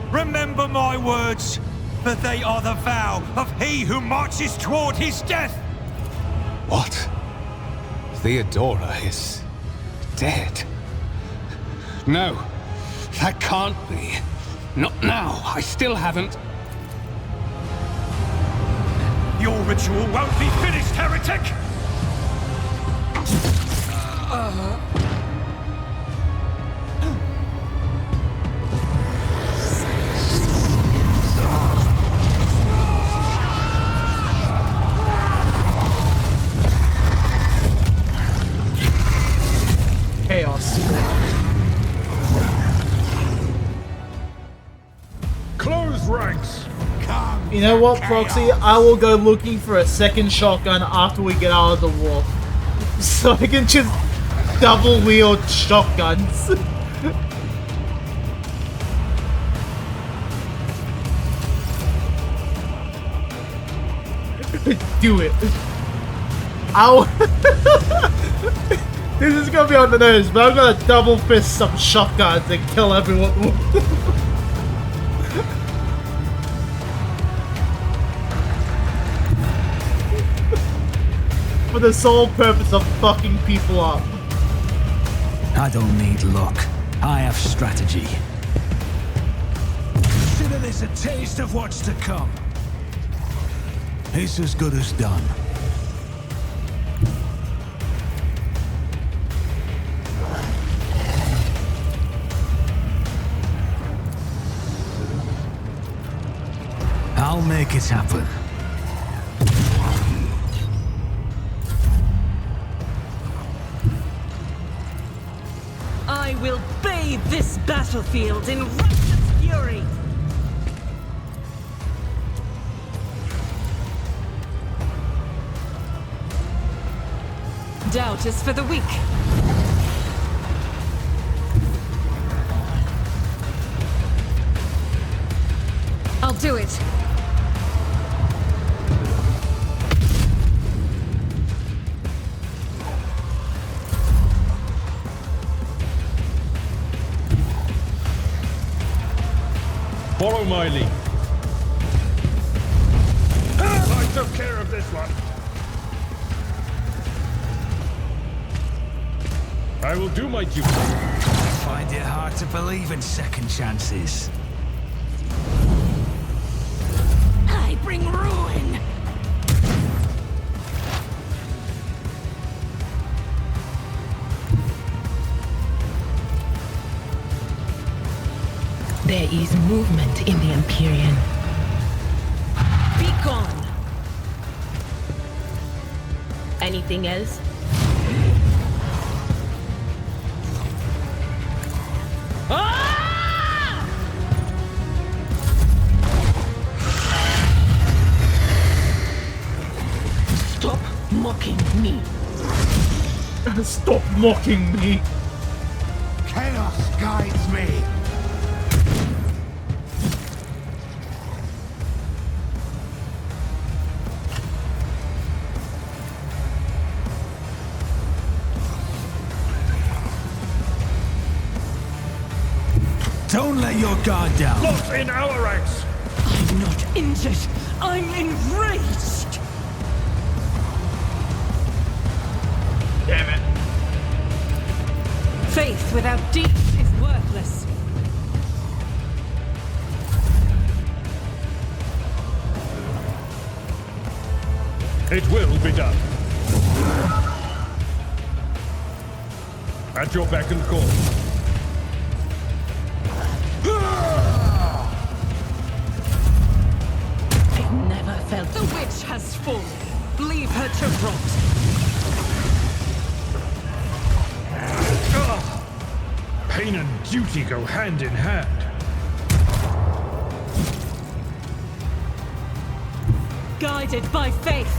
Remember my words, for they are the vow of he who marches toward his death. What? Theodora is dead? No, that can't be. Not now. I still haven't. Your ritual won't be finished, heretic! Chaos. Close ranks. You know what, Proxy? I will go looking for a second shotgun after we get out of the warp. So I can just double wield shotguns. Do it. Ow. This is gonna be on the nose, but I'm gonna double fist some shotguns and kill everyone. For the sole purpose of fucking people up. I don't need luck. I have strategy. Consider this a taste of what's to come. It's as good as done. I'll make it happen. I will bathe this battlefield in righteous fury! Doubt is for the weak. I'll do it. Follow my lead. I took care of this one. I will do my duty. I find it hard to believe in second chances. I bring ruin! There is movement in the Empyrean. Be gone! Anything else? Ah! Stop mocking me. Stop mocking me. Chaos guides me. Don't let your guard down. Not in our ranks. I'm not injured. I'm enraged. Damn it. Faith without deeds is worthless. It will be done. At your beck and call. I've never felt The witch has fallen. Leave her to rot. Pain and duty go hand in hand. Guided by faith.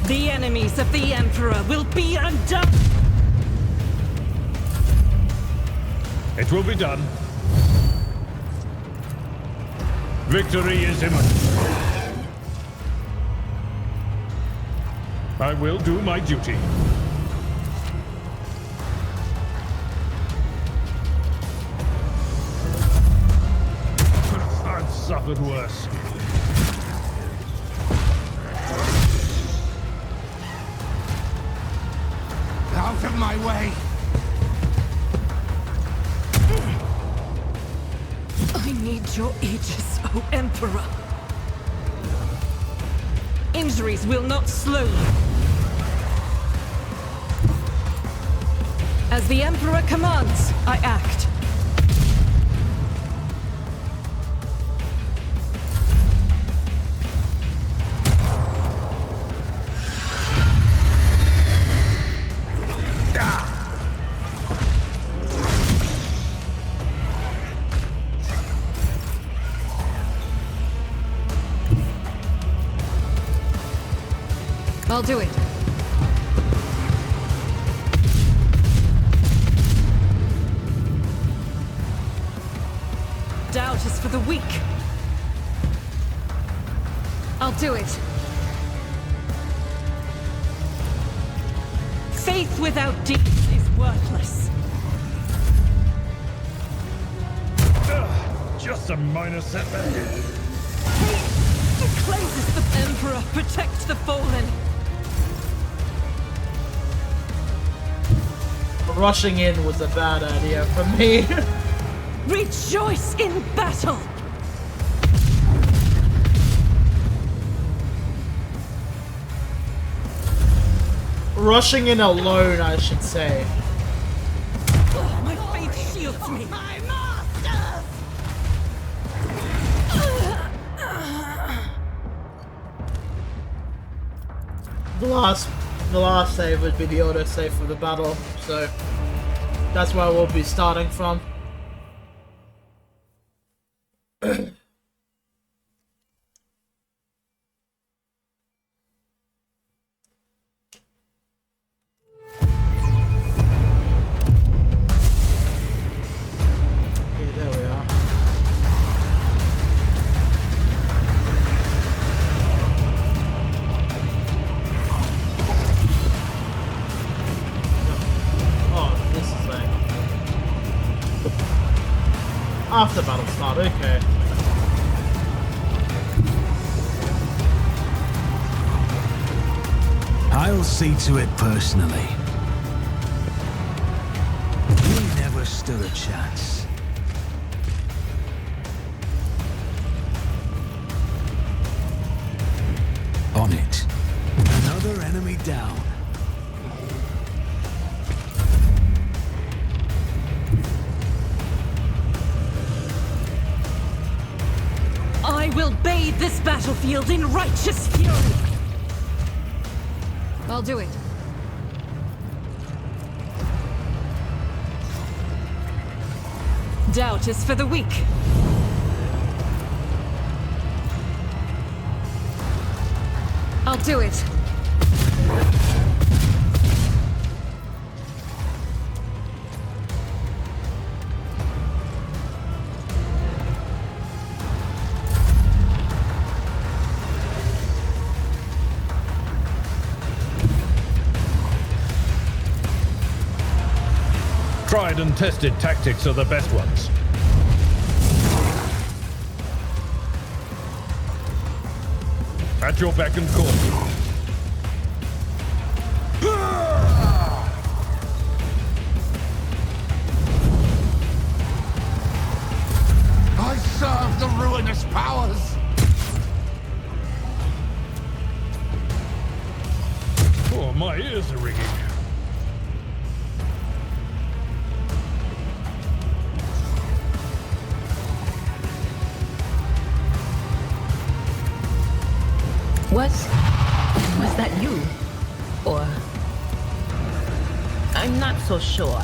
The enemies of the Emperor will be undone! It will be done. Victory is imminent. I will do my duty. I've suffered worse. Out of my way! I need your aegis, O Emperor. Injuries will not slow you. As the Emperor commands, I act. I'll do it. Doubt is for the weak. I'll do it. Faith without deeds is worthless. Just a minor setback. Cleanses the Emperor, protect the fallen. Rushing in was a bad idea for me. Rejoice in battle! Rushing in alone, I should say. Oh, my faith shields me. My masters! The last save would be the auto save for the battle, so that's where we'll be starting from. I'll see to it personally. You never stood a chance. On it. Another enemy down. I will bathe this battlefield in righteous fury. I'll do it. Doubt is for the weak. I'll do it. Tried and tested tactics are the best ones. At your beck and call. I serve the ruinous powers! Oh, my ears are ringing. Was that you? Or... I'm not so sure.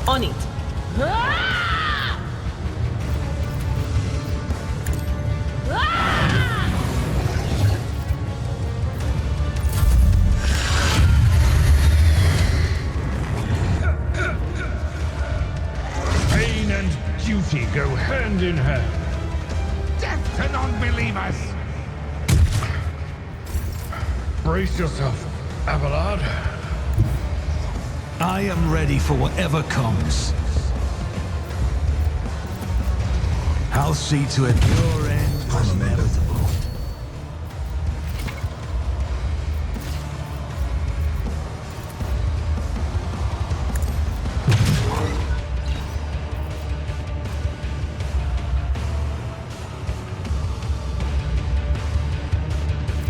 On it. Pain and duty go hand in hand. Death to non-believers! Brace yourself, Abelard. I am ready for whatever comes. I'll see to it your end is inevitable.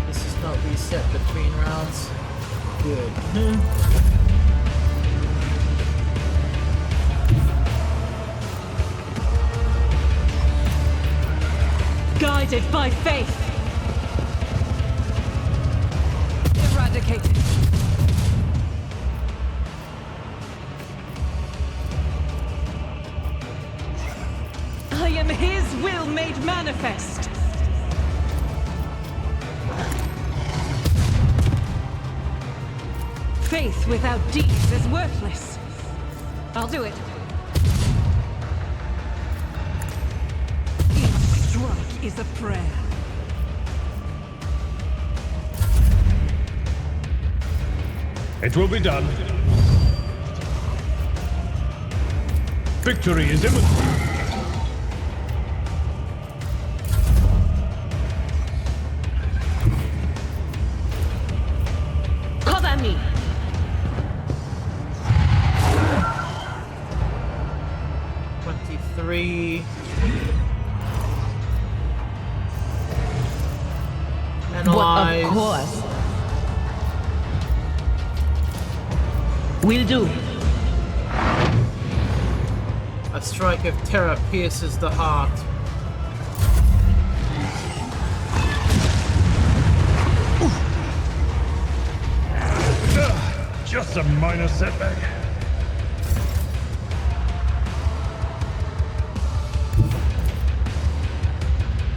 This is not reset between rounds. Good. Guided by faith. Eradicated. I am his will made manifest. Faith without deeds is worthless. I'll do it. Each strike is a prayer. It will be done. Victory is imminent. Cover me. Analyze. Of course. Will do. A strike of terror pierces the heart. Just a minor setback.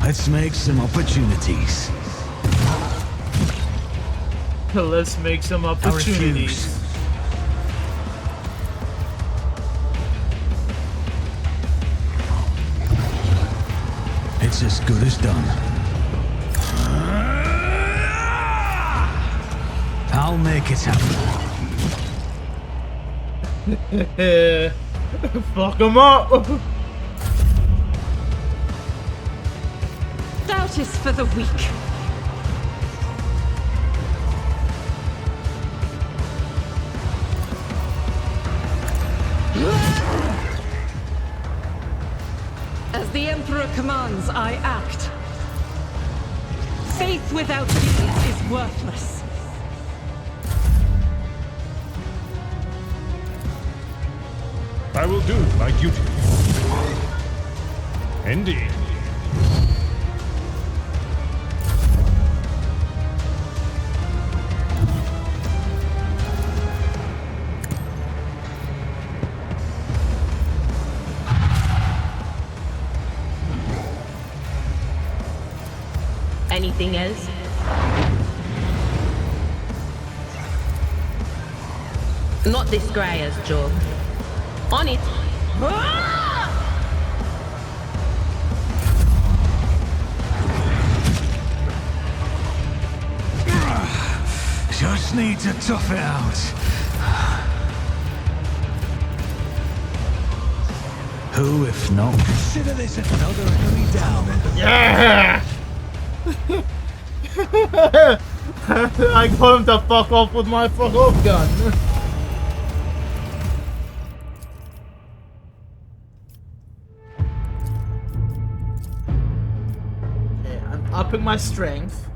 Let's make some opportunities. Let's make some opportunities. It's as good as done. I'll make it happen. Fuck him up! Thou Out is for the weak. As the Emperor commands, I act. Faith without deeds is worthless. I will do my duty. Indeed. Anything else? Not this Greyer's job. On it. Just need to tough it out. Who, if not, consider this another enemy down? Yeah! I got him to fuck off with my fuck off gun. Okay, I'm upping my strength.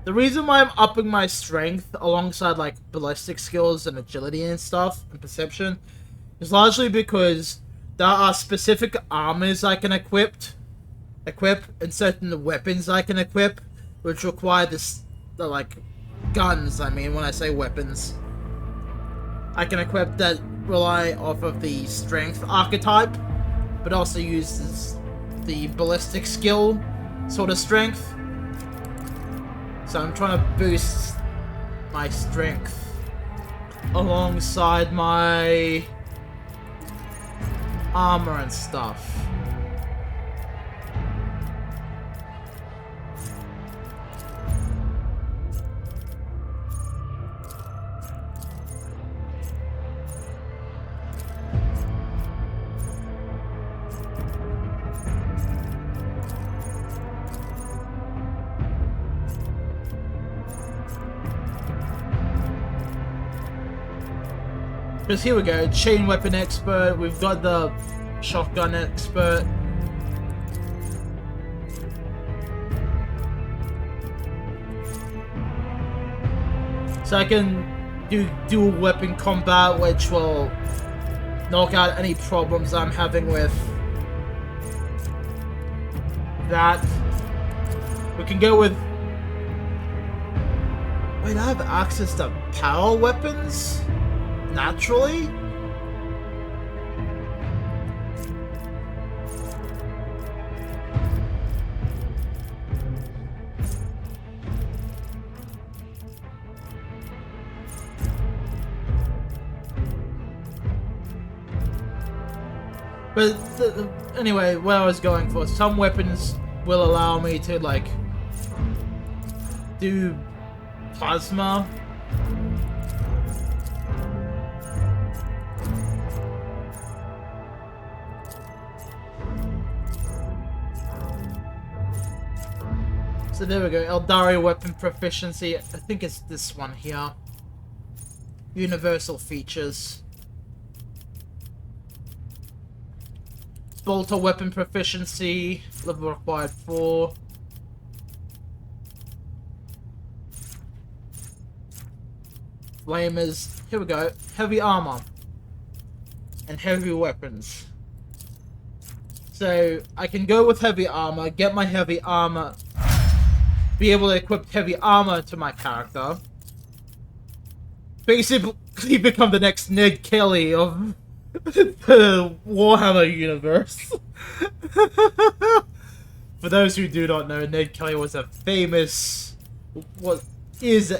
The reason why I'm upping my strength alongside like ballistic skills and agility and stuff and perception is largely because there are specific armors I can equip and certain weapons I can equip which require the like guns, I mean when I say weapons. I can equip that rely off of the strength archetype, but also uses the ballistic skill sort of strength. So I'm trying to boost my strength alongside my armor and stuff. Because here we go, chain weapon expert, we've got the shotgun expert. So I can do dual weapon combat, which will knock out any problems I'm having with that. We can go with... Wait, I have access to power weapons? Naturally? But anyway, where I was going for, some weapons will allow me to like do plasma. So there we go, Eldari weapon proficiency. I think it's this one here. Universal features. Bolter weapon proficiency, level required 4. Flamers, here we go. Heavy armor. And heavy weapons. So I can go with heavy armor, get my heavy armor, be able to equip heavy armor to my character. Basically become the next Ned Kelly of the Warhammer universe. For those who do not know, Ned Kelly was a famous... is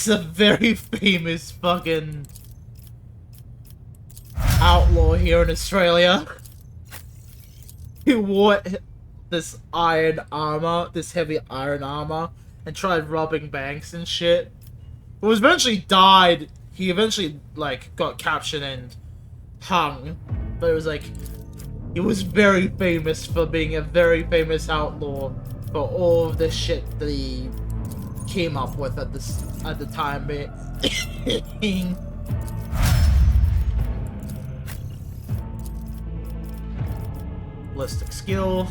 a very famous fucking outlaw here in Australia. Who wore this iron armor, this heavy iron armor, and tried robbing banks and shit. But was eventually died. He eventually, like, got captured and hung. But it was like, He was very famous for being a very famous outlaw for all of the shit that he came up with at the time being. Ballistic skill.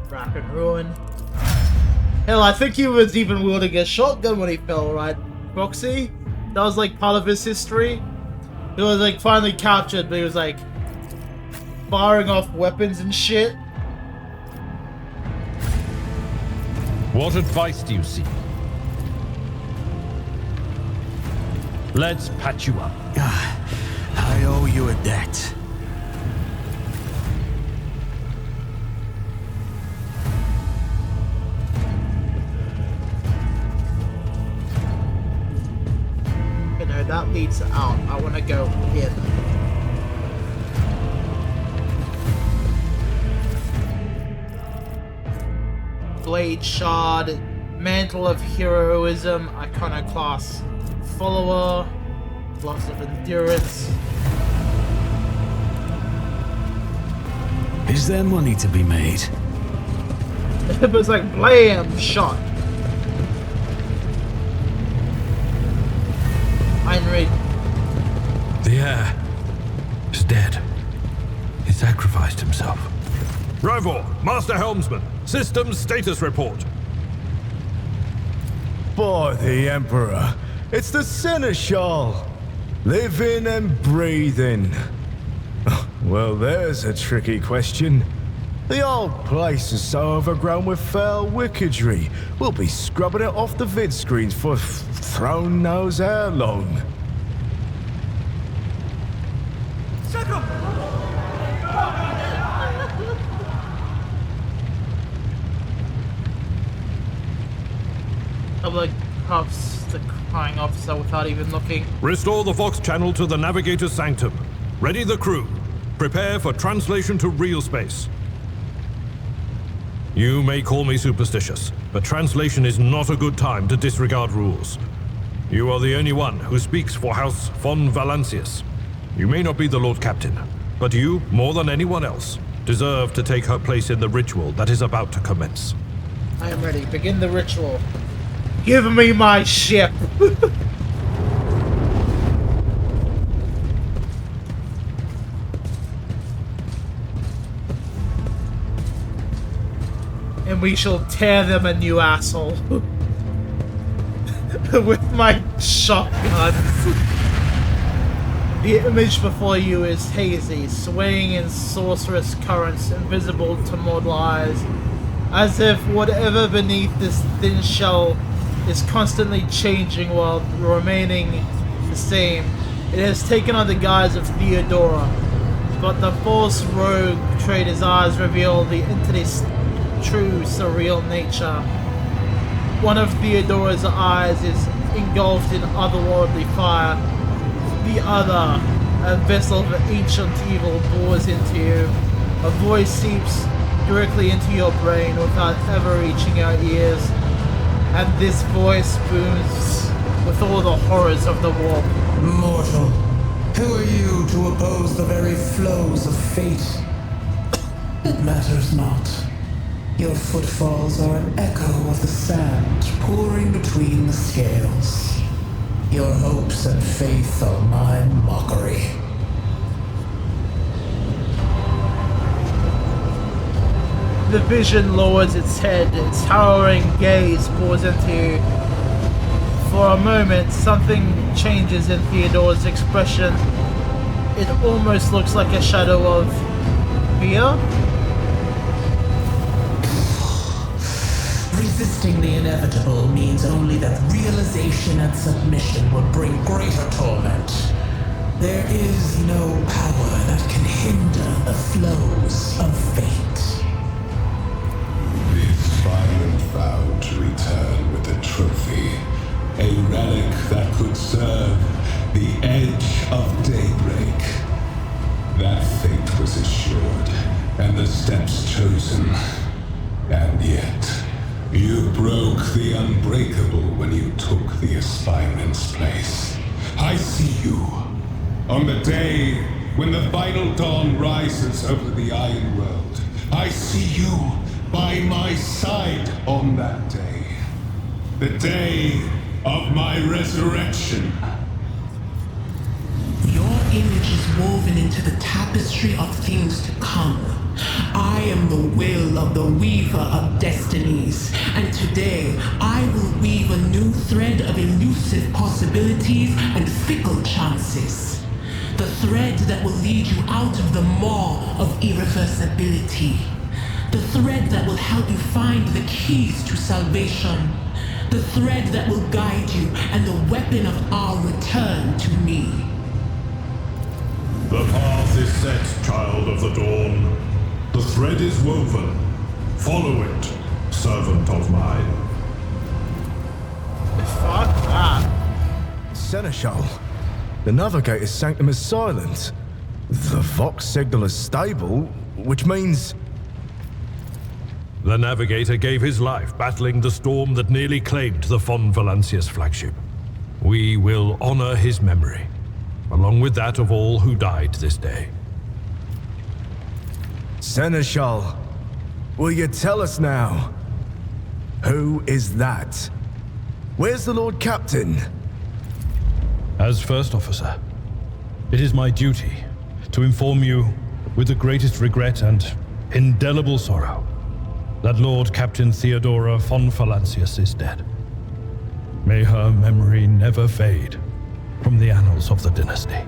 Rapid ruin. Hell, I think he was even wielding a shotgun when he fell, right? Roxy? That was like part of his history. He was like finally captured, but he was like firing off weapons and shit. What advice do you seek? Let's patch you up. I owe you a debt. You know, that leads out. I want to go in. Blade Shard, Mantle of Heroism, Iconoclast Follower, Gloves of Endurance. Is there money to be made? It was like blam shot. Heinrich. The heir is dead. He sacrificed himself. Rivor, Master Helmsman, systems status report. By the Emperor, it's the Seneschal. Living and breathing. Well, there's a tricky question. The old place is so overgrown with foul wickedry, we'll be scrubbing it off the vid screens for throne knows how long. Public cuffs the crying officer without even looking. Restore the Vox channel to the Navigator's Sanctum. Ready the crew. Prepare for translation to real space. You may call me superstitious, but translation is not a good time to disregard rules. You are the only one who speaks for House von Valancius. You may not be the Lord Captain, but you, more than anyone else, deserve to take her place in the ritual that is about to commence. I am ready. Begin the ritual. Give me my ship! And we shall tear them a new asshole. With my shotguns. The image before you is hazy, swaying in sorcerous currents invisible to mortal eyes, as if whatever beneath this thin shell is constantly changing while remaining the same. It has taken on the guise of Theodora, but the false rogue trader's eyes reveal the entity's true surreal nature. One of Theodora's eyes is engulfed in otherworldly fire. The other, a vessel of ancient evil, bores into you. A voice seeps directly into your brain without ever reaching your ears. And this voice booms with all the horrors of the warp. Mortal, who are you to oppose the very flows of fate? It matters not. Your footfalls are an echo of the sand pouring between the scales. Your hopes and faith are my mockery. The vision lowers its head, its towering gaze pours into you. For a moment, something changes in Theodore's expression. It almost looks like a shadow of fear. Resisting the inevitable means only that realization and submission will bring greater torment. There is no power that can hinder the flows of fate. Silent vowed to return with a trophy, a relic that could serve the edge of daybreak. That fate was assured, and the steps chosen. And yet, you broke the unbreakable when you took the aspirant's place. I see you. On the day when the final dawn rises over the Iron World, I see you by my side on that day. The day of my resurrection. Your image is woven into the tapestry of things to come. I am the will of the weaver of destinies, and today I will weave a new thread of elusive possibilities and fickle chances. The thread that will lead you out of the maw of irreversibility. The thread that will help you find the keys to salvation. The thread that will guide you and the weapon of our return to me. The path is set, child of the dawn. The thread is woven. Follow it, servant of mine. Fuck that. Seneschal, the Navigator's sanctum is silent. The Vox signal is stable, which means... The Navigator gave his life battling the storm that nearly claimed the Von Valancius flagship. We will honor his memory, along with that of all who died this day. Seneschal, will you tell us now? Who is that? Where's the Lord Captain? As First Officer, it is my duty to inform you, with the greatest regret and indelible sorrow, that Lord Captain Theodora von Valancius is dead. May her memory never fade from the annals of the dynasty.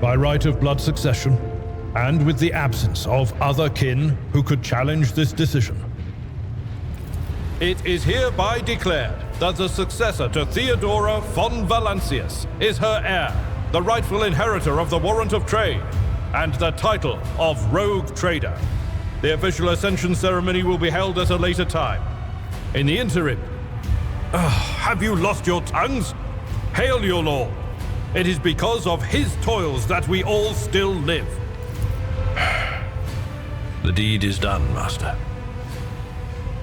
By right of blood succession, and with the absence of other kin who could challenge this decision, it is hereby declared that the successor to Theodora von Valancius is her heir, the rightful inheritor of the warrant of trade, and the title of Rogue Trader. The official ascension ceremony will be held at a later time. In the interim, have you lost your tongues? Hail your lord. It is because of his toils that we all still live. The deed is done, Master.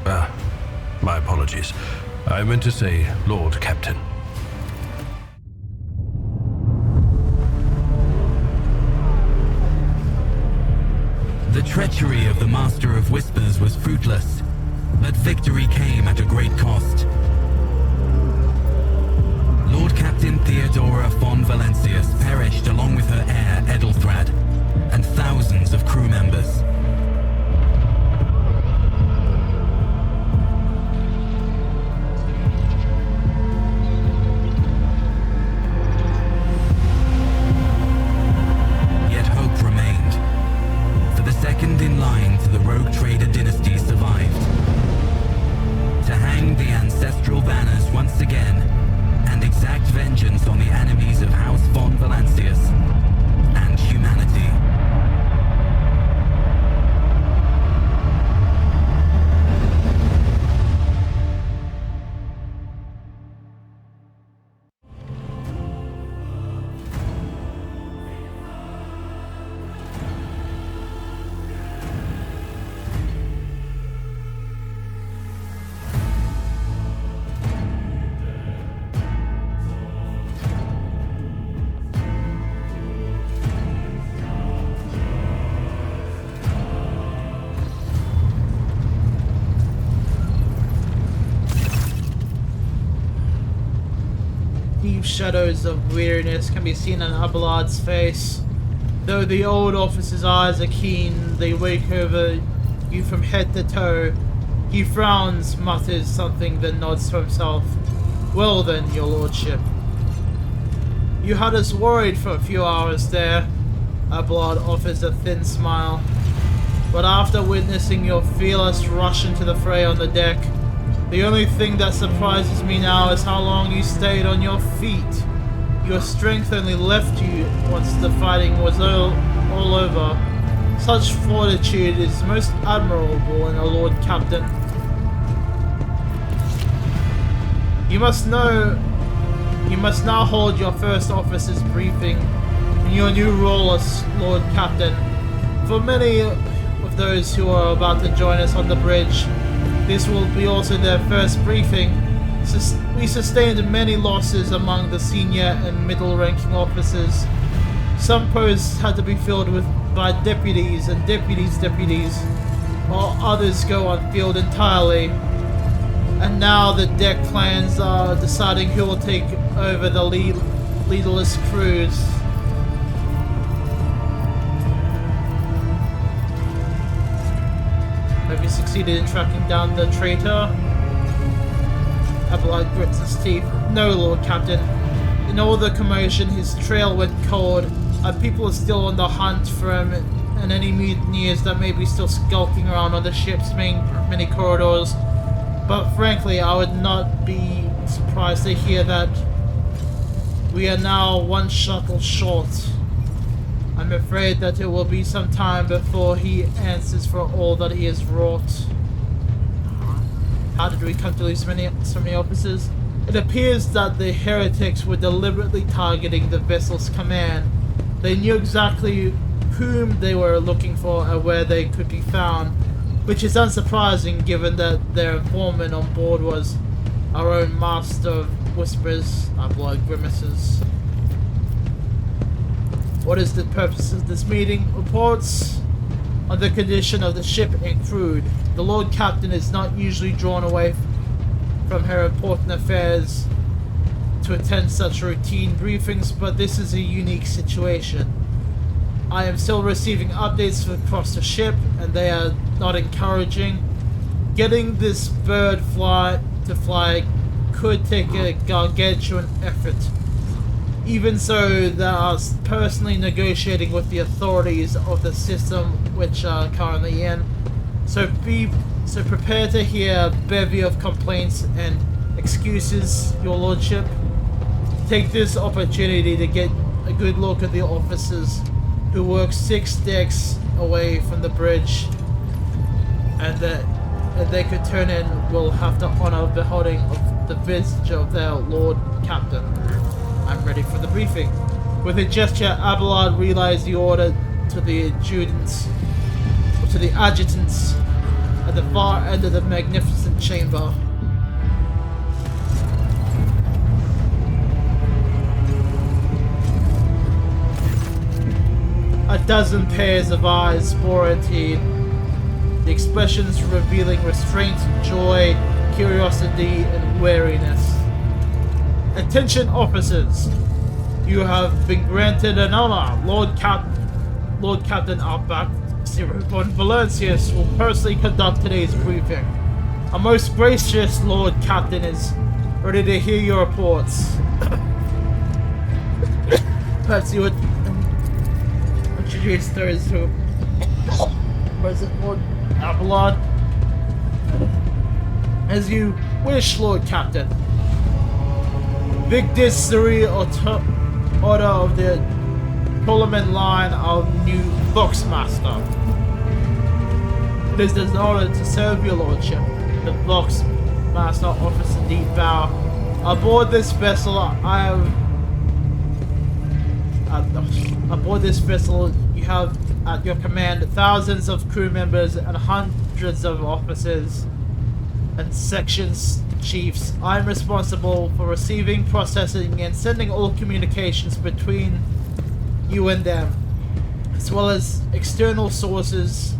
My apologies. I meant to say Lord Captain. The treachery of the Master of Whispers was fruitless, but victory came at a great cost. Lord Captain Theodora von Valancius perished along with her heir, Edelthrad, and thousands of crew members. Yet hope remained, for the second in line to the Rogue Trader dynasty survived. To hang the ancestral banners once again, and exact vengeance on the enemies of House von Valancius and humanity. Deep shadows of weariness can be seen on Abelard's face. Though the old officer's eyes are keen, they wake over you from head to toe. He frowns, mutters something, then nods to himself. Well then, your lordship. You had us worried for a few hours there. Abelard offers a thin smile. But after witnessing your fearless rush into the fray on the deck, the only thing that surprises me now is how long you stayed on your feet. Your strength only left you once the fighting was all over. Such fortitude is most admirable in a Lord Captain. You must now hold your first officer's briefing in your new role as Lord Captain. For many of those who are about to join us on the bridge, this will be also their first briefing, We sustained many losses among the senior and middle-ranking officers. Some posts had to be filled by deputies and deputies, while others go unfilled entirely. And now the deck clans are deciding who will take over the leaderless crews. Have you succeeded in tracking down the traitor? Abelard grits his teeth. No, Lord Captain. In all the commotion, his trail went cold. Our people are still on the hunt for him, and any mutineers that may be still skulking around on the ship's many corridors. But frankly, I would not be surprised to hear that we are now one shuttle short. I'm afraid that it will be some time before he answers for all that he has wrought. How did we come to lose so many officers? It appears that the heretics were deliberately targeting the vessel's command. They knew exactly whom they were looking for and where they could be found, which is unsurprising given that their informant on board was our own master of whispers, our blood grimaces. What is the purpose of this meeting? Reports on the condition of the ship and crew. The Lord Captain is not usually drawn away from her important affairs to attend such routine briefings, but this is a unique situation. I am still receiving updates across the ship, and they are not encouraging. Getting this bird to fly could take a gargantuan effort. Even so, they are personally negotiating with the authorities of the system which are currently in. So prepare to hear a bevy of complaints and excuses, Your Lordship. Take this opportunity to get a good look at the officers who work 6 decks away from the bridge, and that if they could turn in, will have the honor of beholding of the visage of their Lord Captain. I'm ready for the briefing. With a gesture, Abelard relays the order to the adjutants, at the far end of the magnificent chamber. A dozen pairs of eyes bore at him, the expressions revealing restraint, joy, curiosity, and wariness. Attention officers, you have been granted an honor. Lord Captain Outback-Zero von Valencius will personally conduct today's briefing. Our most gracious Lord Captain is ready to hear your reports. Perhaps you would introduce those who... President Lord Abelard. As you wish, Lord Captain. Victus Suri Order of the Coleman line of new Boxmaster. It is an honor to serve your lordship. The Boxmaster offers a deep bow. Aboard this vessel, you have at your command thousands of crew members and hundreds of officers and sections chiefs. I am responsible for receiving, processing, and sending all communications between you and them, as well as external sources.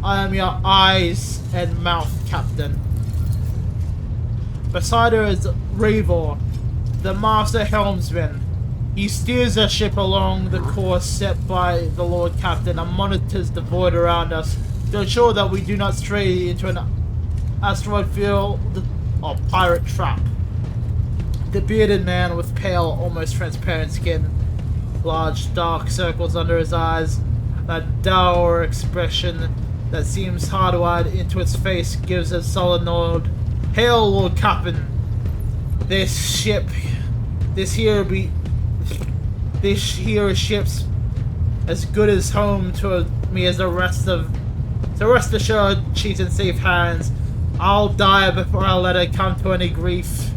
I am your eyes and mouth, Captain. Beside her is Ravor, the master helmsman. He steers our ship along the course set by the Lord Captain and monitors the void around us to ensure that we do not stray into an asteroid field or pirate trap. The bearded man with pale, almost transparent skin, large dark circles under his eyes, that dour expression that seems hardwired into its face gives a solid nod. Hail, Lord Captain! This here ship's as good as home to me as the rest of. So rest assured, she's in safe hands. I'll die before I let her come to any grief.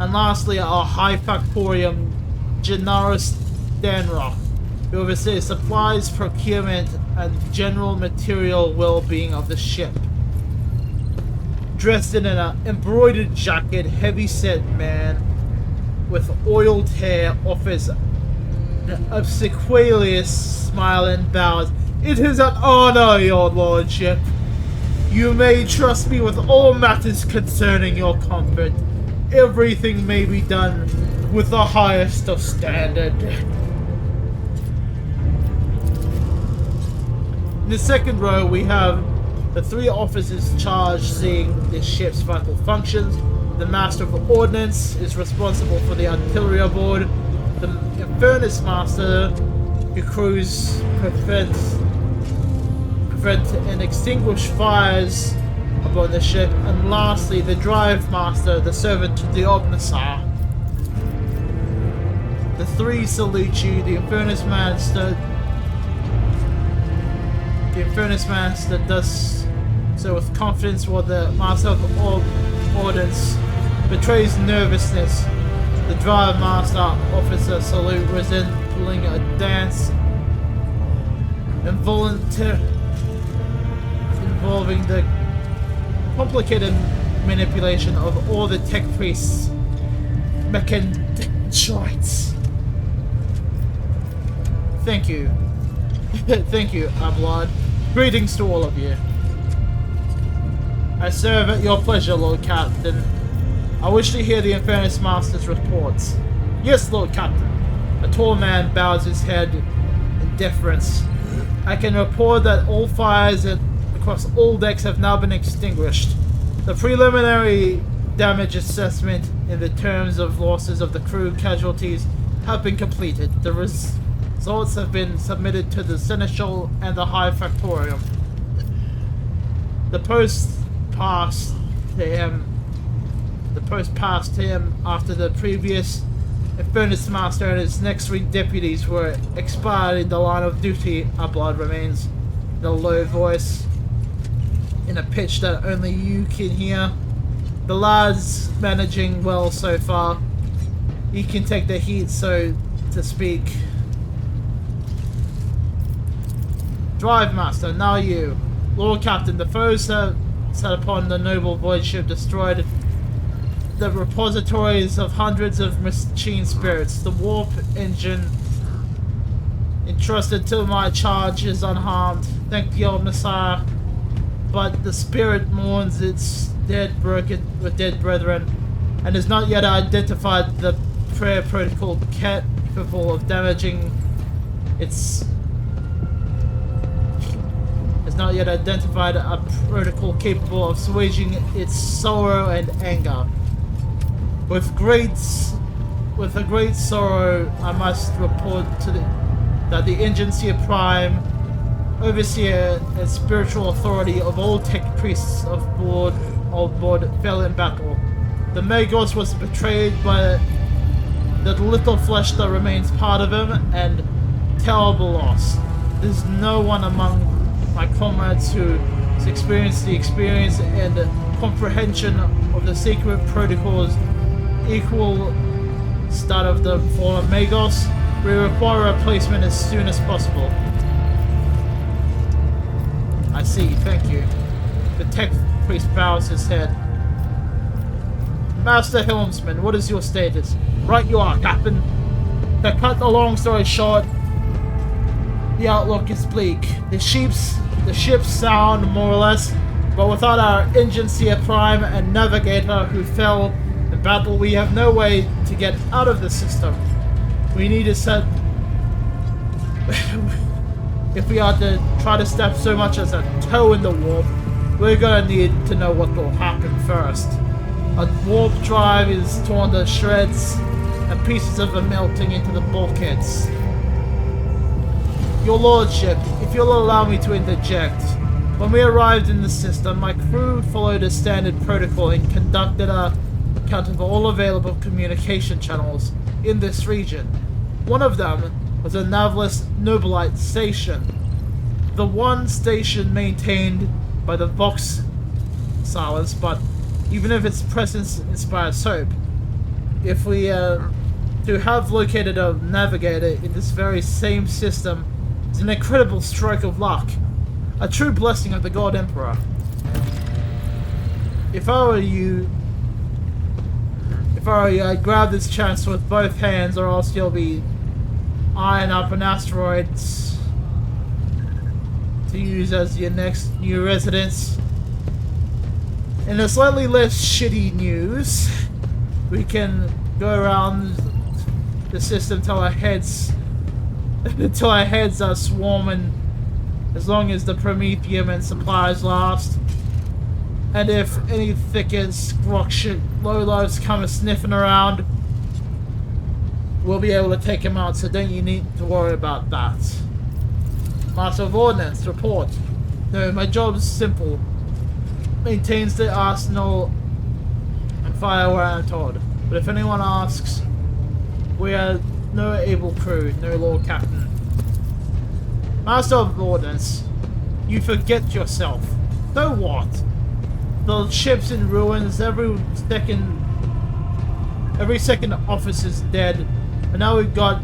And lastly, our High Factorium, Generous Danrock, who oversees supplies, procurement, and general material well-being of the ship. dressed in an embroidered jacket, heavy-set man with oiled hair offers an obsequious smile and bows. It is an honor, your lordship. You may trust me with all matters concerning your comfort. Everything may be done with the highest of standard. In the second row, we have the 3 officers charged seeing the ship's vital functions. The Master of Ordnance is responsible for the artillery aboard. The Furnace Master, who crews prevent and extinguish fires aboard the ship. And lastly, the Drive Master, the servant to the Omnisar. The 3 salute you. The Furnace Master does so with confidence, while the Master of Ordnance betrays nervousness. The Drive Master offers a salute resembling a dance involving the complicated manipulation of all the tech priests' mechanics. Thank you. Thank you, Ablad. Greetings to all of you. I serve at your pleasure, Lord Captain. I wish to hear the Infernus Master's reports. Yes, Lord Captain. A tall man bows his head in deference. I can report that all fires across all decks have now been extinguished. The preliminary damage assessment in the terms of losses of the crew casualties have been completed. The results have been submitted to the Seneschal and the High Factorium. The post passed to him after the previous Infernus Master and his next 3 deputies were expired in the line of duty. Ablad remains in a low voice, in a pitch that only you can hear. The lad's managing well so far. He can take the heat, so to speak. Drive Master, now you. Lord Captain, the foes have set upon the noble void ship, destroyed the repositories of hundreds of machine spirits. The warp engine entrusted to my charge is unharmed, thank the old Messiah, but the spirit mourns its dead brethren, and has not yet identified the prayer protocol capable of damaging its... not yet identified a protocol capable of assuaging its sorrow and anger. With a great sorrow, I must report that the Agency Prime, overseer and spiritual authority of all tech priests of board fell in battle. The Magos was betrayed by the little flesh that remains part of him, and terrible loss. There's no one among my comrades who has experienced the experience and comprehension of the secret protocols equal start of the fallen Magos. We require a replacement as soon as possible. I see, thank you. The tech priest bows his head. Master Helmsman, what is your status? Right you are, Captain. To cut the long story short, the outlook is bleak. The ship's sound, more or less, but without our Engineer Prime and Navigator who fell in battle, we have no way to get out of the system. We need to set... if we are to try to step so much as a toe in the warp, we're gonna need to know what will happen first. A warp drive is torn to shreds, and pieces of it melting into the bulkheads. Your Lordship, if you'll allow me to interject, when we arrived in the system, my crew followed a standard protocol and conducted a count of all available communication channels in this region. One of them was a Navless Nobilite station, the one station maintained by the Vox Silence, but even if its presence inspires hope, if we to have located a navigator in this very same system, it's an incredible stroke of luck. A true blessing of the God Emperor. If I were you, I'd grab this chance with both hands, or else you'll be eyeing up an asteroid to use as your next new residence. In a slightly less shitty news, we can go around the system till our heads are swarming, as long as the Prometheum and supplies last. And if any thick-headed squawk shit lowlifes come sniffing around, we'll be able to take him out, so don't you need to worry about that. Master of Ordnance, report. No, my job's simple. Maintains the arsenal and fire where I'm told. But if anyone asks, we are no able crew, no Lord Captain. Master of Ordnance, you forget yourself. So what? The ship's in ruins, every second officer's dead, and now we've got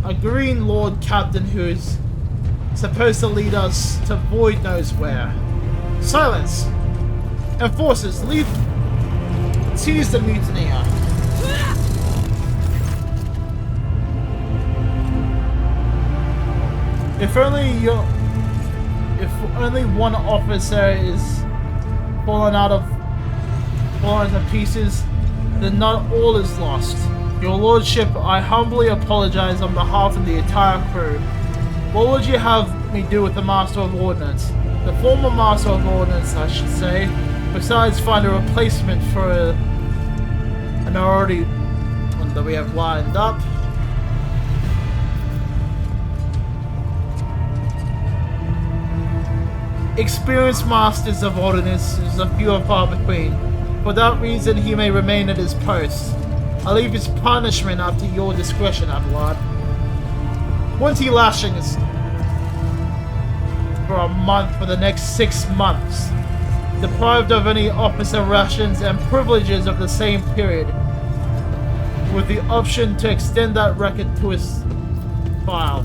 a green Lord Captain who's supposed to lead us to void knows where. Silence! Enforcers, leave! Seize the mutineer. If only one officer is fallen to pieces, then not all is lost. Your Lordship, I humbly apologize on behalf of the entire crew. What would you have me do with the Master of Ordnance? The former Master of Ordnance, I should say. Besides, find a replacement for an already one that we have lined up. Experienced Masters of Ordnance is a few and far between. For that reason, he may remain at his post. I'll leave his punishment up to your discretion, Abelard. 20 lashings for a month for the next 6 months. Deprived of any officer rations and privileges of the same period, with the option to extend that record to his file.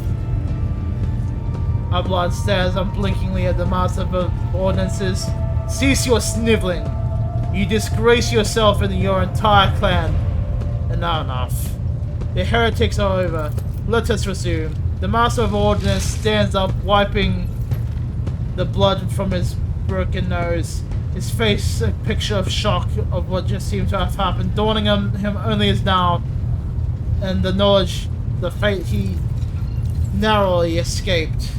Abelard stares unblinkingly at the Master of Ordnances. Cease your sniveling. You disgrace yourself and your entire clan. And now enough. The heretics are over. Let us resume. The Master of Ordnance stands up, wiping the blood from his broken nose. His face a picture of shock of what just seemed to have happened, dawning on him only as now, and the knowledge, the fate he narrowly escaped.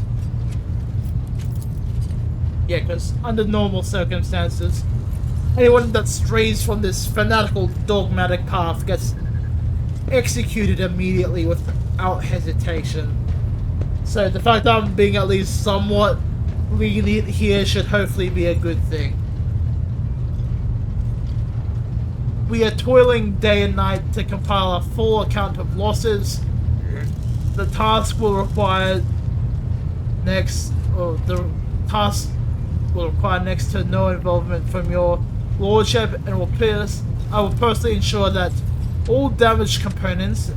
Yeah, because under normal circumstances, anyone that strays from this fanatical, dogmatic path gets executed immediately without hesitation. So the fact that I'm being at least somewhat lenient here should hopefully be a good thing. We are toiling day and night to compile a full account of losses. The task will require next to no involvement from your Lordship, and I will personally ensure that all damaged components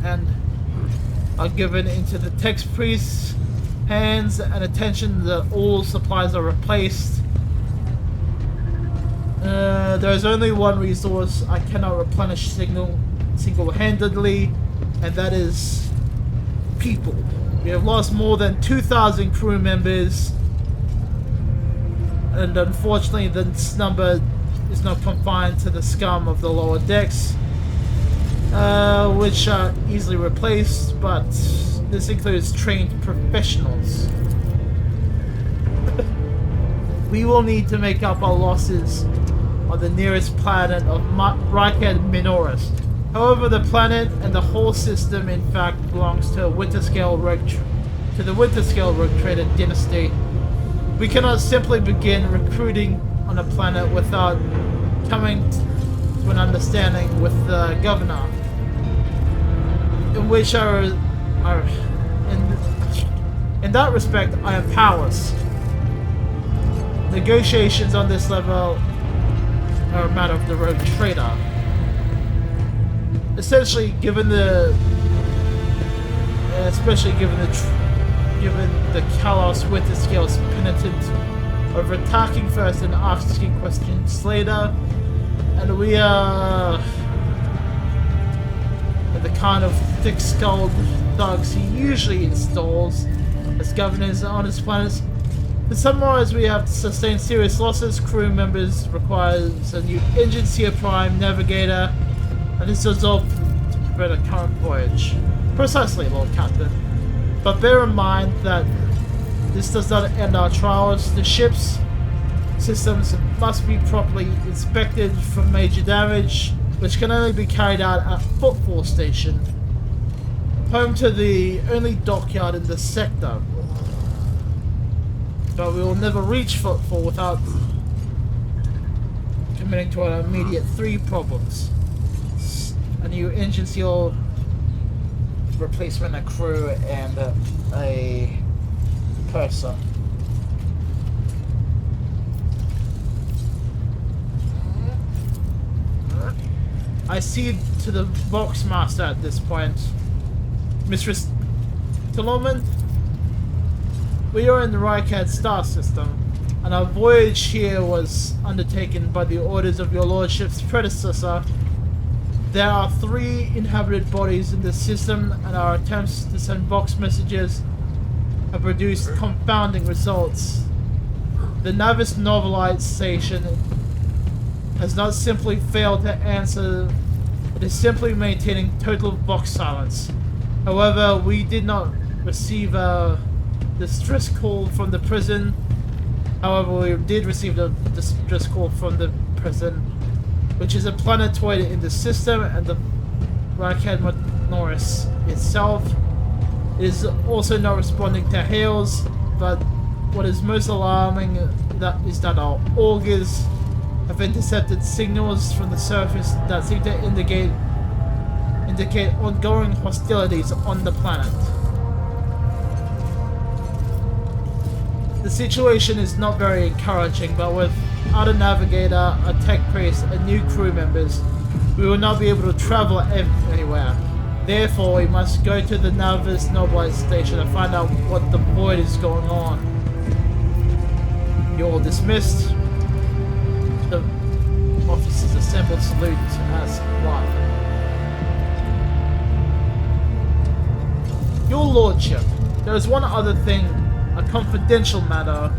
are given into the tech priest's hands, and attention that all supplies are replaced. There is only one resource I cannot replenish single-handedly, and that is people. We have lost more than 2,000 crew members, and unfortunately this number is not confined to the scum of the lower decks, which are easily replaced, but this includes trained professionals. We will need to make up our losses on the nearest planet of Ryker Minoris. However, the planet and the whole system in fact belongs to the Winterscale Rogue Trader dynasty. We cannot simply begin recruiting on a planet without coming to an understanding with the governor, in which in that respect I am powerless. Negotiations on this level are a matter of the Rogue Trader. Especially given the Kalos Winterscale's penitent of attacking first and asking questions later, And we are the kind of thick-skulled thugs he usually installs as governors on his planets. To summarize, we have sustained serious losses. Crew members requires a new engine tier prime navigator, and this is all to prevent a current voyage. Precisely, Lord Captain. But bear in mind that this does not end our trials. The ship's systems must be properly inspected for major damage, which can only be carried out at Footfall Station, home to the only dockyard in the sector. But we will never reach Footfall without committing to our immediate 3 problems: a new engine seal replacement, a crew, and a purser. I cede to the Voxmaster at this point. Mistress Tillman, we are in the Owlcat star system, and our voyage here was undertaken by the orders of your lordship's predecessor. There are 3 inhabited bodies in the system, and our attempts to send Vox messages have produced confounding results. The Navis Novelite station has not simply failed to answer, it is simply maintaining total Vox silence. However, we did not receive a distress call from the prison. However, we did receive a distress call from the prison, which is a planetoid in the system, and the Owlcat Norris itself is also not responding to hails. But what is most alarming is that our augurs have intercepted signals from the surface that seem to indicate ongoing hostilities on the planet. The situation is not very encouraging, but without a navigator, a tech priest, and new crew members, we will not be able to travel anywhere. Therefore, we must go to the Navis Novelite station and find out what the void is going on. You're all dismissed. The officers assembled salute as one. Your lordship, there is one other thing, a confidential matter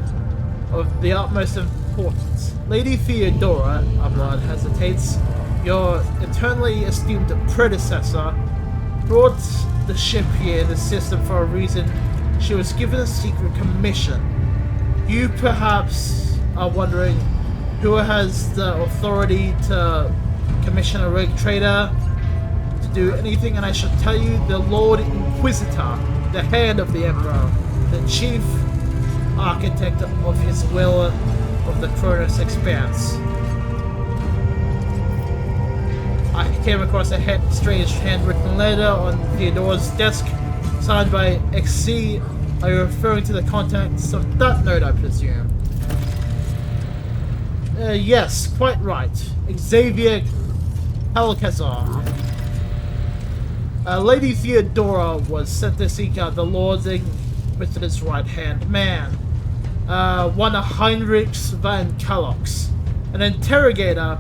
of the utmost importance. Lady Theodora, Abelard hesitates, your eternally esteemed predecessor, brought the ship here in the system for a reason. She was given a secret commission. You perhaps are wondering who has the authority to commission a rogue trader to do anything, and I shall tell you, the Lord Inquisitor, the hand of the Emperor, the chief architect of his will of the Kronos Expanse. I came across a strange handwritten letter on Theodora's desk, signed by XC. Are you referring to the contents of that note, I presume? Yes, quite right. Xavier Alcazar. Lady Theodora was sent to seek out the Lord's Inquisitor's right-hand man, one Heinrich van Kalox, an interrogator.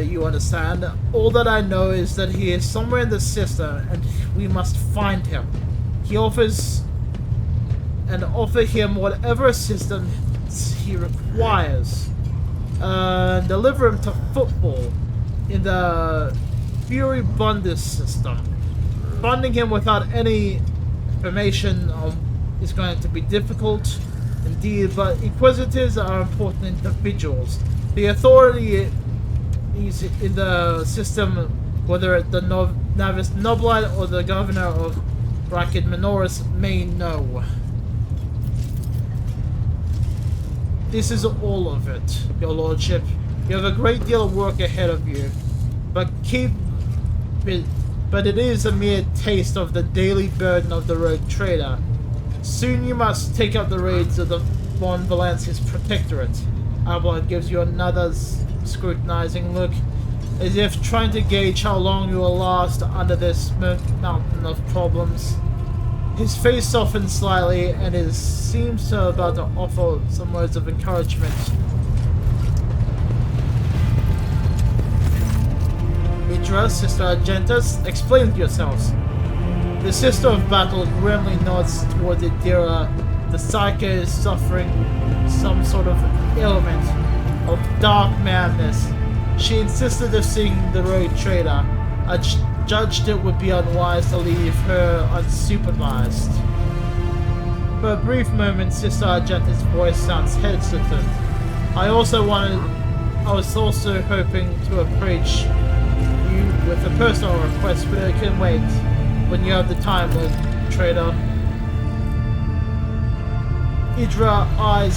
You understand. All that I know is that he is somewhere in the system, and we must find him. He offers and offer him whatever assistance he requires. Deliver him to Footfall in the Fury Bundus system. Finding him without any information is going to be difficult indeed, but Inquisitors are important individuals. The authority is in the system, whether it's the Navis Novelite or the governor of Owlcat Minoris may know. This is all of it, your lordship. You have a great deal of work ahead of you, but it is a mere taste of the daily burden of the rogue trader. Soon you must take up the raids of the Von Valancius Protectorate. Abelard gives you another scrutinizing look, as if trying to gauge how long you will last under this mountain of problems. His face softens slightly, and he seems about to offer some words of encouragement. Idra, Sister Argentus, explain yourselves. The Sister of Battle grimly nods towards Idira. The Psyche is suffering some sort of ailment of dark madness. She insisted of seeing the rogue trader. I judged it would be unwise to leave her unsupervised. For a brief moment, Sister Argentus' voice sounds hesitant. I was also hoping to approach you with a personal request, but I can wait when you have the time, Lord Trader. Idra's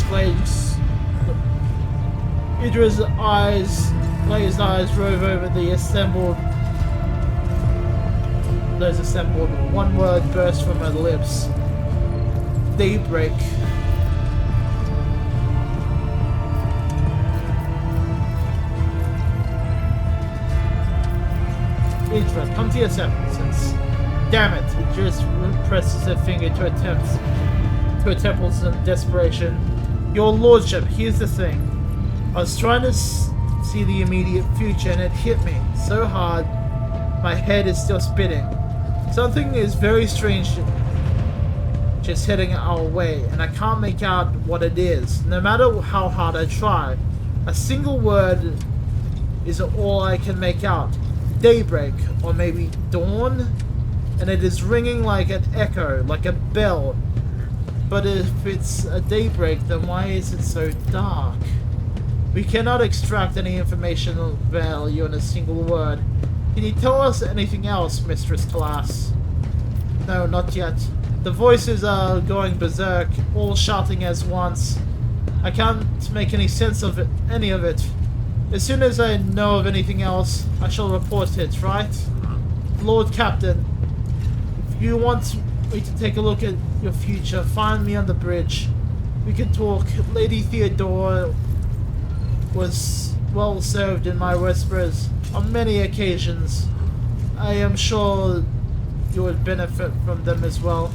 glazed eyes rove over the assembled. One word burst from her lips. Daybreak. Idra, come to your senses. Damn it! Idra presses her finger to her temples in desperation. Your lordship, here's the thing. I was trying to see the immediate future and it hit me so hard my head is still spinning. Something is very strange just heading our way, and I can't make out what it is, no matter how hard I try. A single word is all I can make out. Daybreak, or maybe dawn? And it is ringing like an echo, like a bell. But if it's a daybreak, then why is it so dark? We cannot extract any information of value in a single word. Can you tell us anything else, Mistress Class? No, not yet. The voices are going berserk, all shouting as once. I can't make any sense of any of it. As soon as I know of anything else, I shall report it, right? Lord Captain, if you want me to take a look at your future, find me on the bridge. We can talk. Lady Theodora was well served in my whispers on many occasions. I am sure you would benefit from them as well.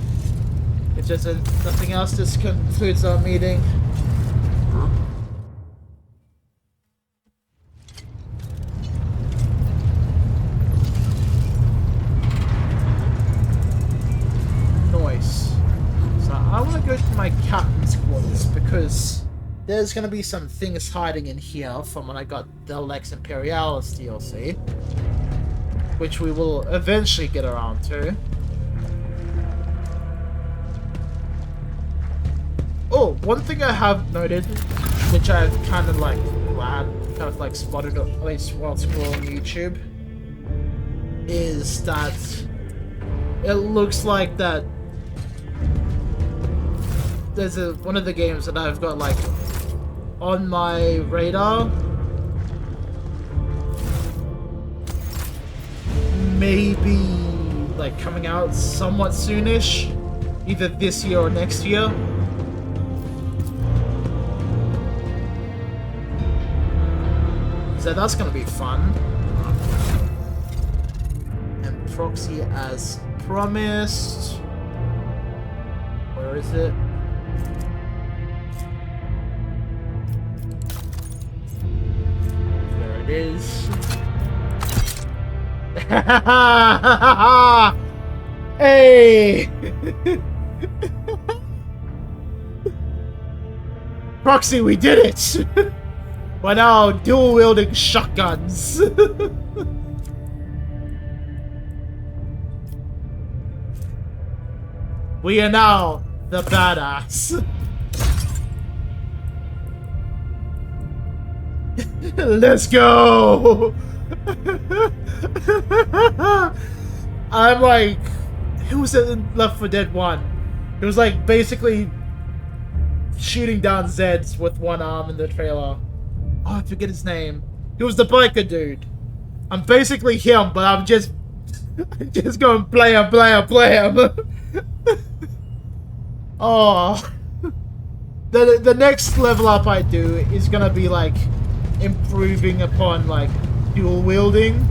If there's nothing else, this concludes our meeting. Nice. So I want to go to my captain's quarters because there's going to be some things hiding in here from when I got the Lex Imperialis DLC, which we will eventually get around to. Oh, one thing I have noted, which I've kind of spotted, at least while scrolling YouTube, is that it looks like that there's one of the games that I've got like on my radar, maybe like coming out somewhat soonish, either this year or next year. So that's gonna be fun. And proxy as promised. Where is it? There it is. Hey! Proxy, we did it! We're now dual-wielding shotguns. We are now the badass. Let's go! I'm like, who was it in Left 4 Dead 1? It was like basically shooting down Zeds with one arm in the trailer. Oh, I forget his name. He was the biker dude. I'm basically him, but I'm just going play him. Oh. The next level up I do is gonna be like improving upon like dual wielding.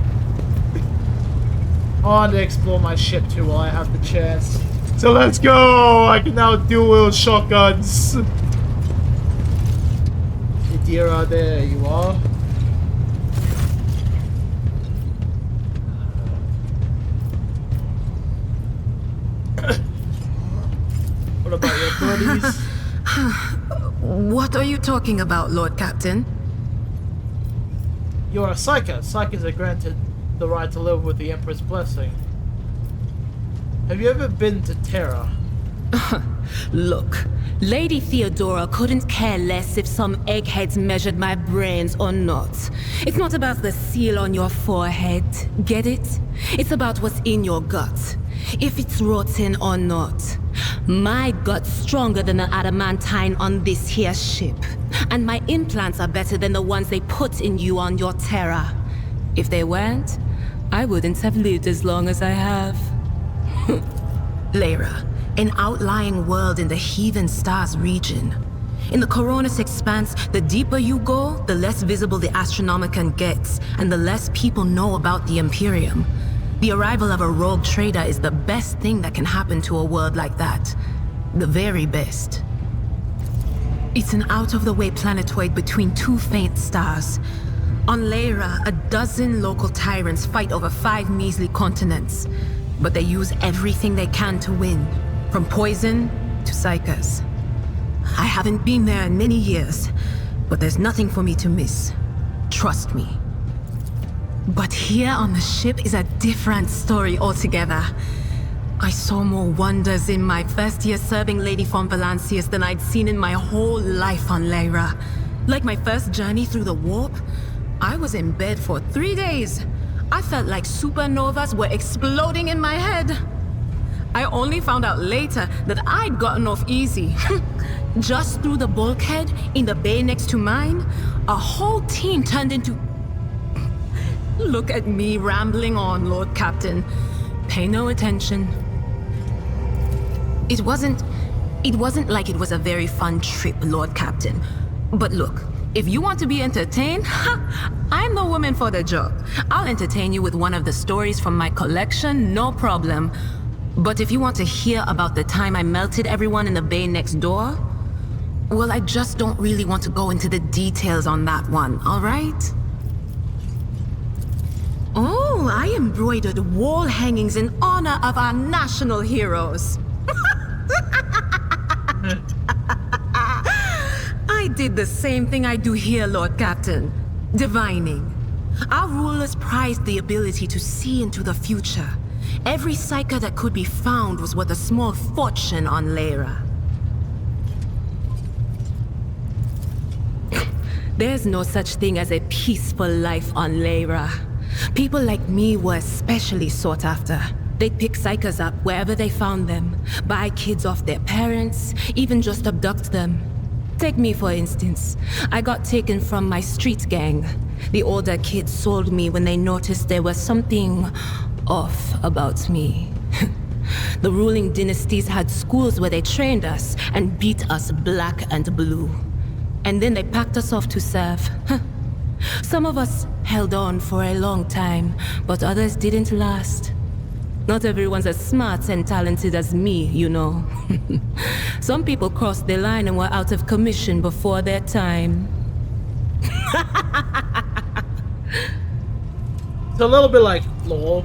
I want to explore my ship too while I have the chance. So let's go! I can now dual wield shotguns. Idira, there you are. abilities. What are you talking about, Lord Captain? You're a Psyker. Psykers are granted the right to live with the Emperor's blessing. Have you ever been to Terra? Look, Lady Theodora couldn't care less if some eggheads measured my brains or not. It's not about the seal on your forehead, get it? It's about what's in your gut, if it's rotten or not. My gut's stronger than the adamantine on this here ship, and my implants are better than the ones they put in you on your Terra. If they weren't, I wouldn't have lived as long as I have. Lyra, an outlying world in the Heathen Stars region. In the Coronis Expanse, the deeper you go, the less visible the Astronomicon gets, and the less people know about the Imperium. The arrival of a rogue trader is the best thing that can happen to a world like that. The very best. It's an out-of-the-way planetoid between two faint stars. On Lyra, a dozen local tyrants fight over 5 measly continents. But they use everything they can to win, from poison to psychers. I haven't been there in many years, but there's nothing for me to miss. Trust me. But here on the ship is a different story altogether. I saw more wonders in my first year serving Lady von Valancius than I'd seen in my whole life on Lyra. Like my first journey through the warp, I was in bed for 3 days. I felt like supernovas were exploding in my head. I only found out later that I'd gotten off easy. Just through the bulkhead in the bay next to mine, a whole team turned into... Look at me rambling on, Lord Captain. Pay no attention. It wasn't like it was a very fun trip, Lord Captain. But look, if you want to be entertained, I'm the woman for the job. I'll entertain you with one of the stories from my collection, no problem. But if you want to hear about the time I melted everyone in the bay next door, well, I just don't really want to go into the details on that one, all right? Oh, I embroidered wall hangings in honor of our national heroes. I did the same thing I do here, Lord Captain. Divining. Our rulers prized the ability to see into the future. Every psyker that could be found was worth a small fortune on Lyra. There's no such thing as a peaceful life on Lyra. People like me were especially sought after. They'd pick psychers up wherever they found them, buy kids off their parents, even just abduct them. Take me for instance. I got taken from my street gang. The older kids sold me when they noticed there was something off about me. The ruling dynasties had schools where they trained us and beat us black and blue. And then they packed us off to serve. Some of us held on for a long time, but others didn't last. Not everyone's as smart and talented as me, you know. Some people crossed the line and were out of commission before their time. It's a little bit like lore,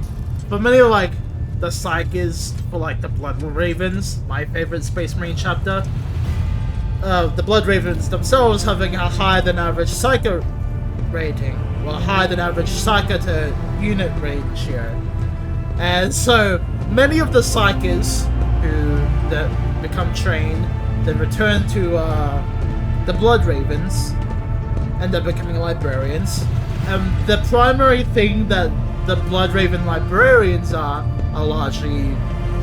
but many of like the psychers for like the Blood Ravens, my favorite Space Marine chapter. The Blood Ravens themselves having a higher than average psycho rating, well, higher than average psycho to unit ratio. And so many of the psychers that become trained then return to the Blood Ravens end up becoming librarians. The primary thing that the Blood Raven librarians are largely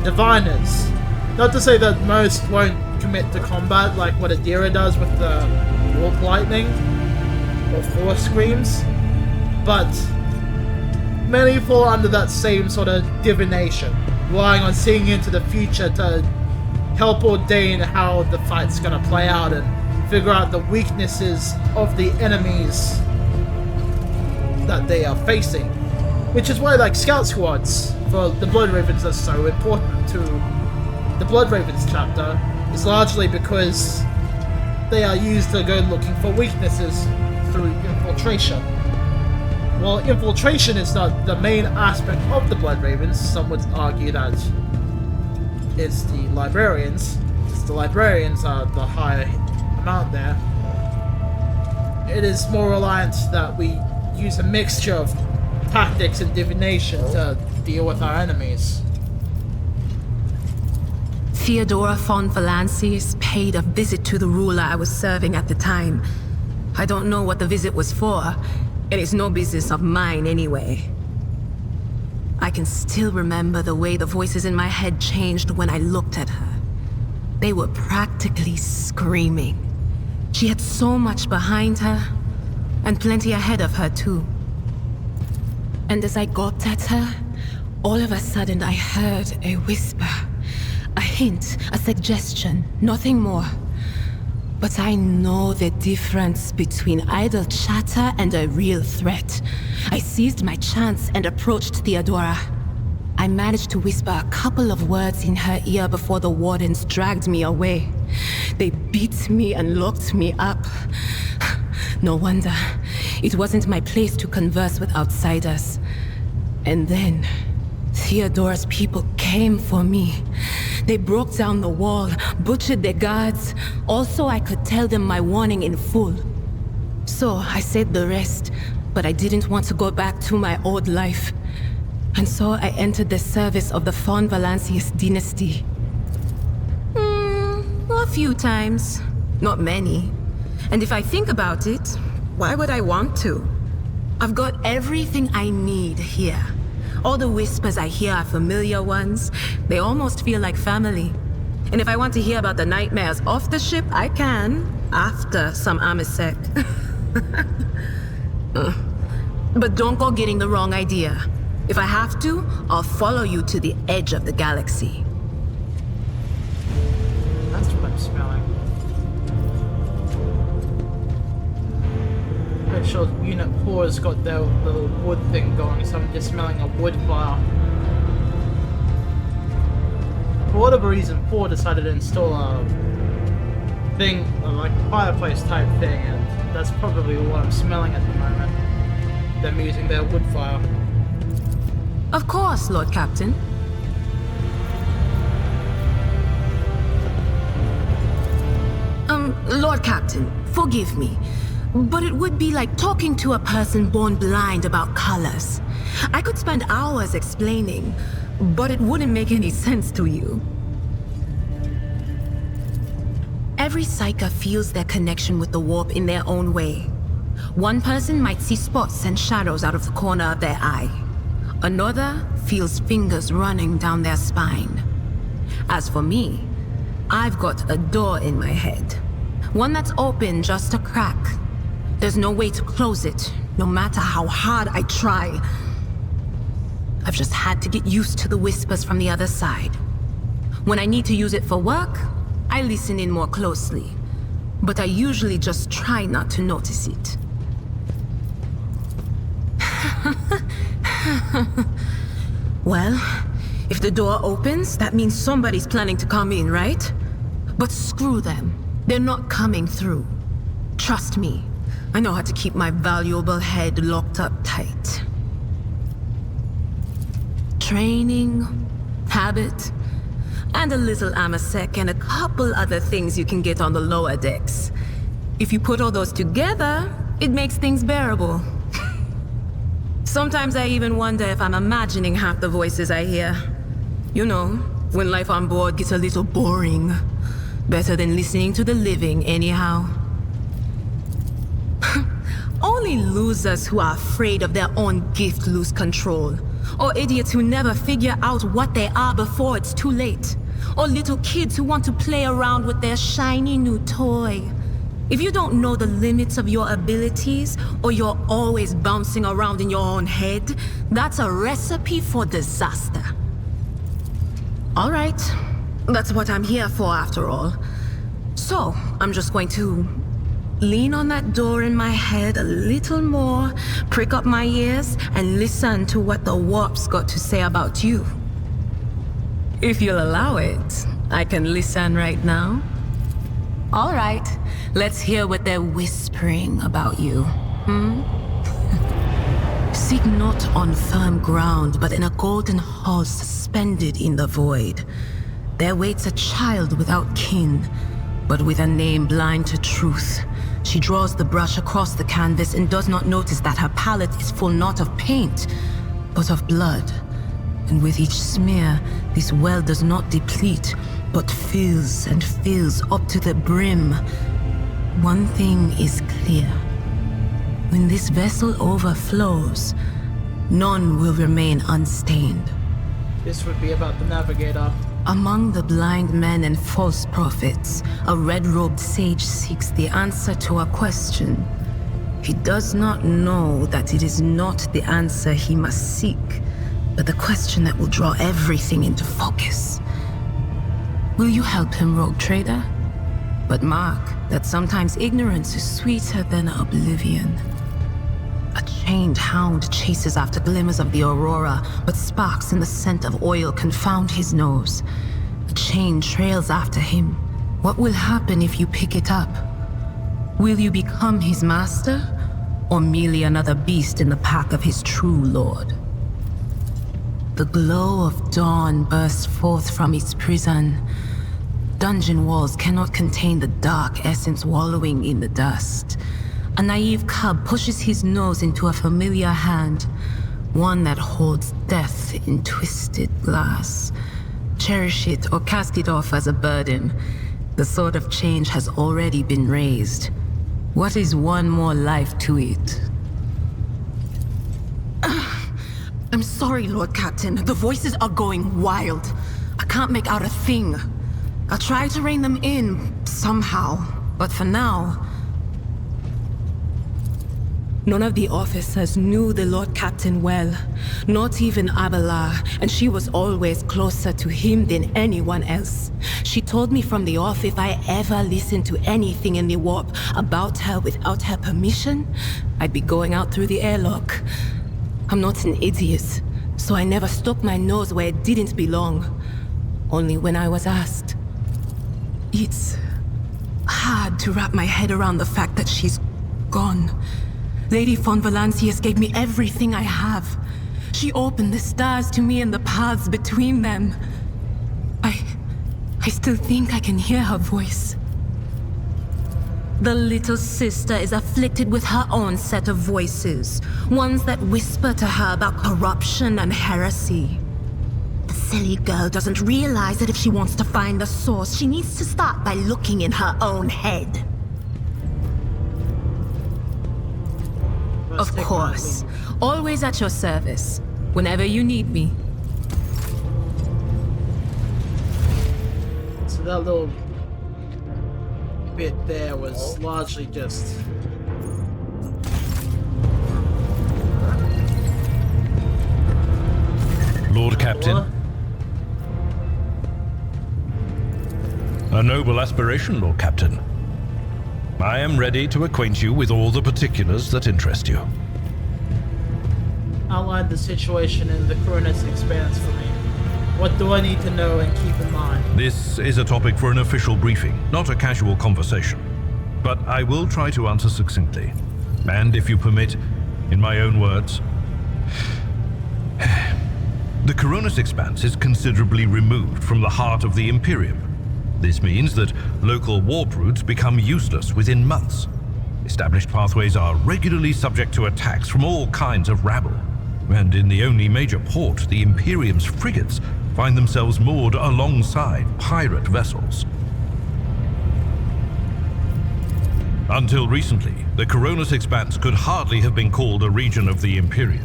diviners. Not to say that most won't commit to combat like what Adira does with the Warp Lightning or Force Screams, but many fall under that same sort of divination, relying on seeing into the future to help ordain how the fight's gonna play out and figure out the weaknesses of the enemies that they are facing. Which is why like scout squads for the Blood Ravens are so important to the Blood Ravens chapter, is largely because they are used to go looking for weaknesses through infiltration. While infiltration is not the main aspect of the Blood Ravens, some would argue that it's the librarians. The librarians are the higher amount there. It is more reliant that we use a mixture of tactics and divination to deal with our enemies. Theodora von Valances paid a visit to the ruler I was serving at the time. I don't know what the visit was for, and it's no business of mine anyway. I can still remember the way the voices in my head changed when I looked at her. They were practically screaming. She had so much behind her, and plenty ahead of her too. And as I gawped at her, all of a sudden I heard a whisper. A hint, a suggestion, nothing more. But I know the difference between idle chatter and a real threat. I seized my chance and approached Theodora. I managed to whisper a couple of words in her ear before the wardens dragged me away. They beat me and locked me up. No wonder. It wasn't my place to converse with outsiders. And then, Theodora's people came for me. They broke down the wall, butchered their guards, also I could tell them my warning in full. So I said the rest, but I didn't want to go back to my old life. And so I entered the service of the von Valances dynasty. A few times, not many. And if I think about it, why would I want to? I've got everything I need here. All the whispers I hear are familiar ones. They almost feel like family. And if I want to hear about the nightmares off the ship, I can, after some amasek. But don't go getting the wrong idea. If I have to, I'll follow you to the edge of the galaxy. That's what I'm smelling. Pretty sure Unit 4 has got their little wood thing going, so I'm just smelling a wood fire. For whatever reason, 4 decided to install a thing, like a fireplace type thing, and that's probably what I'm smelling at the moment. Them using their wood fire. Of course, Lord Captain. Lord Captain, forgive me, but it would be like talking to a person born blind about colors. I could spend hours explaining, but it wouldn't make any sense to you. Every Psyker feels their connection with the warp in their own way. One person might see spots and shadows out of the corner of their eye. Another feels fingers running down their spine. As for me, I've got a door in my head. One that's open just a crack. There's no way to close it, no matter how hard I try. I've just had to get used to the whispers from the other side. When I need to use it for work, I listen in more closely. But I usually just try not to notice it. Well, if the door opens, that means somebody's planning to come in, right? But screw them. They're not coming through. Trust me, I know how to keep my valuable head locked up tight. Training, habit, and a little amasek and a couple other things you can get on the lower decks. If you put all those together, it makes things bearable. Sometimes I even wonder if I'm imagining half the voices I hear. You know, when life on board gets a little boring. Better than listening to the living, anyhow. Only losers who are afraid of their own gift lose control. Or idiots who never figure out what they are before it's too late. Or little kids who want to play around with their shiny new toy. If you don't know the limits of your abilities, or you're always bouncing around in your own head, that's a recipe for disaster. All right, that's what I'm here for after all. So, I'm just going to lean on that door in my head a little more, prick up my ears, and listen to what the warp's got to say about you. If you'll allow it, I can listen right now. All right, let's hear what they're whispering about you, Seek not on firm ground, but in a golden hall suspended in the void. There waits a child without kin, but with a name blind to truth. She draws the brush across the canvas and does not notice that her palette is full not of paint, but of blood. And with each smear, this well does not deplete, but fills and fills up to the brim. One thing is clear. When this vessel overflows, none will remain unstained. This would be about the navigator. Among the blind men and false prophets, a red-robed sage seeks the answer to a question. He does not know that it is not the answer he must seek, but the question that will draw everything into focus. Will you help him, rogue trader? But mark that sometimes ignorance is sweeter than oblivion. A chained hound chases after glimmers of the aurora, but sparks in the scent of oil confound his nose. A chain trails after him. What will happen if you pick it up? Will you become his master, or merely another beast in the pack of his true lord? The glow of dawn bursts forth from its prison. Dungeon walls cannot contain the dark essence wallowing in the dust. A naive cub pushes his nose into a familiar hand, one that holds death in twisted glass. Cherish it or cast it off as a burden. The sword of change has already been raised. What is one more life to it? I'm sorry, Lord Captain. The voices are going wild. I can't make out a thing. I'll try to rein them in, somehow. But for now... None of the officers knew the Lord Captain well. Not even Abelard, and she was always closer to him than anyone else. She told me from the off if I ever listened to anything in the warp about her without her permission, I'd be going out through the airlock. I'm not an idiot, so I never stuck my nose where it didn't belong. Only when I was asked. It's hard to wrap my head around the fact that she's gone. Lady von Valancius gave me everything I have. She opened the stars to me and the paths between them. I still think I can hear her voice. The little sister is afflicted with her own set of voices, ones that whisper to her about corruption and heresy. The silly girl doesn't realize that if she wants to find the source, she needs to start by looking in her own head. Of course. Always at your service. Whenever you need me. So that little bit there was largely just... Lord Captain. A noble aspiration, Lord Captain. I am ready to acquaint you with all the particulars that interest you. Outline the situation in the Cronus Expanse for me. What do I need to know and keep in mind? This is a topic for an official briefing, not a casual conversation. But I will try to answer succinctly. And if you permit, in my own words. The Cronus Expanse is considerably removed from the heart of the Imperium. This means that local warp routes become useless within months. Established pathways are regularly subject to attacks from all kinds of rabble. And in the only major port, the Imperium's frigates find themselves moored alongside pirate vessels. Until recently, the Cronus Expanse could hardly have been called a region of the Imperium.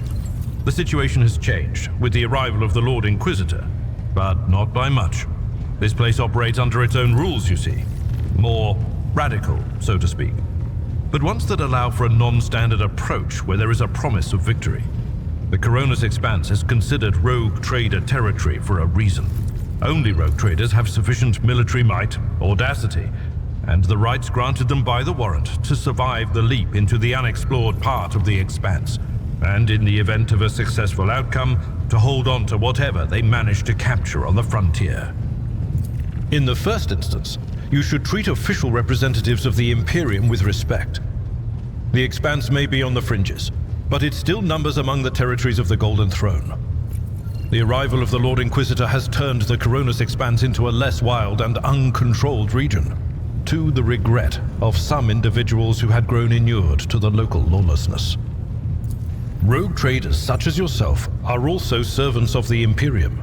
The situation has changed with the arrival of the Lord Inquisitor, but not by much. This place operates under its own rules, you see. More radical, so to speak. But ones that allow for a non-standard approach where there is a promise of victory. The Cronus Expanse is considered rogue trader territory for a reason. Only rogue traders have sufficient military might, audacity, and the rights granted them by the warrant to survive the leap into the unexplored part of the Expanse, and in the event of a successful outcome, to hold on to whatever they manage to capture on the frontier. In the first instance, you should treat official representatives of the Imperium with respect. The Expanse may be on the fringes, but it still numbers among the territories of the Golden Throne. The arrival of the Lord Inquisitor has turned the Coronis Expanse into a less wild and uncontrolled region, to the regret of some individuals who had grown inured to the local lawlessness. Rogue traders such as yourself are also servants of the Imperium.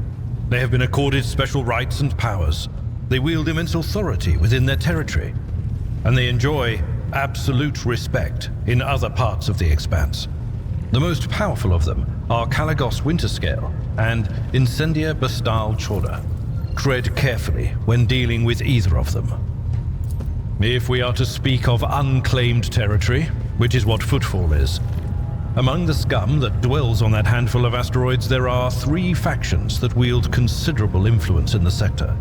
They have been accorded special rights and powers. They wield immense authority within their territory, and they enjoy absolute respect in other parts of the Expanse. The most powerful of them are Caligos Winterscale and Incendia Bastal Chorda. Tread carefully when dealing with either of them. If we are to speak of unclaimed territory, which is what Footfall is, among the scum that dwells on that handful of asteroids, there are 3 factions that wield considerable influence in the sector.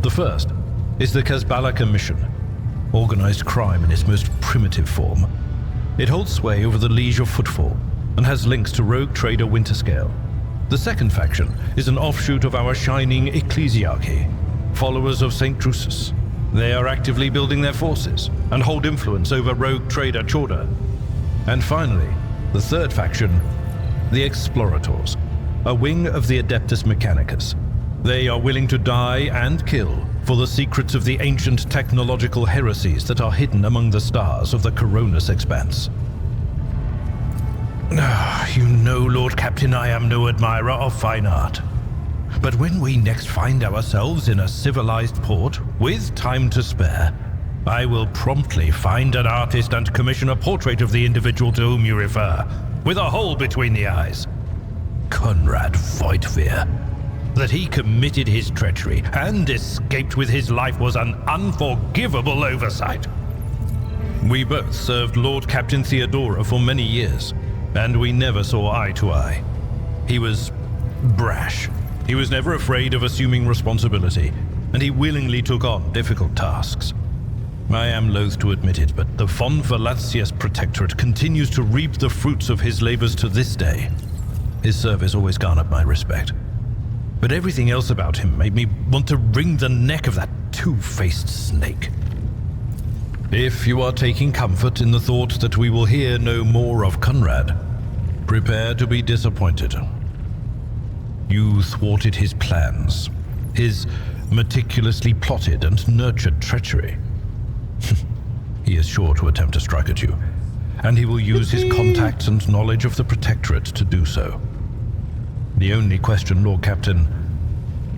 The first is the Kazbala Commission, organized crime in its most primitive form. It holds sway over the Liege of Footfall and has links to rogue trader Winterscale. The second faction is an offshoot of our shining ecclesiarchy, followers of St. Drusus. They are actively building their forces and hold influence over rogue trader Chorda. And finally, the third faction, the Explorators, a wing of the Adeptus Mechanicus. They are willing to die and kill for the secrets of the ancient technological heresies that are hidden among the stars of the Coronis Expanse. You know, Lord Captain, I am no admirer of fine art. But when we next find ourselves in a civilized port, with time to spare, I will promptly find an artist and commission a portrait of the individual to whom you refer, with a hole between the eyes. Conrad Voigtveer. That he committed his treachery and escaped with his life was an unforgivable oversight. We both served Lord Captain Theodora for many years, and we never saw eye to eye. He was brash. He was never afraid of assuming responsibility, and he willingly took on difficult tasks. I am loath to admit it, but the Von Velatius Protectorate continues to reap the fruits of his labors to this day. His service always garnered my respect. But everything else about him made me want to wring the neck of that two-faced snake. If you are taking comfort in the thought that we will hear no more of Conrad, prepare to be disappointed. You thwarted his plans, his meticulously plotted and nurtured treachery. He is sure to attempt to strike at you, and he will use his contacts and knowledge of the Protectorate to do so. The only question, Lord Captain,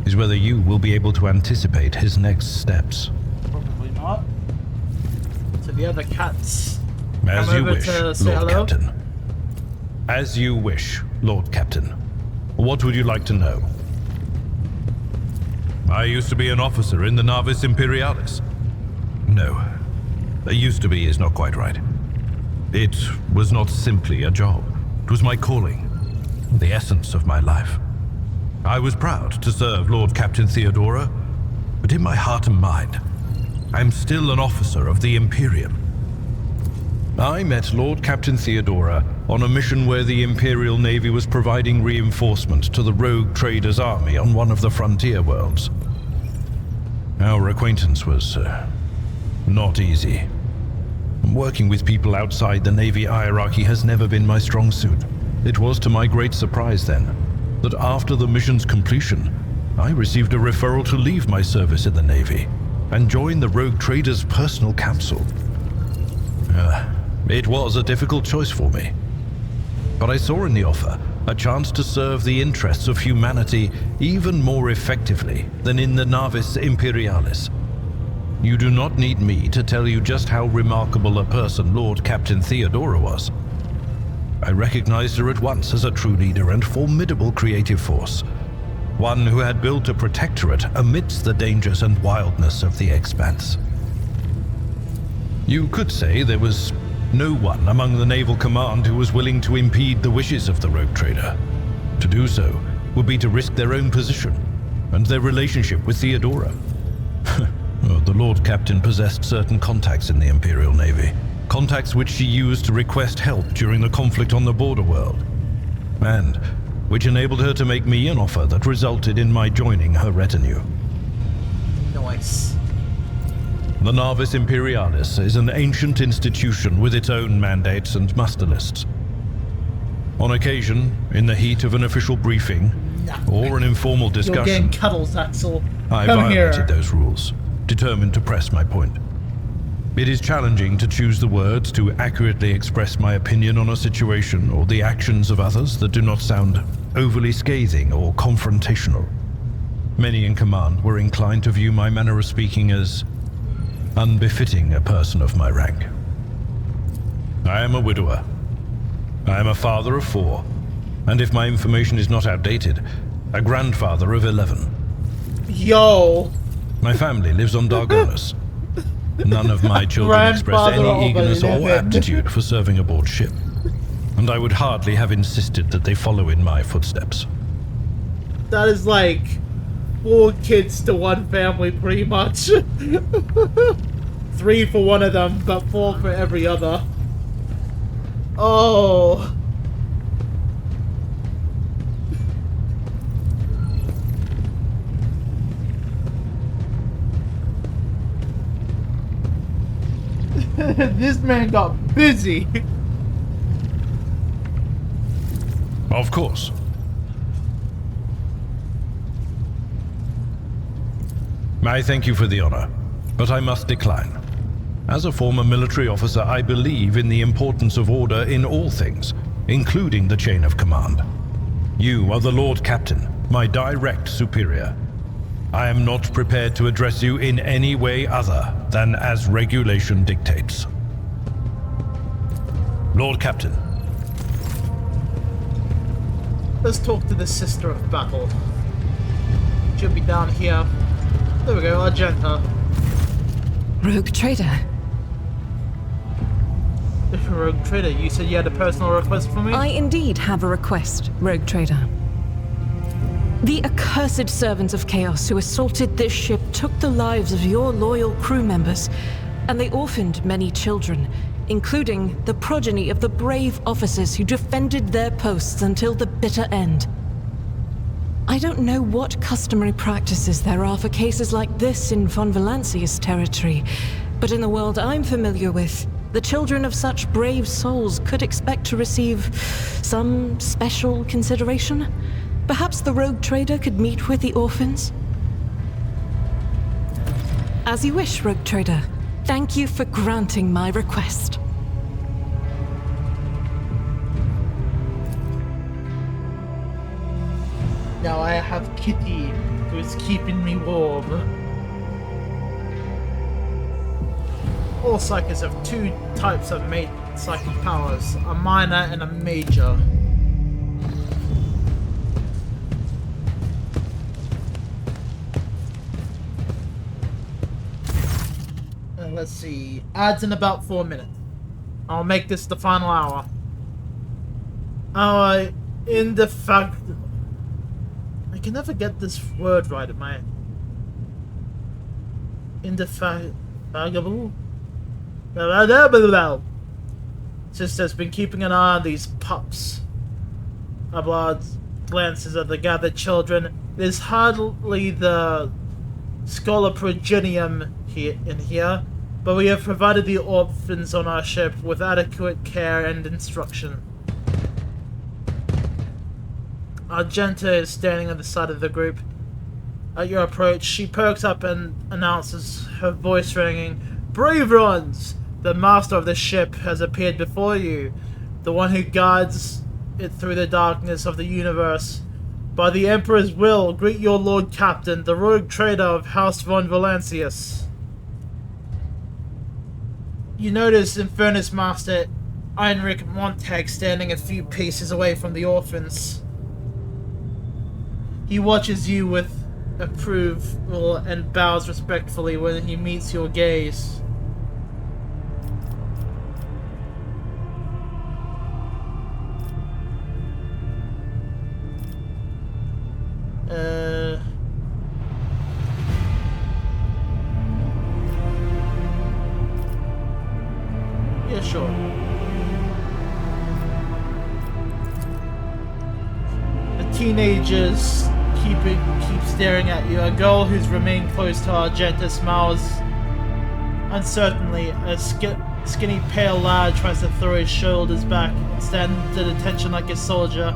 is whether you will be able to anticipate his next steps. Probably not. To the other cats. As you wish, Lord hello? Captain. As you wish, Lord Captain. What would you like to know? I used to be an officer in the Navis Imperialis. No, used to be is not quite right. It was not simply a job. It was my calling. The essence of my life. I was proud to serve Lord Captain Theodora, but in my heart and mind, I'm still an officer of the Imperium. I met Lord Captain Theodora on a mission where the Imperial Navy was providing reinforcement to the rogue traders' army on one of the frontier worlds. Our acquaintance was not easy. Working with people outside the Navy hierarchy has never been my strong suit. It was to my great surprise then, that after the mission's completion, I received a referral to leave my service in the Navy and join the rogue trader's personal council. It was a difficult choice for me, but I saw in the offer a chance to serve the interests of humanity even more effectively than in the Navis Imperialis. You do not need me to tell you just how remarkable a person Lord Captain Theodora was. I recognized her at once as a true leader and formidable creative force. One who had built a protectorate amidst the dangers and wildness of the Expanse. You could say there was no one among the naval command who was willing to impede the wishes of the rogue trader. To do so would be to risk their own position and their relationship with Theodora. The Lord Captain possessed certain contacts in the Imperial Navy. Contacts which she used to request help during the conflict on the border world, and which enabled her to make me an offer that resulted in my joining her retinue. Nice. The Navis Imperialis is an ancient institution with its own mandates and muster lists. On occasion, in the heat of an official briefing, or an informal You're discussion. getting cuddles, Axel. I Come violated here. those rules, determined to press my point. It is challenging to choose the words to accurately express my opinion on a situation or the actions of others that do not sound overly scathing or confrontational. Many in command were inclined to view my manner of speaking as unbefitting a person of my rank. I am a widower. I am a father of 4, and if my information is not outdated, a grandfather of 11. Yo! My family lives on Dargonus. None of my children express any eagerness or aptitude for serving aboard ship, and I would hardly have insisted that they follow in my footsteps. That is like 4 kids to 1 family, pretty much. 3 for one of them, but 4 for every other. Oh. This man got busy. Of course. I thank you for the honor, but I must decline. As a former military officer, I believe in the importance of order in all things, including the chain of command. You are the Lord Captain, my direct superior. I am not prepared to address you in any way other than as regulation dictates. Lord Captain. Let's talk to the Sister of Battle. She'll be down here. There we go, Argenta. Rogue trader. Rogue trader, you said you had a personal request for me? I indeed have a request, Rogue trader. The accursed servants of chaos who assaulted this ship took the lives of your loyal crew members, and they orphaned many children, including the progeny of the brave officers who defended their posts until the bitter end. I don't know what customary practices there are for cases like this in Von Valancius territory, but in the world I'm familiar with, the children of such brave souls could expect to receive some special consideration. Perhaps the rogue trader could meet with the orphans? As you wish, rogue trader. Thank you for granting my request. Now I have Kitty, who is keeping me warm. All psychics have 2 types of psychic powers, a minor and a major. Let's see, adds in about 4 minutes. I'll make this the final hour. In the fact... I can never get this word right, am I? Indefatigable? Sister's been keeping an eye on these pups. Abelard glances at the gathered children. It is hardly the Scoloprogenium in here, but we have provided the orphans on our ship with adequate care and instruction. Argenta is standing on the side of the group. At your approach, she perks up and announces, her voice ringing, "Brave ones! The master of the ship has appeared before you, the one who guides it through the darkness of the universe. By the Emperor's will, greet your Lord Captain, the rogue trader of House Von Valancius." You notice Infernus Master Heinrich Montag standing a few paces away from the orphans. He watches you with approval and bows respectfully when he meets your gaze. Yeah, sure. The teenagers keep staring at you. A girl who's remained close to Argenta smiles uncertainly. A skinny, pale lad tries to throw his shoulders back and stand at attention like a soldier.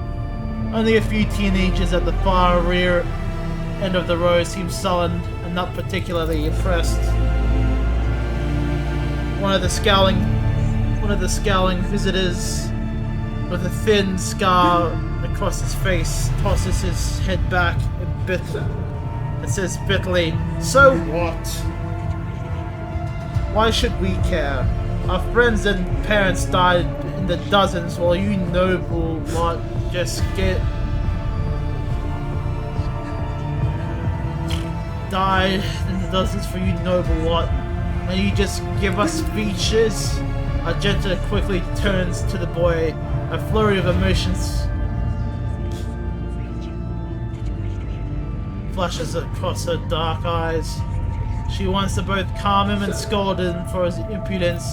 Only a few teenagers at the far rear end of the row seem sullen and not particularly impressed. One of the scowling visitors with a thin scar across his face tosses his head back and says bitterly, "So what? Why should we care? Our friends and parents died in the dozens while you noble lot just died in the dozens for you noble lot, and you just give us speeches." Argenta quickly turns to the boy, a flurry of emotions flashes across her dark eyes. She wants to both calm him and scold him for his impudence.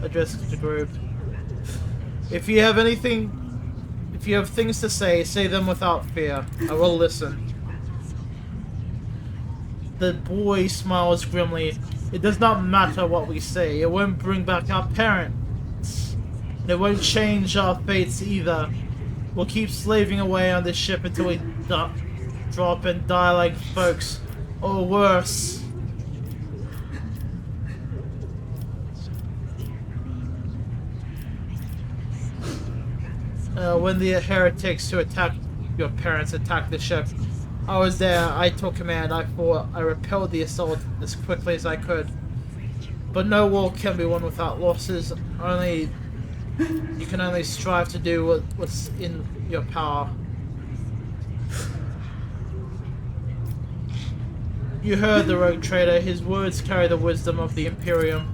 Address the group. If you have things to say them without fear. I will listen. The boy smiles grimly. It does not matter what we say. It won't bring back our parents. And it won't change our fates either. We'll keep slaving away on this ship until we drop and die like folks. Or worse. When the heretics who attacked your parents attacked the ship, I was there. I took command. I fought. I repelled the assault as quickly as I could. But no war can be won without losses. You can only strive to do what's in your power. You heard the rogue trader. His words carry the wisdom of the Imperium.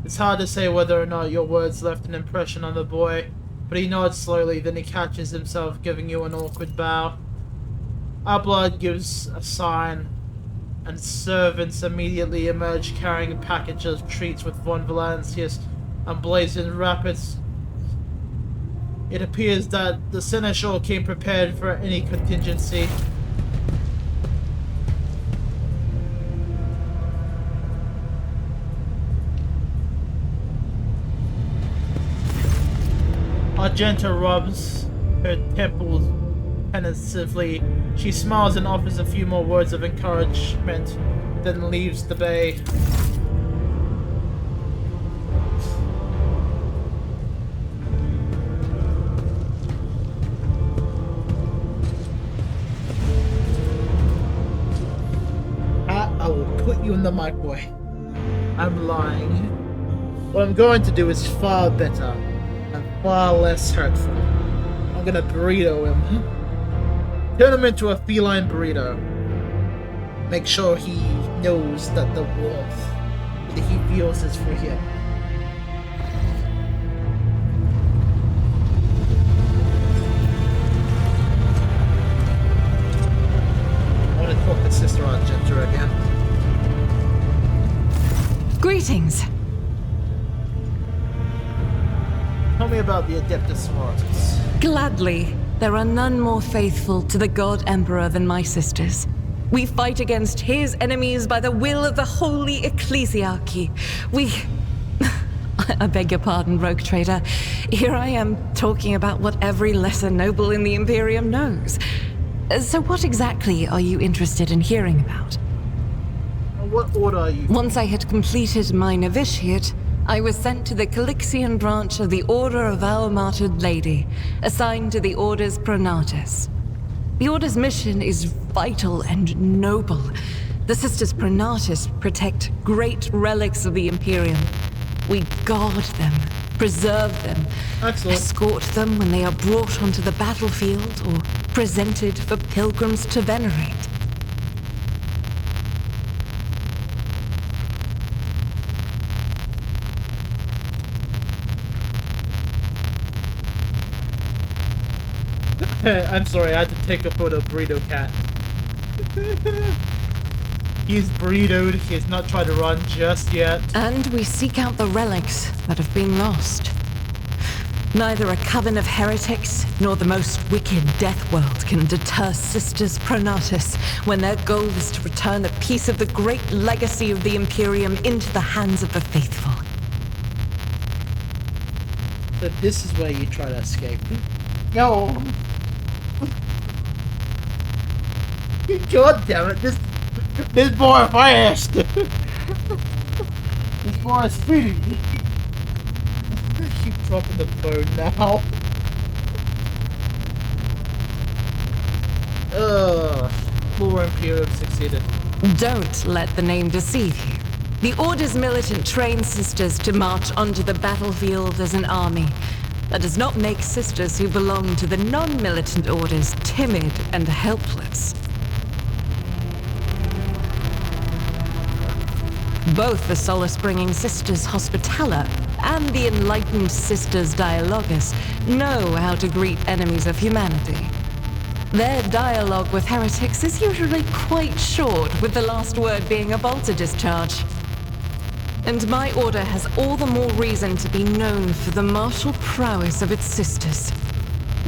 It's hard to say whether or not your words left an impression on the boy, but he nods slowly, then he catches himself giving you an awkward bow. Our blood gives a sign, and servants immediately emerge carrying a package of treats with Von Valancius and blazing rapids. It appears that the Seneschal came prepared for any contingency. Argenta rubs her temples pensively. She smiles and offers a few more words of encouragement, then leaves the bay. I will put you in the microwave. I'm lying. What I'm going to do is far better and far less hurtful. I'm gonna burrito him. Turn him into a feline burrito. Make sure he knows that the warmth that he feels is for him. I want to talk to Sister Argenta again. Greetings. Tell me about the Adeptus Sororitas. Gladly. There are none more faithful to the God Emperor than my sisters. We fight against his enemies by the will of the Holy Ecclesiarchy. I beg your pardon, Rogue Trader. Here I am talking about what every lesser noble in the Imperium knows. So what exactly are you interested in hearing about? What order are you? Once I had completed my novitiate, I was sent to the Calixian branch of the Order of Our Martyred Lady, assigned to the Order's Pronatus. The Order's mission is vital and noble. The Sisters Pronatus protect great relics of the Imperium. We guard them, preserve them, escort them when they are brought onto the battlefield or presented for pilgrims to venerate. I'm sorry, I had to take a photo of Burrito Cat. He's burritoed, he has not tried to run just yet. And we seek out the relics that have been lost. Neither a coven of heretics nor the most wicked death world can deter Sisters Pronatus when their goal is to return a piece of the great legacy of the Imperium into the hands of the faithful. So this is where you try to escape. No! God damn it, this boy fast! This boy is speeding. I keep dropping the phone now. Ugh. More Imperium succeeded. Don't let the name deceive you. The Order's militant trains sisters to march onto the battlefield as an army. That does not make sisters who belong to the non-militant orders timid and helpless. Both the solace-bringing Sisters Hospitaller and the enlightened Sisters Dialogus know how to greet enemies of humanity. Their dialogue with heretics is usually quite short, with the last word being a bolter discharge. And my order has all the more reason to be known for the martial prowess of its sisters.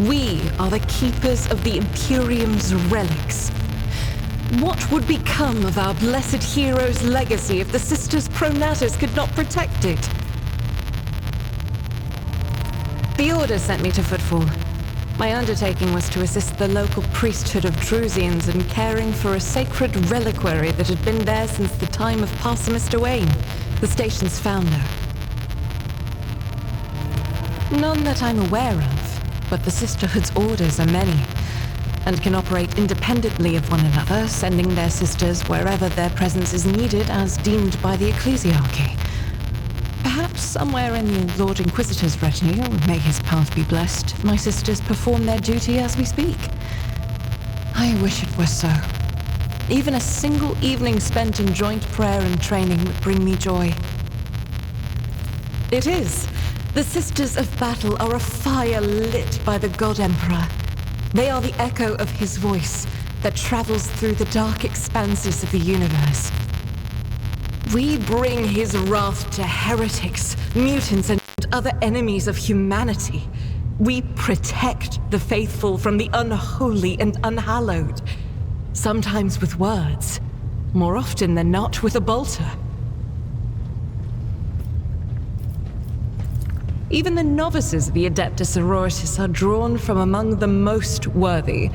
We are the keepers of the Imperium's relics. What would become of our blessed hero's legacy if the Sisters Pronatus could not protect it? The Order sent me to Footfall. My undertaking was to assist the local priesthood of Drusians in caring for a sacred reliquary that had been there since the time of Parson Mr. Wayne, the station's founder. None that I'm aware of, but the Sisterhood's orders are many, and can operate independently of one another, sending their sisters wherever their presence is needed as deemed by the ecclesiarchy. Perhaps somewhere in the Lord Inquisitor's retinue, may his path be blessed, my sisters perform their duty as we speak. I wish it were so. Even a single evening spent in joint prayer and training would bring me joy. It is. The Sisters of Battle are a fire lit by the God Emperor. They are the echo of his voice that travels through the dark expanses of the universe. We bring his wrath to heretics, mutants, and other enemies of humanity. We protect the faithful from the unholy and unhallowed. Sometimes with words, more often than not with a bolter. Even the novices of the Adeptus Sororitas are drawn from among the most worthy.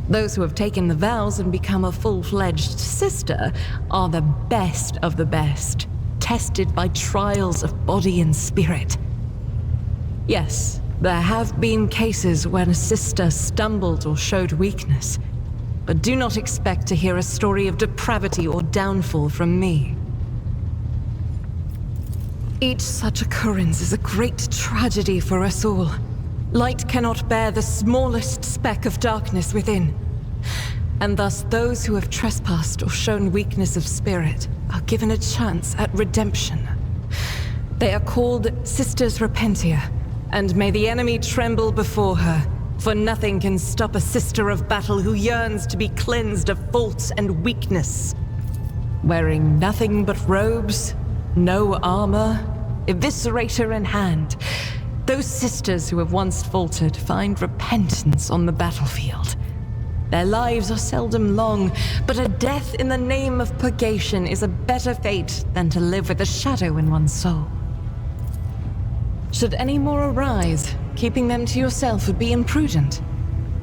Those who have taken the vows and become a full-fledged sister are the best of the best, tested by trials of body and spirit. Yes, there have been cases when a sister stumbled or showed weakness, but do not expect to hear a story of depravity or downfall from me. Each such occurrence is a great tragedy for us all. Light cannot bear the smallest speck of darkness within. And thus those who have trespassed or shown weakness of spirit are given a chance at redemption. They are called Sisters Repentia, and may the enemy tremble before her, for nothing can stop a sister of battle who yearns to be cleansed of faults and weakness. Wearing nothing but robes, no armor, eviscerator in hand, those sisters who have once faltered find repentance on the battlefield. Their lives are seldom long, but a death in the name of purgation is a better fate than to live with a shadow in one's soul. Should any more arise, keeping them to yourself would be imprudent.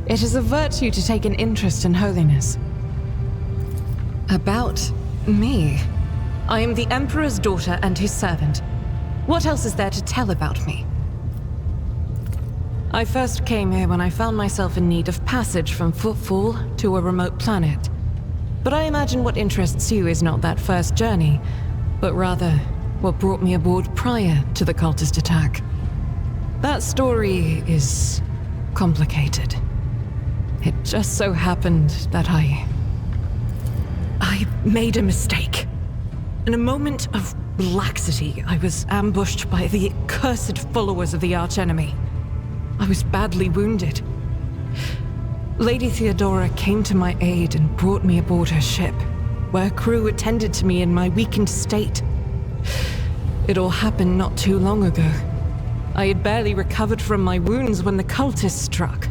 It is a virtue to take an interest in holiness. About me. I am the Emperor's daughter and his servant. What else is there to tell about me? I first came here when I found myself in need of passage from Footfall to a remote planet. But I imagine what interests you is not that first journey, but rather what brought me aboard prior to the cultist attack. That story is complicated. It just so happened that I made a mistake. In a moment of laxity, I was ambushed by the accursed followers of the archenemy. I was badly wounded. Lady Theodora came to my aid and brought me aboard her ship, where crew attended to me in my weakened state. It all happened not too long ago. I had barely recovered from my wounds when the cultists struck.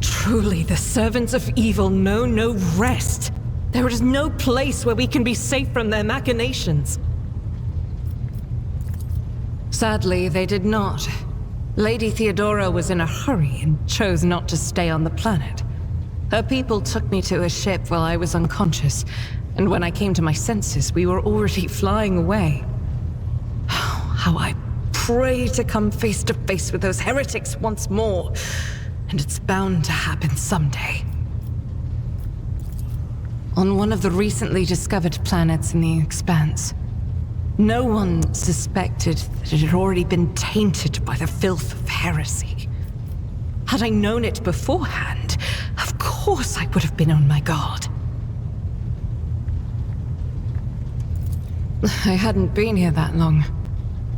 Truly, the servants of evil know no rest. There is no place where we can be safe from their machinations. Sadly, they did not. Lady Theodora was in a hurry and chose not to stay on the planet. Her people took me to a ship while I was unconscious, and when I came to my senses, we were already flying away. How I pray to come face to face with those heretics once more, and it's bound to happen someday. On one of the recently discovered planets in the Expanse, no one suspected that it had already been tainted by the filth of heresy. Had I known it beforehand, of course I would have been on my guard. I hadn't been here that long.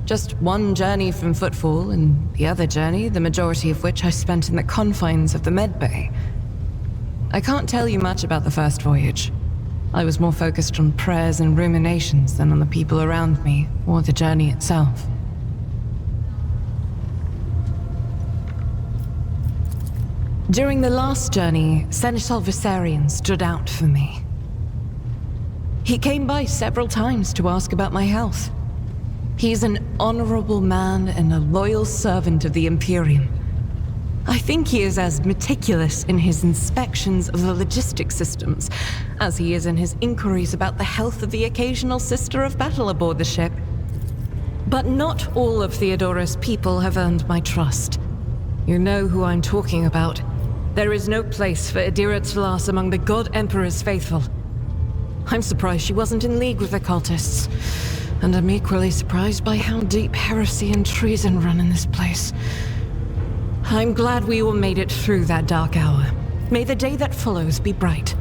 Just one journey from Footfall, and the other journey, the majority of which I spent in the confines of the medbay. I can't tell you much about the first voyage. I was more focused on prayers and ruminations than on the people around me, or the journey itself. During the last journey, Seneschal Viserion stood out for me. He came by several times to ask about my health. He's an honorable man and a loyal servant of the Imperium. I think he is as meticulous in his inspections of the logistics systems as he is in his inquiries about the health of the occasional sister of battle aboard the ship. But not all of Theodora's people have earned my trust. You know who I'm talking about. There is no place for Adira Tlas among the God Emperor's faithful. I'm surprised she wasn't in league with the cultists. And I'm equally surprised by how deep heresy and treason run in this place. I'm glad we all made it through that dark hour. May the day that follows be bright.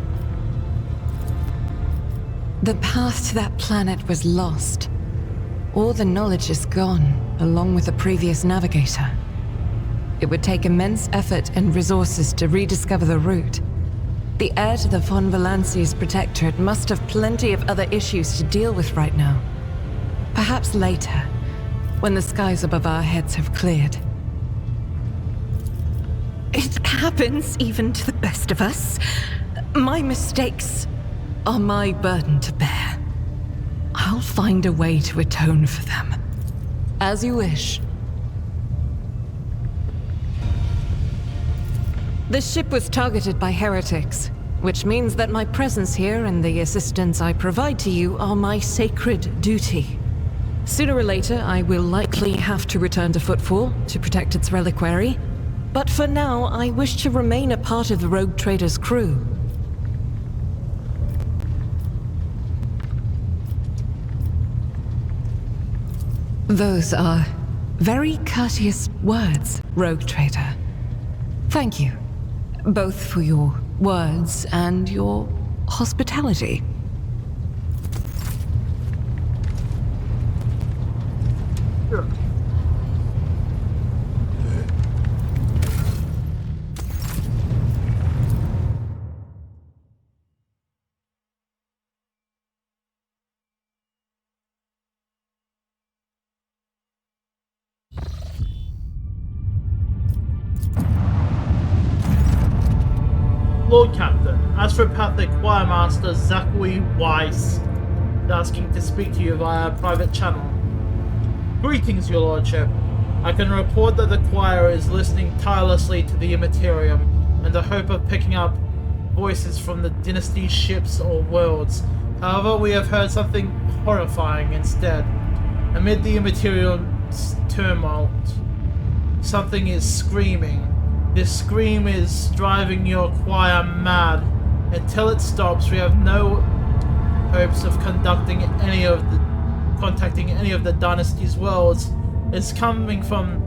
The path to that planet was lost. All the knowledge is gone, along with the previous navigator. It would take immense effort and resources to rediscover the route. The heir to the von Valanci's protectorate must have plenty of other issues to deal with right now. Perhaps later, when the skies above our heads have cleared. It happens even to the best of us. My mistakes are my burden to bear. I'll find a way to atone for them. As you wish. The ship was targeted by heretics, which means that my presence here and the assistance I provide to you are my sacred duty. Sooner or later, I will likely have to return to Footfall to protect its reliquary, but for now, I wish to remain a part of the Rogue Trader's crew. Those are very courteous words, Rogue Trader. Thank you, both for your words and your hospitality. Sure. Lord Captain, Astropathic Choirmaster Zachary Weiss is asking to speak to you via a private channel. Greetings, your lordship. I can report that the choir is listening tirelessly to the Immaterium in the hope of picking up voices from the dynasty ships or worlds. However, we have heard something horrifying instead. Amid the Immaterium's tumult, something is screaming. This scream is driving your choir mad. Until it stops, we have no hopes of contacting any of the dynasty's worlds. It's coming from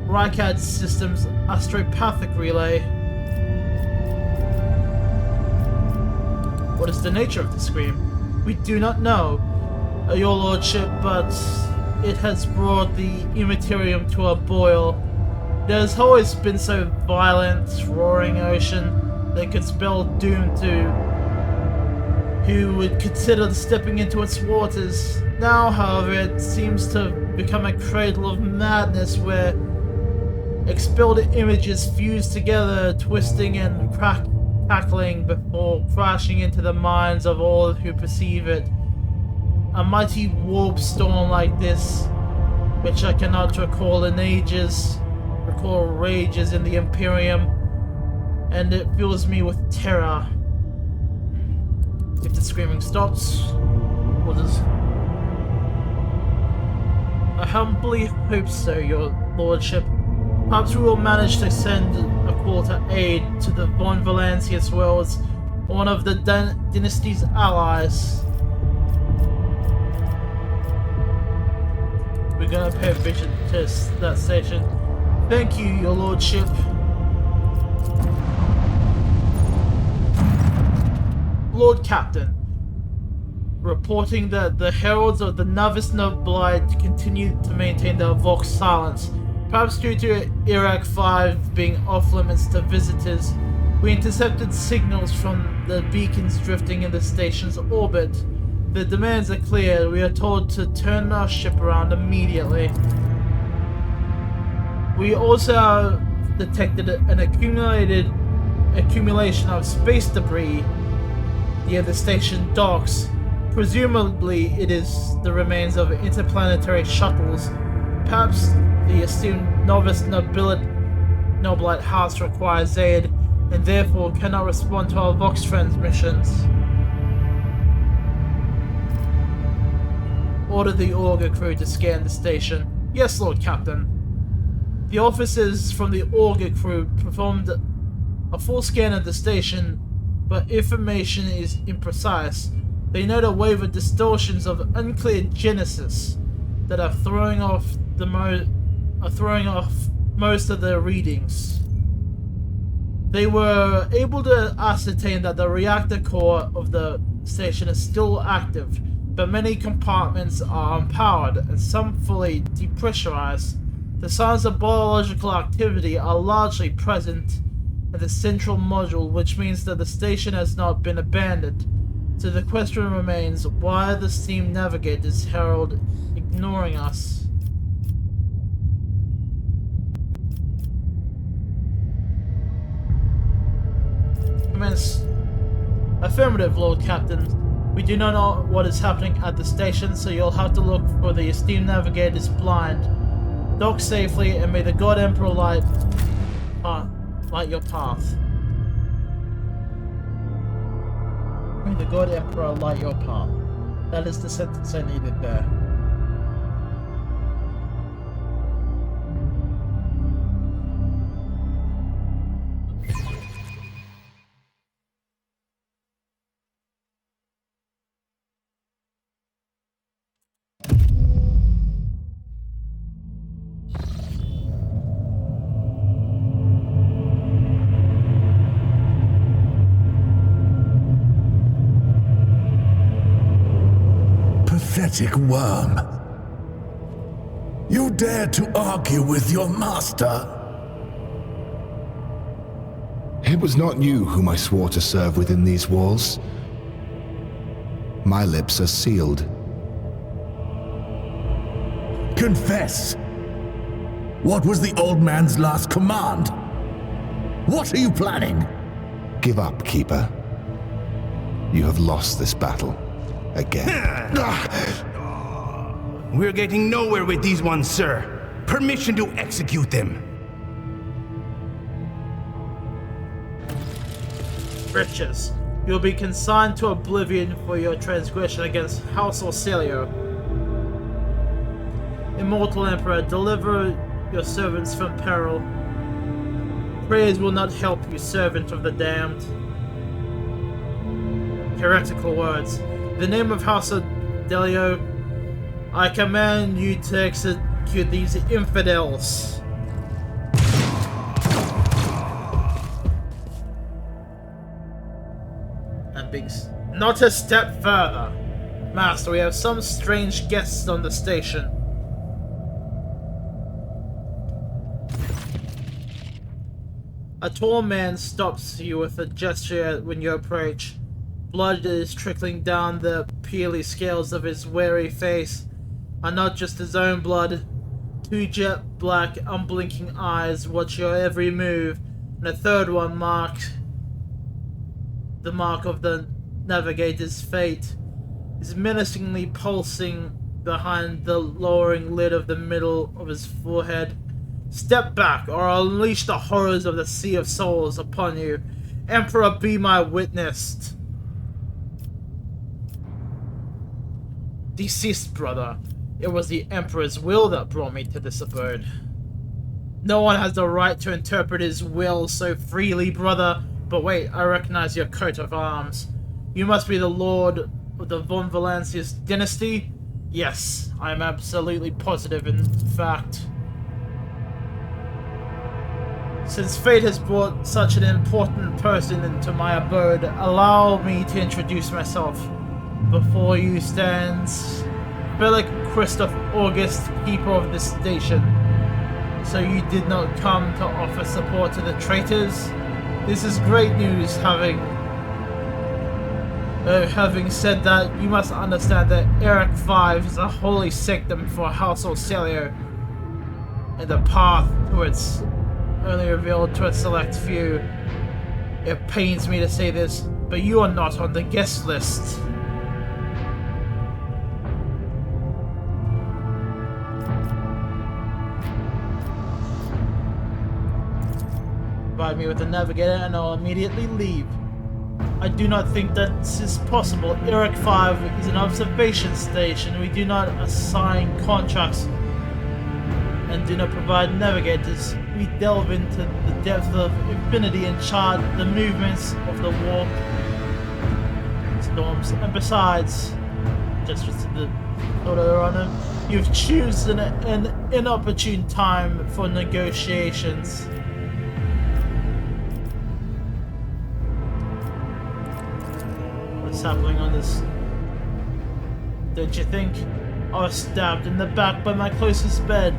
Rykad Systems' astropathic relay. What is the nature of the scream? We do not know, your lordship, but it has brought the Immaterium to a boil. There's always been so violent, roaring ocean that could spell doom to who would consider stepping into its waters. Now, however, it seems to become a cradle of madness where expelled images fuse together, twisting and crackling before crashing into the minds of all who perceive it. A mighty warp storm like this, which I cannot recall in ages, core rages in the Imperium, and it fills me with terror. If the screaming stops, what does... I humbly hope so, your lordship. Perhaps we will manage to send a call to aid to the Von Valancius worlds, one of the dynasty's allies. We're gonna pay a visit to that station. Thank you, your lordship. Lord Captain, reporting that the heralds of the Novice Noblide continue to maintain their Vox silence. Perhaps due to Iraq 5 being off limits to visitors, we intercepted signals from the beacons drifting in the station's orbit. The demands are clear. We are told to turn our ship around immediately. We also detected an accumulation of space debris near the station docks. Presumably it is the remains of interplanetary shuttles. Perhaps the esteemed Novice Noblite House requires aid and therefore cannot respond to our Vox transmissions. Order the Auger crew to scan the station. Yes, Lord Captain. The officers from the Auger crew performed a full scan of the station, but information is imprecise. They note a wave of distortions of unclear genesis that are throwing off most of their readings. They were able to ascertain that the reactor core of the station is still active, but many compartments are unpowered and some fully depressurized. The signs of biological activity are largely present in the central module, which means that the station has not been abandoned. So the question remains, why are the steam navigators herald ignoring us? Commence. Affirmative, Lord Captain. We do not know what is happening at the station, so you'll have to look for the esteemed navigators blind. Dock safely, and may the God Emperor light your path. May the God Emperor light your path. That is the sentence I needed there. Pathetic worm. You dare to argue with your master? It was not you whom I swore to serve within these walls. My lips are sealed. Confess! What was the old man's last command? What are you planning? Give up, Keeper. You have lost this battle. Again. We're getting nowhere with these ones, sir. Permission to execute them. Riches. You'll be consigned to oblivion for your transgression against House Orcelio. Immortal Emperor, deliver your servants from peril. Prayers will not help you, servant of the damned. Heretical words. In the name of House Delio, I command you to execute these infidels. And Biggs, not a step further. Master, we have some strange guests on the station. A tall man stops you with a gesture when you approach. Blood is trickling down the peely scales of his weary face, and not just his own blood. Two jet black, unblinking eyes watch your every move, and a third one marks the mark of the navigator's fate, is menacingly pulsing behind the lowering lid of the middle of his forehead. Step back, or I'll unleash the horrors of the Sea of Souls upon you. Emperor, be my witness. Deceased brother, it was the Emperor's will that brought me to this abode. No one has the right to interpret his will so freely, brother. But wait, I recognize your coat of arms. You must be the Lord of the Von Valancius dynasty? Yes, I am absolutely positive in fact. Since fate has brought such an important person into my abode, allow me to introduce myself. Before you stands Philip Christoph August, keeper of this station. So you did not come to offer support to the traitors? This is great news. Having said that, you must understand that Eric V is a holy sanctum for House Ocellio, and the path towards only revealed to a select few. It pains me to say this, but you are not on the guest list. Provide me with a navigator and I'll immediately leave. I do not think that this is possible. Eric 5 is an observation station. We do not assign contracts and do not provide navigators. We delve into the depths of infinity and chart the movements of the warp storms. And besides, just with the order on him, you've chosen an inopportune time for negotiations. What's happening on this? Don't you think? I was stabbed in the back by my closest bed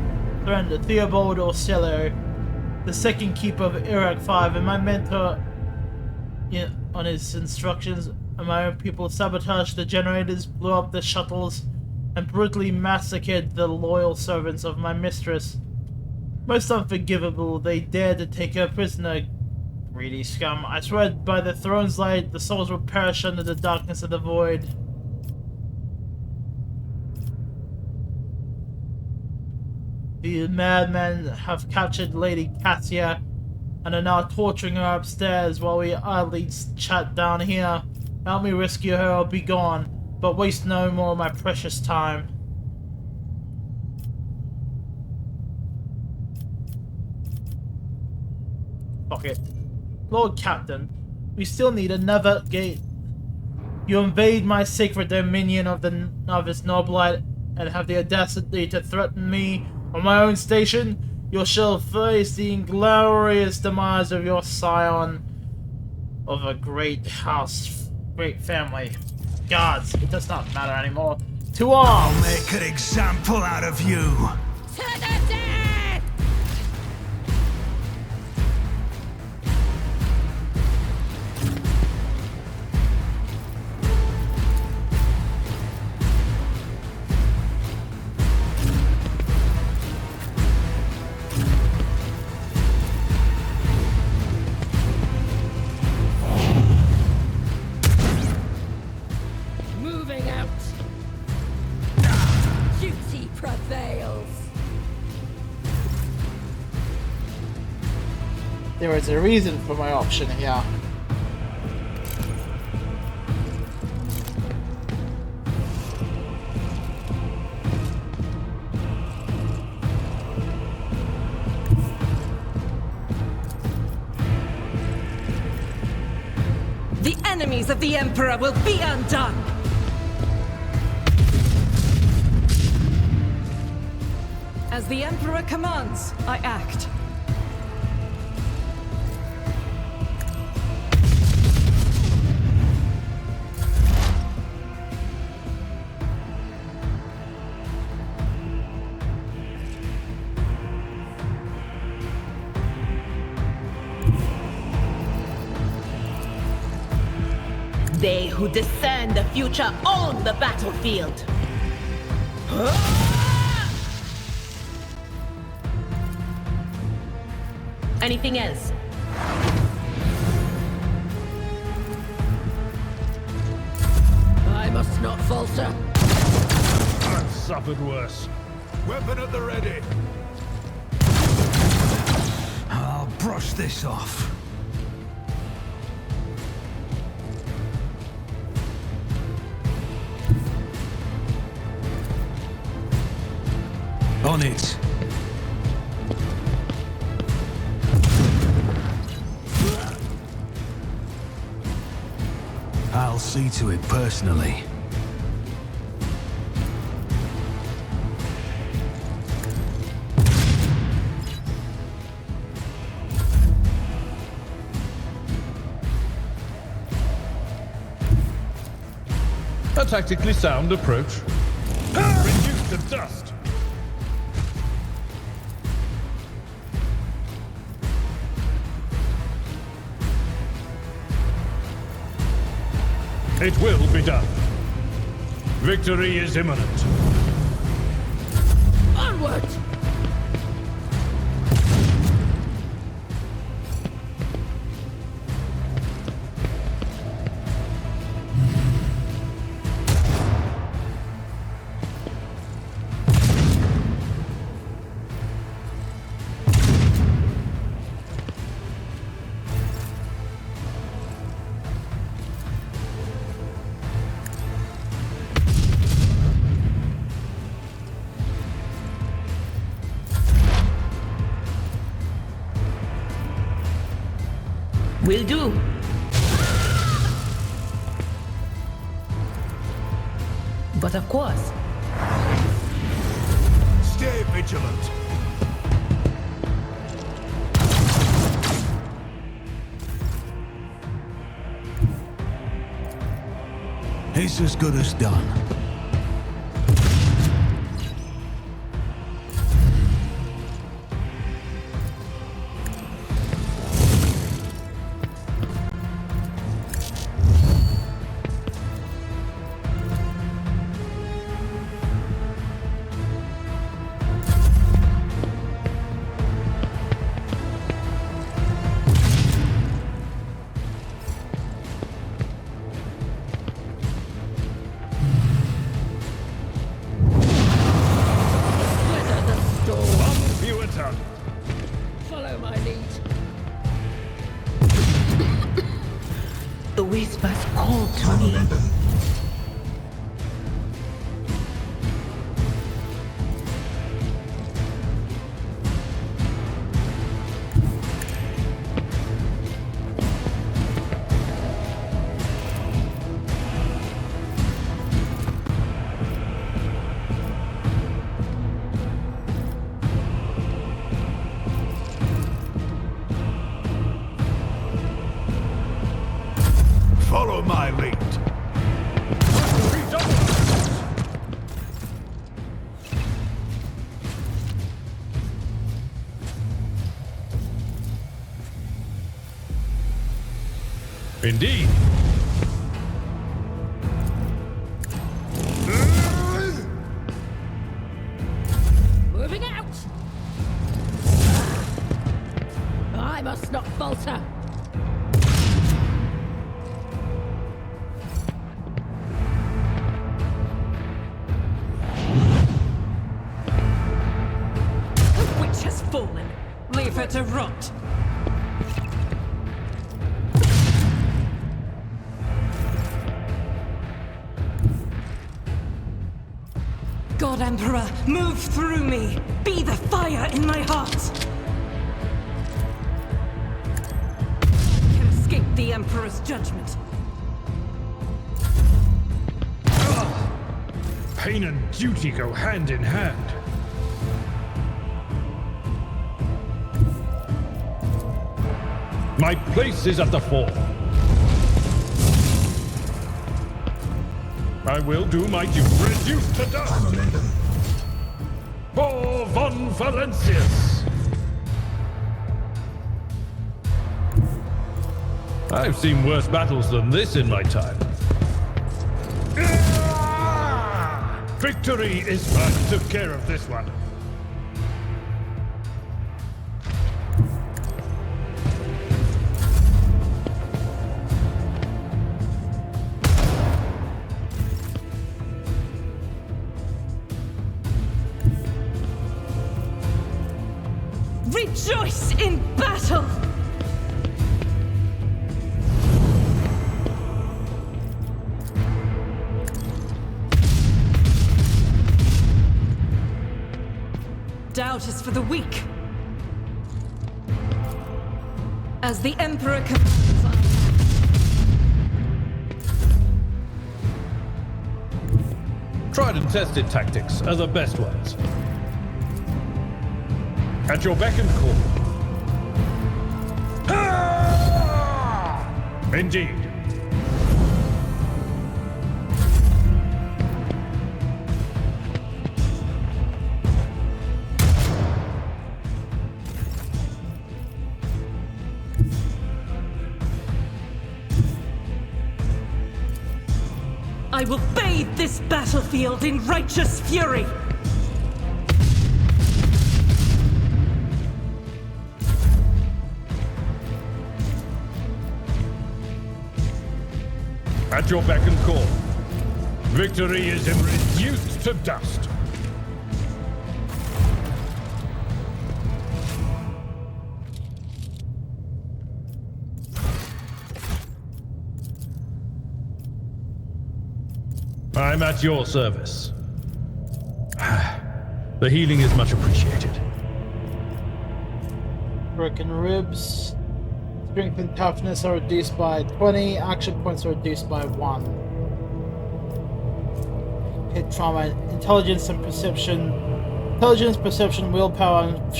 friend, Theobald Ocellio, the second keeper of Iraq 5, and my mentor on his instructions, and my own people sabotaged the generators, blew up the shuttles, and brutally massacred the loyal servants of my mistress. Most unforgivable, they dared to take her prisoner. Greedy scum. I swear by the throne's light, the souls will perish under the darkness of the void. The madmen have captured Lady Cassia and are now torturing her upstairs while we idly chat down here. Help me rescue her or be gone, but waste no more of my precious time. Fuck it. Lord Captain, we still need another gate. You invade my sacred dominion of the Novice Noblite and have the audacity to threaten me on my own station. You shall face the inglorious demise of your scion of a great house, great family. Gods, it does not matter anymore. To arms! I'll make an example out of you. To the death! There is a reason for my option here. The enemies of the Emperor will be undone! As the Emperor commands, I act. They who discern the future own the battlefield. Anything else? I must not falter. I've suffered worse. Weapon at the ready. brush this off. On it. I'll see to it personally. A tactically sound approach. Reduce to dust. It will be done. Victory is imminent. Onward! Will do. But of course. Stay vigilant. It's as good as done. Follow my lead. The whispers call to me. Follow my lead. Indeed. Moving out! I must not falter. The witch has fallen. Leave her to rot. God Emperor, move through me! Be the fire in my heart! Can escape the Emperor's judgment. Pain and duty go hand in hand. My place is at the fore. I will do my duty. Reduce to dust! For von Valencius! I've seen worse battles than this in my time. Victory is mine. Took care of this one. Rejoice in battle! sport is for the weak. As the Emperor commands our Tried and tested tactics are the best ones. At your beck and call. Indeed. I will bathe this battlefield in righteous fury! At your beck and call. Victory is reduced to dust. I'm at your service. The healing is much appreciated. Broken ribs. Strength and toughness are reduced by 20. Action points are reduced by 1. Hit trauma. Intelligence and perception. Intelligence, perception, willpower, and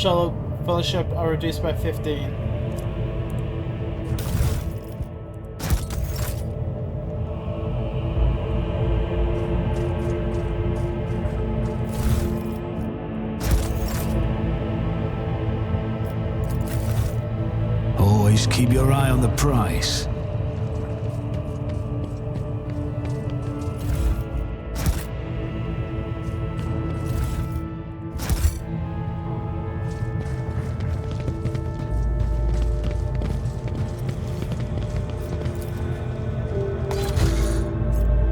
fellowship are reduced by 15. Always keep your eye on the price.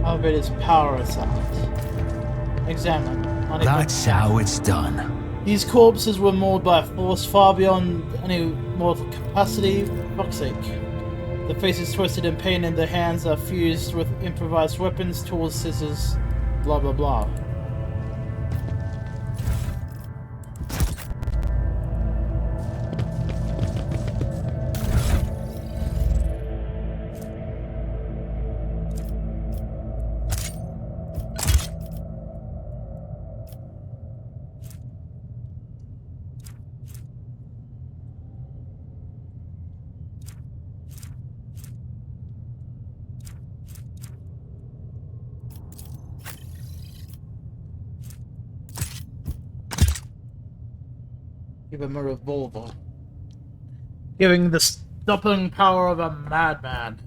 Elevator's power is out. Examine. That's how it's done. These corpses were mauled by a force far beyond any mortal capacity. Fuck's sake. The faces twisted in pain and their hands are fused with improvised weapons, tools, scissors, blah blah blah. Give him a revolver. Giving the stopping power of a madman.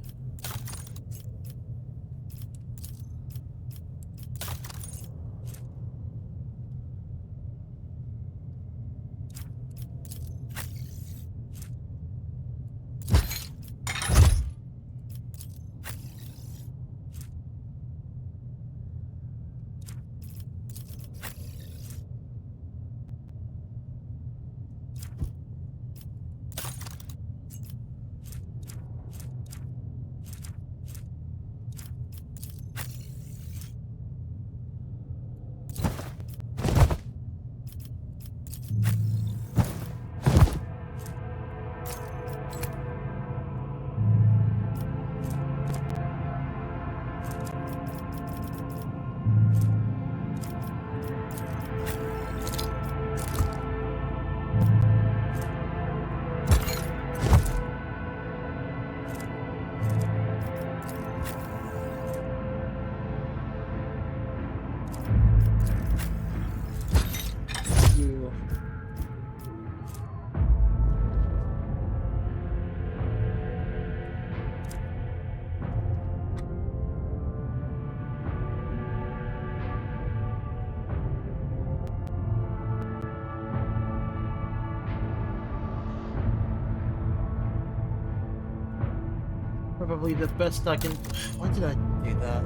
Probably the best I can... Why did I do that?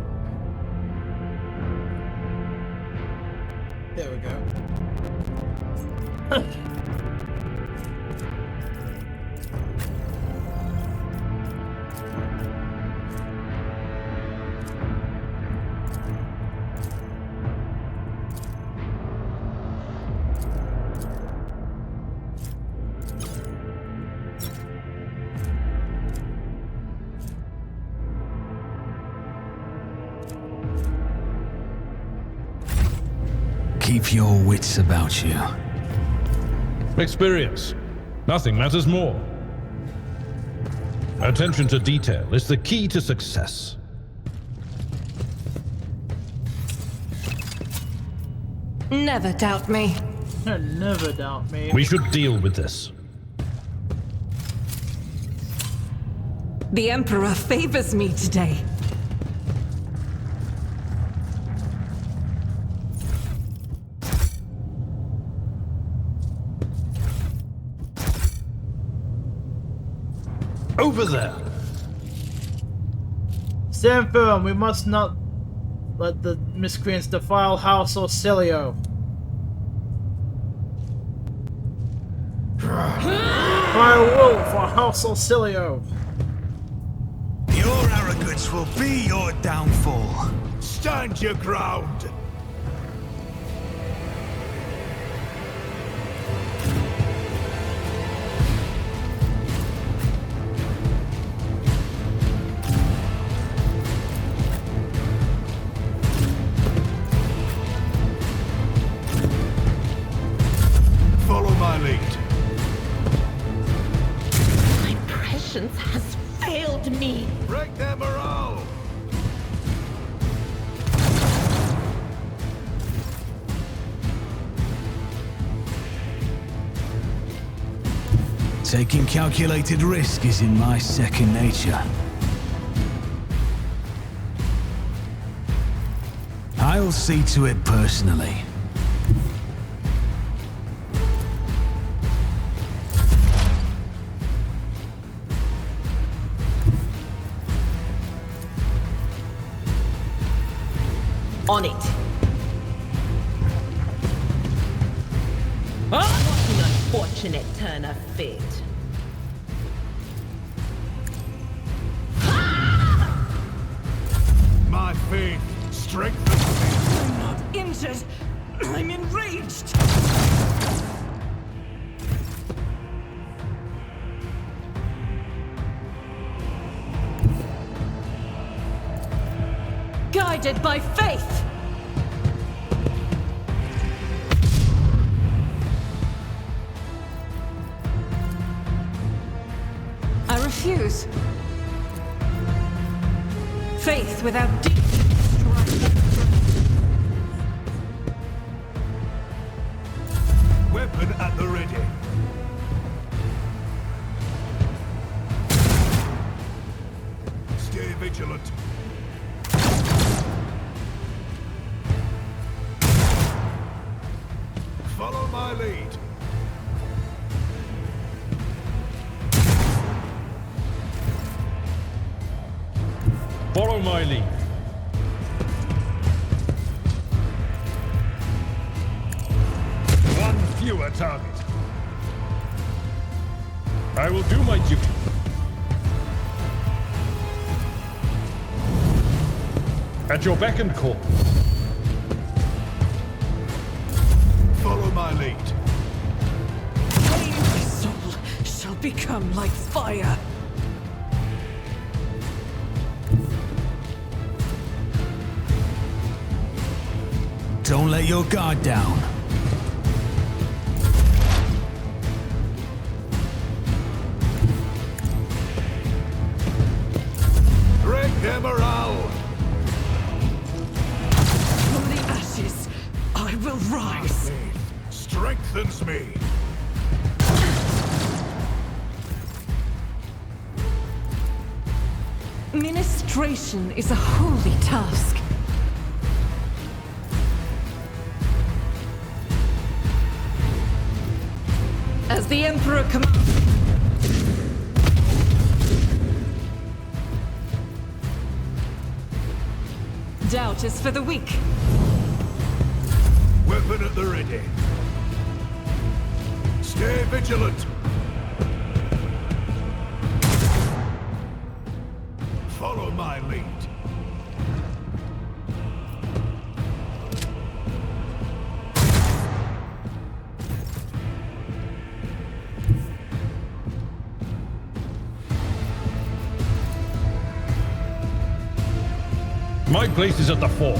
There we go. keep your wits about you. Experience. Nothing matters more. Attention to detail is the key to success. Never doubt me. Never doubt me. We should deal with this. The Emperor favors me today. Over there! Stand firm, we must not let the miscreants defile House Orsilio. Cry wolf for House Orsilio. Your arrogance will be your downfall. Stand your ground! Follow my lead. My prescience has failed me. Break their morale! Taking calculated risk is in my second nature. I'll see to it personally. On it. What an unfortunate turn of fate. My faith strengthens me. I'm not injured. I'm enraged. Guided by faith. I refuse. Faith without deep strife. Weapon at the ready. Stay vigilant. Follow my lead. Follow my lead. One fewer target. I will do my duty. At your beck and call. Follow my lead. My soul shall become like fire. Don't let your guard down. Break their morale. From the ashes, I will rise. Strengthens me. Ministration is a holy task. As the Emperor commands. Doubt is for the weak. Weapon at the ready. Stay vigilant. Follow my lead. My place is at the fore.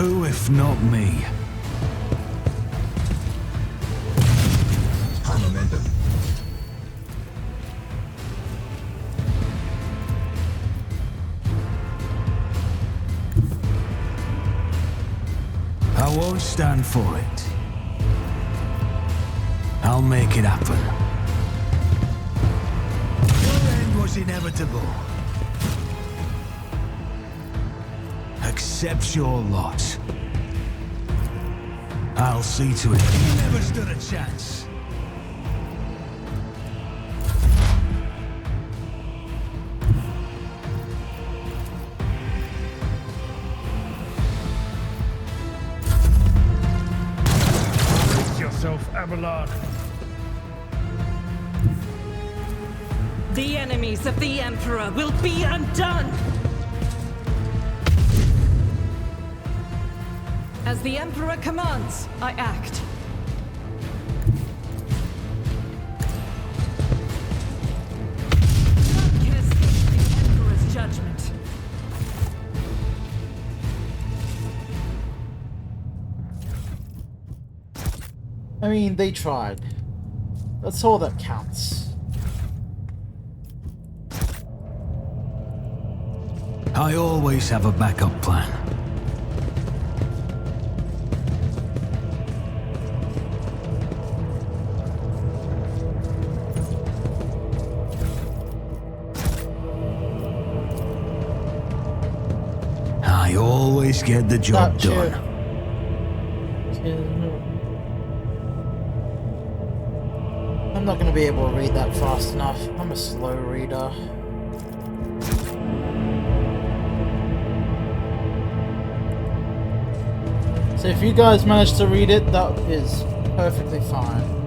Who if not me? Momentum. I won't stand for it. I'll make it happen. Your end was inevitable. Accept your lot. I'll see to it. You never stood a chance. Abelard. The enemies of the Emperor will be undone! As the Emperor commands, I act. None can escape the Emperor's judgment. I mean, they tried. That's all that counts. I always have a backup plan. I always get the job done. I'm not going to be able to read that fast enough. I'm a slow reader. So if you guys manage to read it, that is perfectly fine.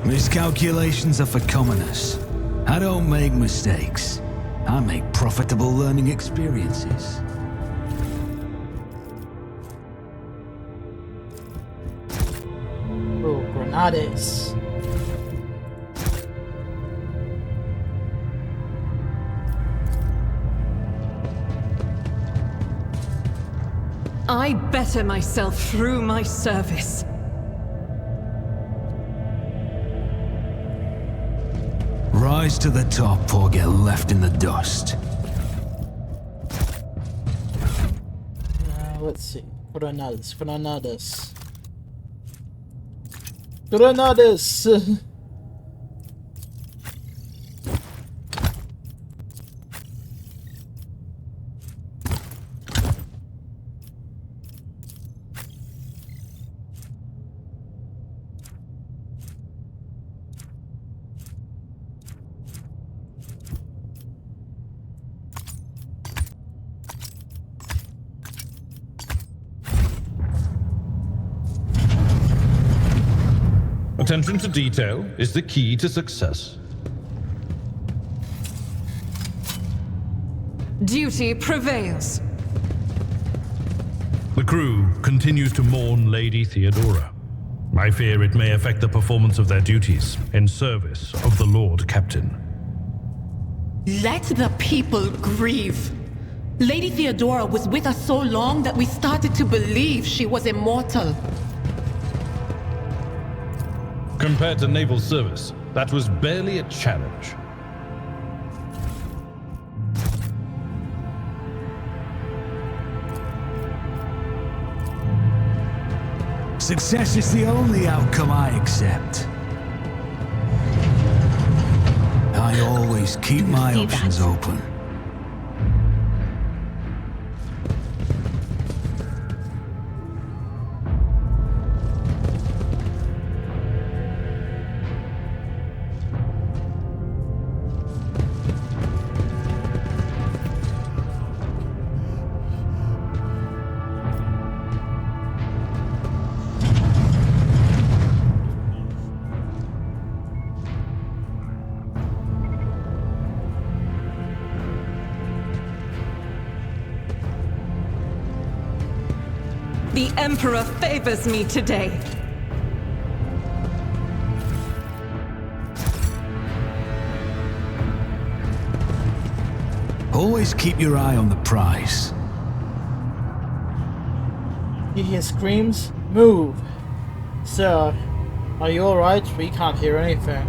Miscalculations are for commoners. I don't make mistakes. I make profitable learning experiences. Oh, grenades. I better myself through my service. Rise to the top or get left in the dust. Let's see. Granadas, granadas. Granadas! Attention to detail is the key to success. Duty prevails. The crew continues to mourn Lady Theodora. I fear it may affect the performance of their duties in service of the Lord Captain. Let the people grieve. Lady Theodora was with us so long that we started to believe she was immortal. Compared to naval service, that was barely a challenge. Success is the only outcome I accept. I always keep my options open. The Emperor favors me today. Always keep your eye on the prize. You hear screams? Move! Sir, are you alright? We can't hear anything.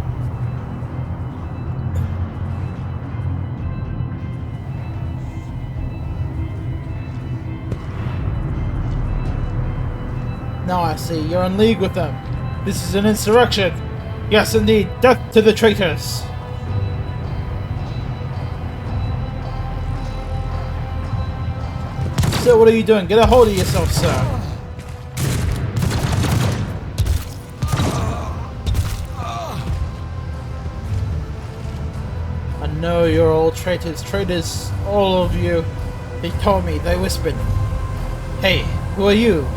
Now I see, you're in league with them. This is an insurrection. Yes, indeed. Death to the traitors. Sir, what are you doing? Get a hold of yourself, sir. I know you're all traitors. Traitors, all of you. They told me. They whispered. Hey, who are you?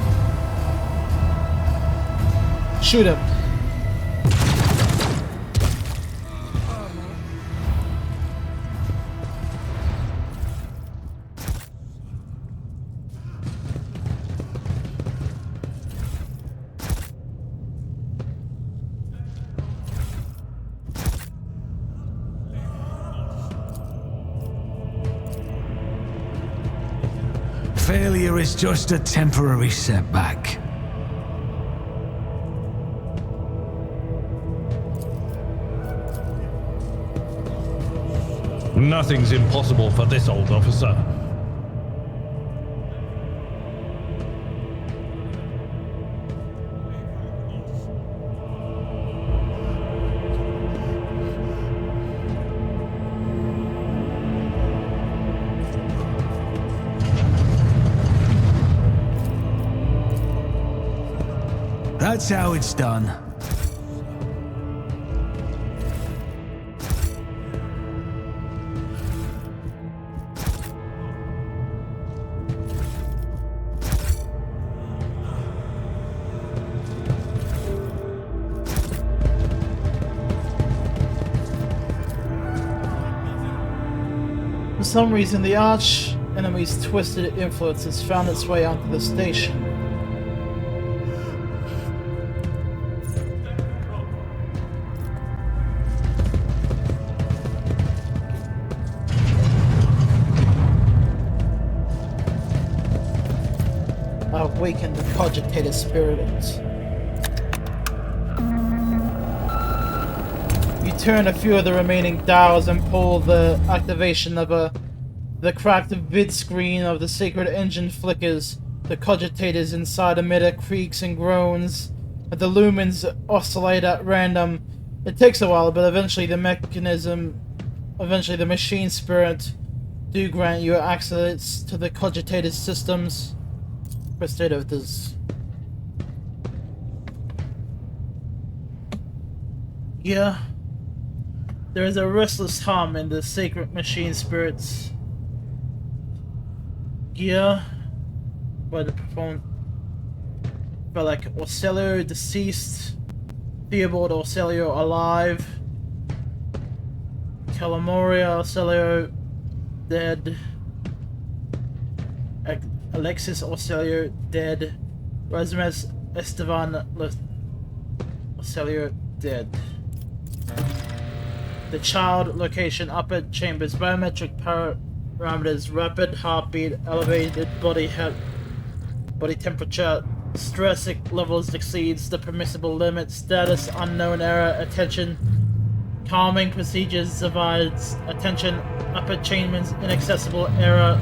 Shoot him. Failure is just a temporary setback. Nothing's impossible for this old officer. That's how it's done. For some reason, the arch enemy's twisted influence has found its way onto the station. Awaken the cogitator spirit. You turn a few of the remaining dials and pull the activation of the cracked vid screen of the sacred engine flickers. The cogitators inside emit creaks and groans. The lumens oscillate at random. It takes a while, but eventually the machine spirit do grant you access to the cogitator systems. State of this. Yeah. There is a restless hum in the sacred machine spirits. Yeah. By the perform felt like Orcelio deceased, Theobald Orcelio alive, Calamoria Orcelio dead, Alexis Orcelio dead. Rasmus Estevan Orcelio dead. The child location, upper chambers, biometric parameters, rapid heartbeat, elevated body temperature, stress levels exceeds the permissible limit, status unknown error, attention, calming procedures divides, attention, upper chambers inaccessible error,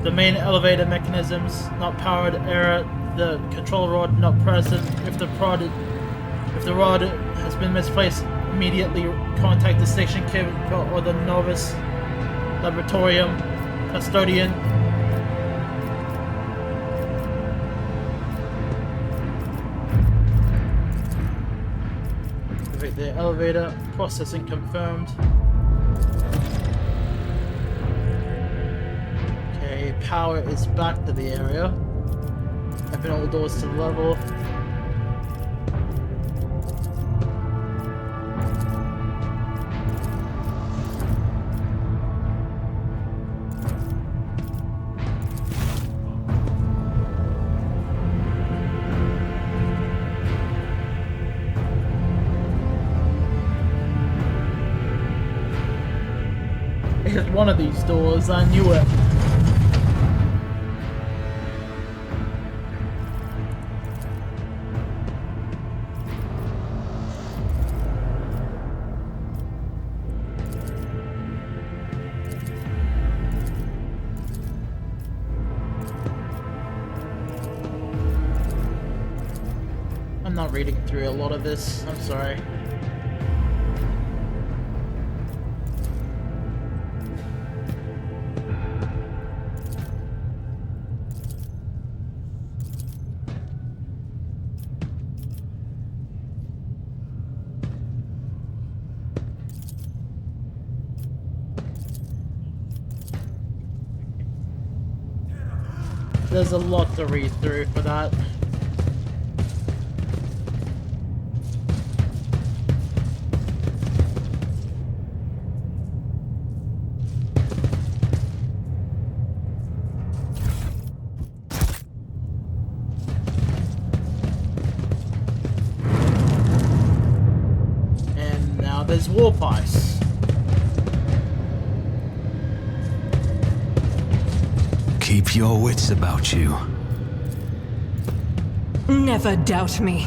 the main elevator mechanisms not powered error, the control rod not present. If the rod has been misplaced, immediately contact the station keeper or the novice laboratorium custodian. Activate the elevator. Processing confirmed. Power is back to the area. Open all doors to the level. It's one of these doors, I knew it. I'm not reading through a lot of this, I'm sorry. There's a lot to read through for that. And now there's war pies. Keep your wits about you. Never doubt me.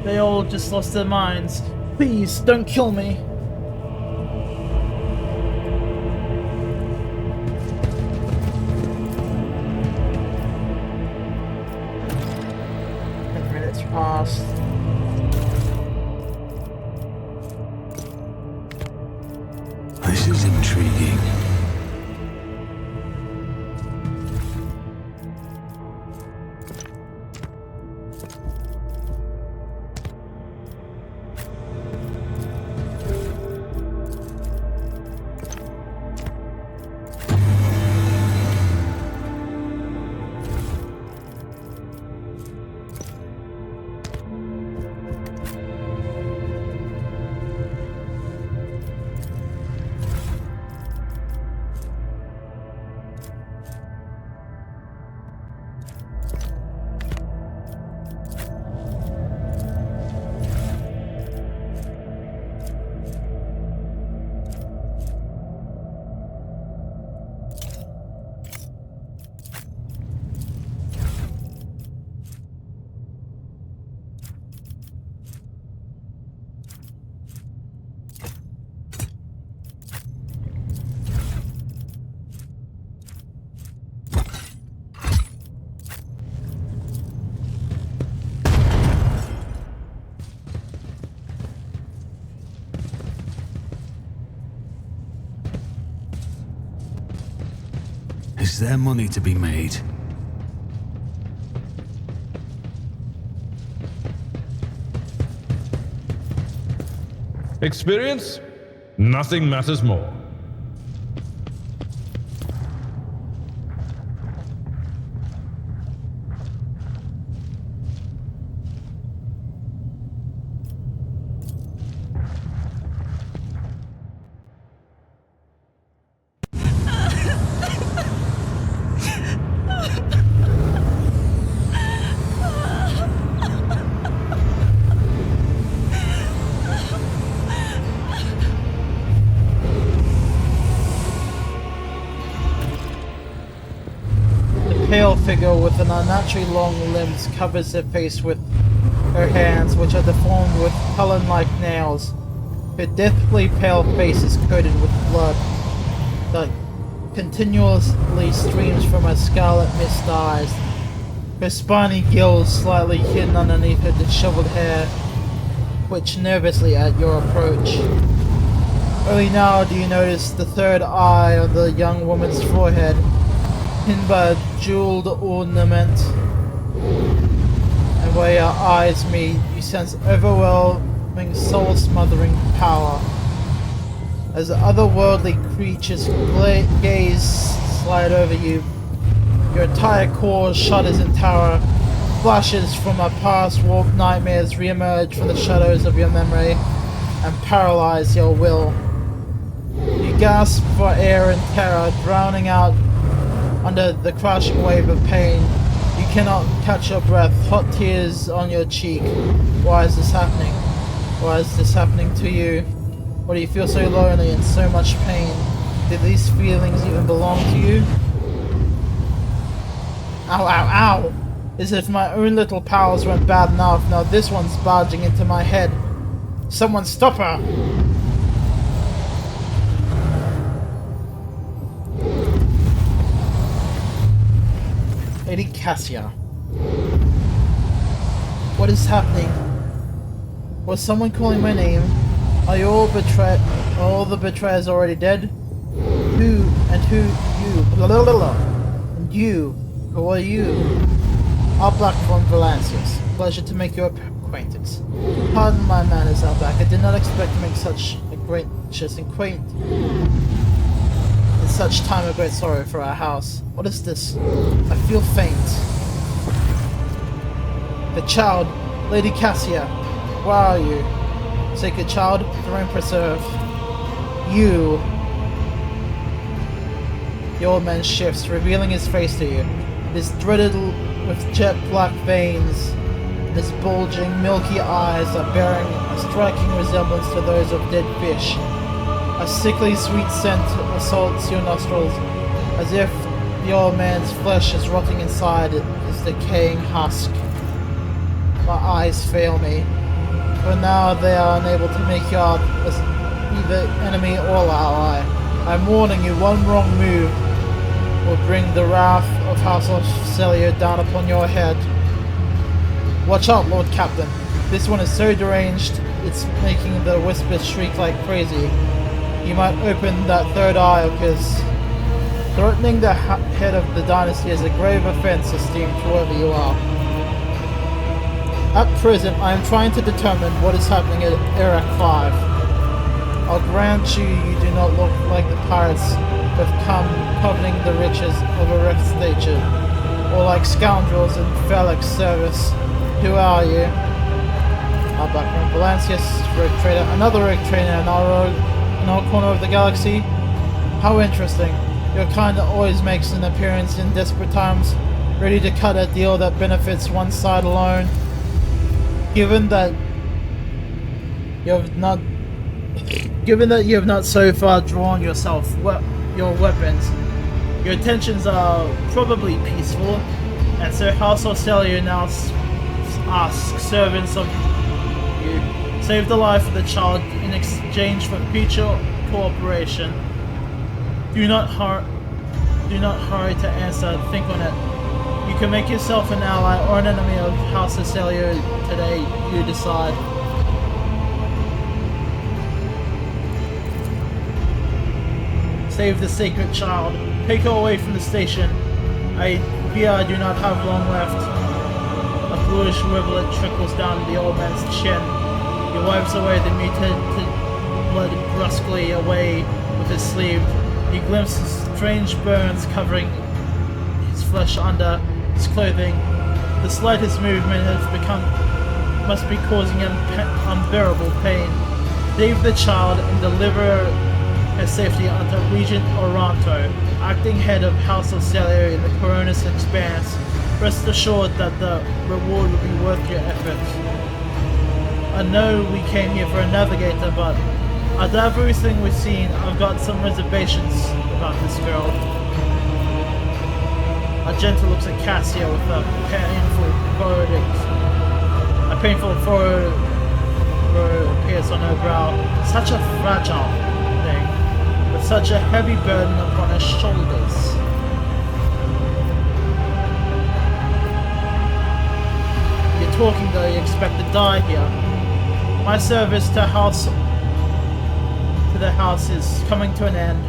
They all just lost their minds. Please, don't kill me. Minutes passed. This is intriguing. Is there money to be made? Experience? Nothing matters more. Pale figure with an unnaturally long limbs covers her face with her hands, which are deformed with talon-like nails. Her deathly pale face is coated with blood that continuously streams from her scarlet mist eyes. Her spiny gills slightly hidden underneath her disheveled hair twitch nervously at your approach. Only now do you notice the third eye on the young woman's forehead, pinned by a jeweled ornament, and where your eyes meet, you sense overwhelming something soul-smothering power. As otherworldly creatures gaze slide over you, your entire core shudders in terror. Flashes from our past warped nightmares reemerge from the shadows of your memory and paralyze your will. You gasp for air in terror, drowning out under the crashing wave of pain. You cannot catch your breath, hot tears on your cheek. Why is this happening? Why is this happening to you? Why do you feel so lonely and so much pain? Did these feelings even belong to you? Ow, ow, ow! As if my own little powers weren't bad enough, now this one's barging into my head. Someone stop her! Lady Cassia. What is happening? Was someone calling my name? Are you all the betrayers already dead? Who and who you? Blah, blah, blah, blah. And you? Who are you? Outback from Valancius. Pleasure to make your acquaintance. Pardon my manners, Outback. I did not expect to make such a gracious and quaint in such time of great sorrow for our house. What is this? I feel faint. The child, Lady Cassia. Where are you? Sacred child, throne preserve. You. The old man shifts, revealing his face to you. It is threaded with jet black veins. His bulging, milky eyes are bearing a striking resemblance to those of dead fish. A sickly sweet scent assaults your nostrils, as if the old man's flesh is rotting inside his decaying husk. My eyes fail me, for now they are unable to make you out as either enemy or ally. I'm warning you, one wrong move will bring the wrath of House of Celio down upon your head. Watch out, Lord Captain. This one is so deranged, it's making the whispers shriek like crazy. You might open that third eye of his. Threatening the head of the dynasty is a grave offense, esteemed whoever you are. At present, I am trying to determine what is happening at Eric 5. I'll grant you do not look like the pirates who have come coveting the riches of Eric's stature, or like scoundrels in Felix service. Who are you? Outback from Valancius, rogue trader, another rogue trader in our corner of the galaxy. How interesting. Your kind always makes an appearance in desperate times, ready to cut a deal that benefits one side alone. Given that you have not so far drawn your weapons, your intentions are probably peaceful, and so House Orcelio now asks servants of you, save the life of the child in exchange for future cooperation. Do not hurry to answer, think on it. You can make yourself an ally or an enemy of House Orcelio today, you decide. Save the sacred child. Take her away from the station. I fear I do not have long left. A bluish rivulet trickles down the old man's chin. He wipes away the mutated blood brusquely away with his sleeve. He glimpses strange burns covering his flesh under his clothing. The slightest movement must be causing him unbearable pain. Save the child and deliver her safety unto Regent Oranto, acting head of House of Celio in the Coronis Expanse. Rest assured that the reward will be worth your efforts. I know we came here for a navigator, but out of everything we've seen, I've got some reservations about this girl. Argenta looks at Cassia with a painful furrow appears on her brow. Such a fragile thing, with such a heavy burden upon her shoulders. You're talking though, you expect to die here. My service to the house is coming to an end.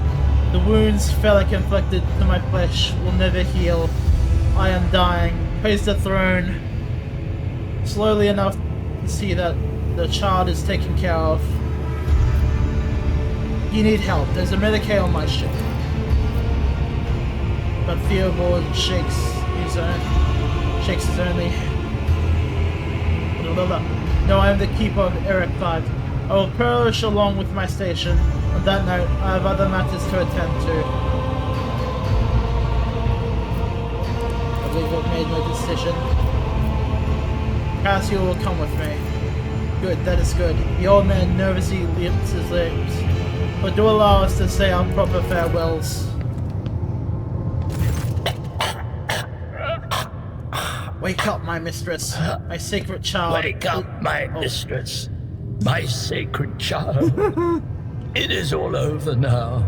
The wounds Felix inflicted to my flesh will never heal. I am dying. Pace the throne. Slowly enough see that the child is taken care of. You need help. There's a Medicaid on my ship. But Theobald shakes his only. No, I am the keeper of Eric 5. I will perish along with my station. On that note, I have other matters to attend to. I believe I've made my decision. Cassio will come with me. Good, that is good. The old man nervously lips his lips. But do allow us to say our proper farewells. Wake up, my mistress. My sacred child. Wake up, my mistress. My sacred child. It is all over now.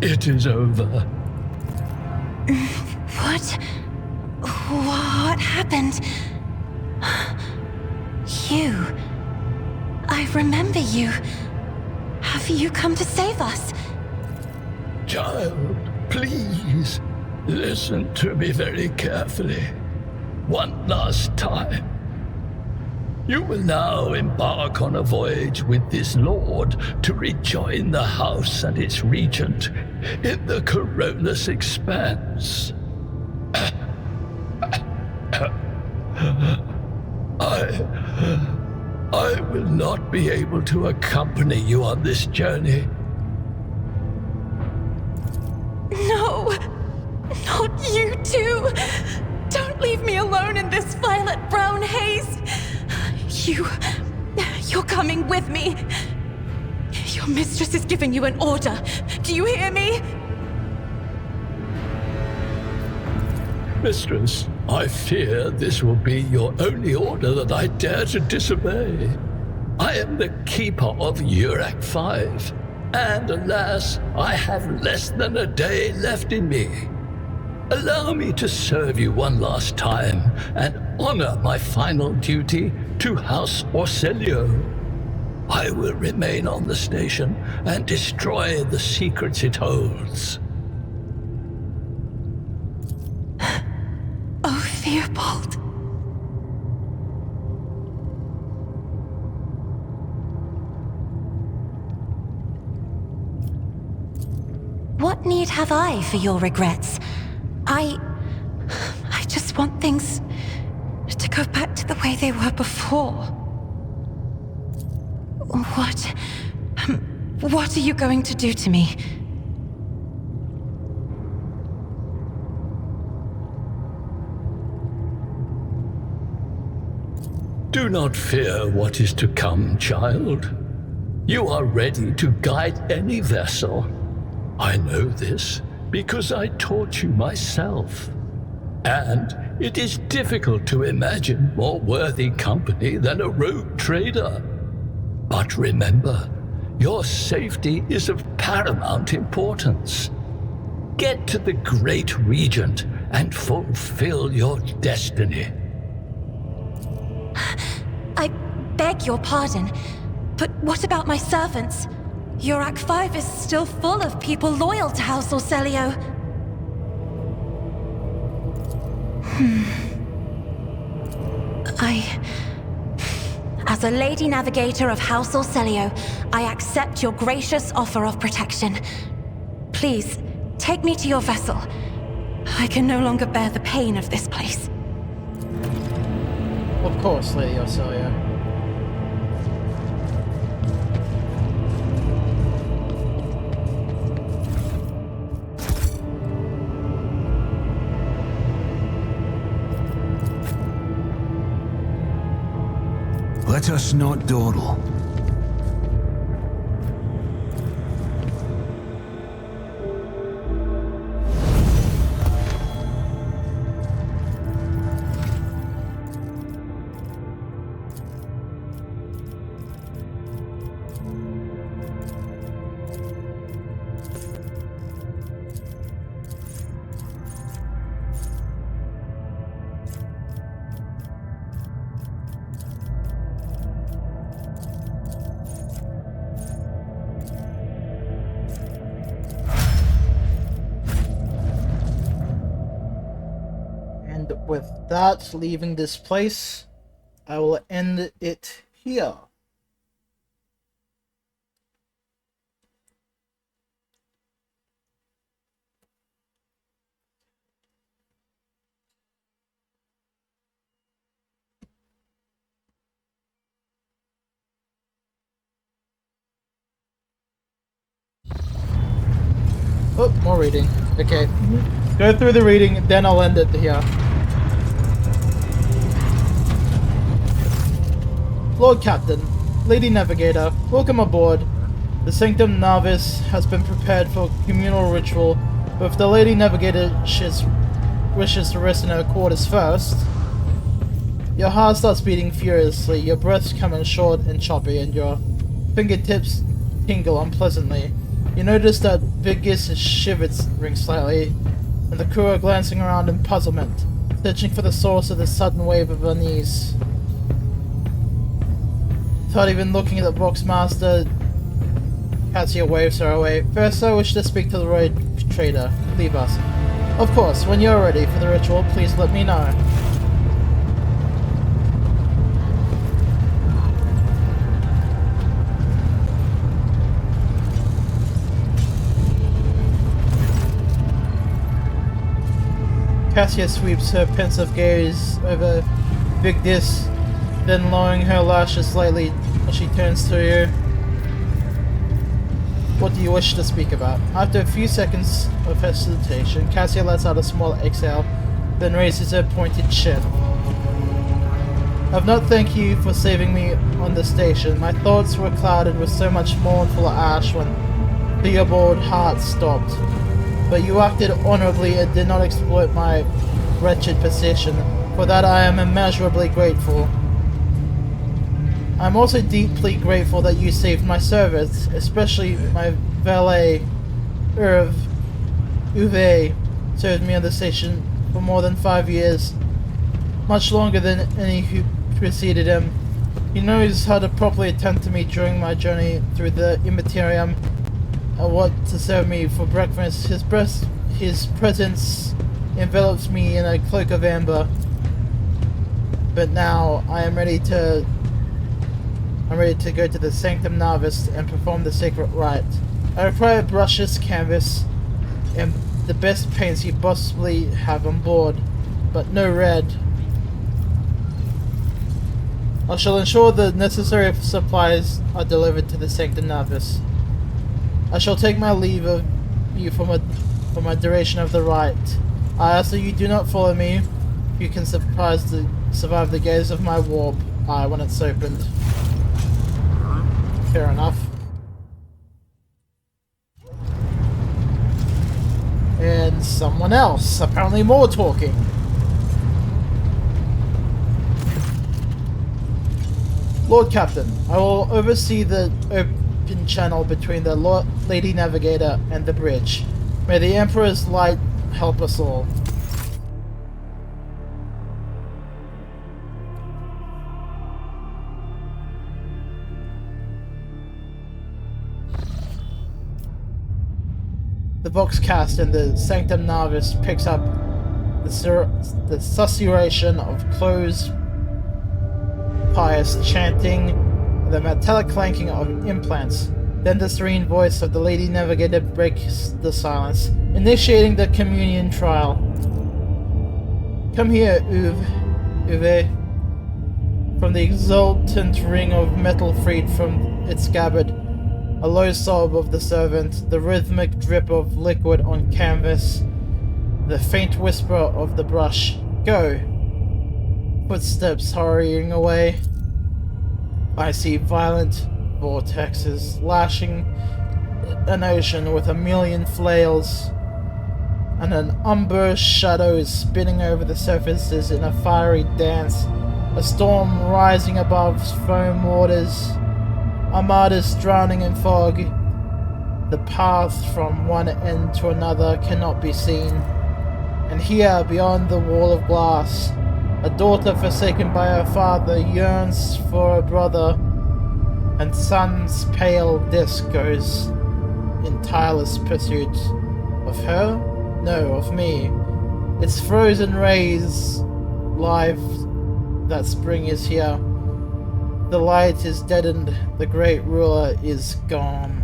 It is over. What happened? You. I remember you. Have you come to save us? Child, please, listen to me very carefully. One last time. You will now embark on a voyage with this lord to rejoin the house and its regent in the Corollas expanse. I will not be able to accompany you on this journey. No! Not you too! Don't leave me alone in this violet-brown haze! You're coming with me! Your mistress is giving you an order. Do you hear me? Mistress, I fear this will be your only order that I dare to disobey. I am the keeper of Owlcat 5, and alas, I have less than a day left in me. Allow me to serve you one last time and honor my final duty to House Orselio. I will remain on the station and destroy the secrets it holds. Oh, Theobald. What need have I for your regrets? I just want things to go back to the way they were before. What are you going to do to me? Do not fear what is to come, child. You are ready to guide any vessel. I know this because I taught you myself. And it is difficult to imagine more worthy company than a rogue trader. But remember, your safety is of paramount importance. Get to the Great Regent and fulfill your destiny. I beg your pardon, but what about my servants? Owlcat 5 is still full of people loyal to House Orselio. As a Lady Navigator of House Orselio, I accept your gracious offer of protection. Please, take me to your vessel. I can no longer bear the pain of this place. Of course, Lady Orselio. Let us not dawdle. With that, leaving this place, I will end it here. Oh, more reading. Okay. Go through the reading, then I'll end it here. Lord Captain, Lady Navigator, welcome aboard. The Sanctum Navis has been prepared for communal ritual, but if the Lady Navigator wishes to rest in her quarters first... Your heart starts beating furiously, your breath's coming short and choppy, and your fingertips tingle unpleasantly. You notice that Vigis' shivers ring slightly, and the crew are glancing around in puzzlement, searching for the source of the sudden wave of unease. Without even looking at the boxmaster, Cassia waves her away. First, I wish to speak to the road trader. Leave us. Of course, when you're ready for the ritual, please let me know. Cassia sweeps her pensive gaze over Vigdis, then lowering her lashes slightly as she turns to you. What do you wish to speak about? After a few seconds of hesitation, Cassia lets out a small exhale, then raises her pointed chin. I've not thanked you for saving me on the station. My thoughts were clouded with so much mournful ash when Theobald Hart stopped. But you acted honorably and did not exploit my wretched position. For that I am immeasurably grateful. I'm also deeply grateful that you saved my servants, especially my valet, Uwe, served me on the station for more than 5 years, much longer than any who preceded him. He knows how to properly attend to me during my journey through the Immaterium, and what to serve me for breakfast. His presence envelops me in a cloak of amber. But now I am ready to go to the Sanctum Navis and perform the sacred rite. I require brushes, canvas, and the best paints you possibly have on board, but no red. I shall ensure the necessary supplies are delivered to the Sanctum Navis. I shall take my leave of you for my duration of the rite. I ask that you do not follow me. You can survive the gaze of my warp eye when it's opened. Fair enough. And someone else, apparently more talking. Lord Captain, I will oversee the open channel between the Lady Navigator and the bridge. May the Emperor's light help us all. The box cast and the Sanctum Navis picks up the susurration of closed pious chanting, the metallic clanking of implants. Then the serene voice of the Lady Navigator breaks the silence, initiating the communion trial. Come here, Uwe. From the exultant ring of metal freed from its scabbard, a low sob of the servant, the rhythmic drip of liquid on canvas, the faint whisper of the brush. Go! Footsteps hurrying away. I see violent vortexes lashing an ocean with a million flails, and an umber shadow is spinning over the surfaces in a fiery dance, a storm rising above foam waters, armadas drowning in fog. The path from one end to another cannot be seen, and here, beyond the wall of glass, a daughter forsaken by her father yearns for a brother, and sun's pale disk goes in tireless pursuit of her? No, of me. Its frozen rays live that spring is here. The light is deadened. The great ruler is gone.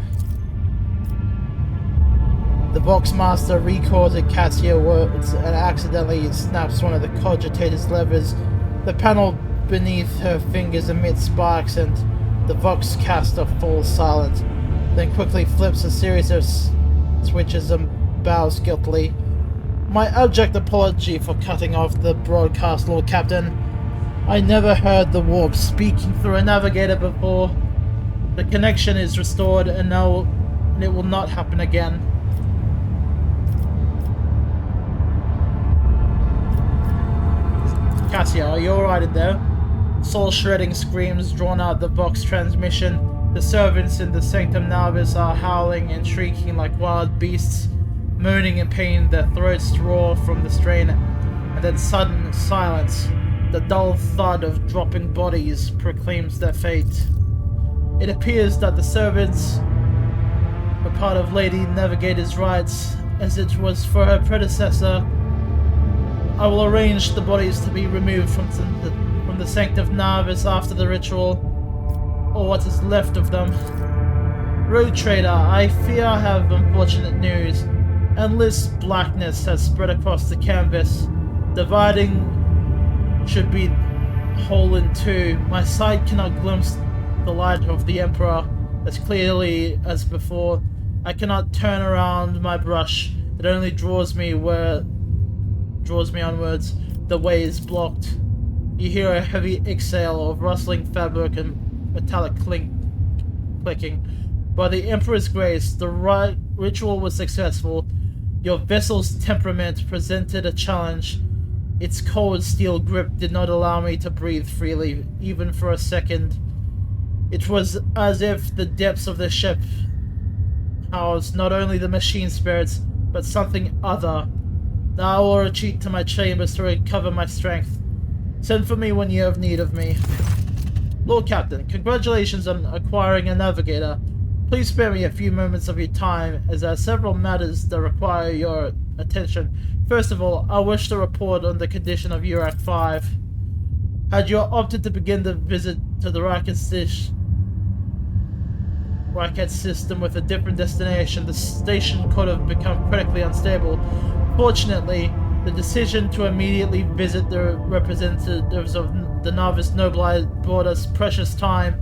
The Voxmaster recorded Cassia's words and accidentally snaps one of the cogitator's levers. The panel beneath her fingers emits sparks and the Voxcaster falls silent, then quickly flips a series of switches and bows guiltily. My abject apology for cutting off the broadcast, Lord Captain. I never heard the warp speaking through a navigator before. The connection is restored and now it will not happen again. Cassia, are you alright in there? Soul-shredding screams drawn out the Vox transmission. The servants in the Sanctum Navis are howling and shrieking like wild beasts, moaning in pain, their throats roar from the strain, and then sudden silence. The dull thud of dropping bodies proclaims their fate. It appears that the servants were part of Lady Navigator's rites, as it was for her predecessor. I will arrange the bodies to be removed from the Sanctum Navis after the ritual, or what is left of them. Road Trader, I fear I have unfortunate news. Endless blackness has spread across the canvas, dividing should be whole in two. My sight cannot glimpse the light of the Emperor as clearly as before. I cannot turn around my brush. It only draws me onwards. The way is blocked. You hear a heavy exhale of rustling fabric and metallic clicking. By the Emperor's grace, the ritual was successful. Your vessel's temperament presented a challenge. Its cold steel grip did not allow me to breathe freely, even for a second. It was as if the depths of the ship housed not only the machine spirits, but something other. Now I will retreat to my chambers to recover my strength. Send for me when you have need of me. Lord Captain, congratulations on acquiring a navigator. Please spare me a few moments of your time, as there are several matters that require your attention. First of all, I wish to report on the condition of Owlcat 5. Had you opted to begin the visit to the Racket system with a different destination, the station could have become critically unstable. Fortunately, the decision to immediately visit the representatives of the Navis Nobili brought us precious time.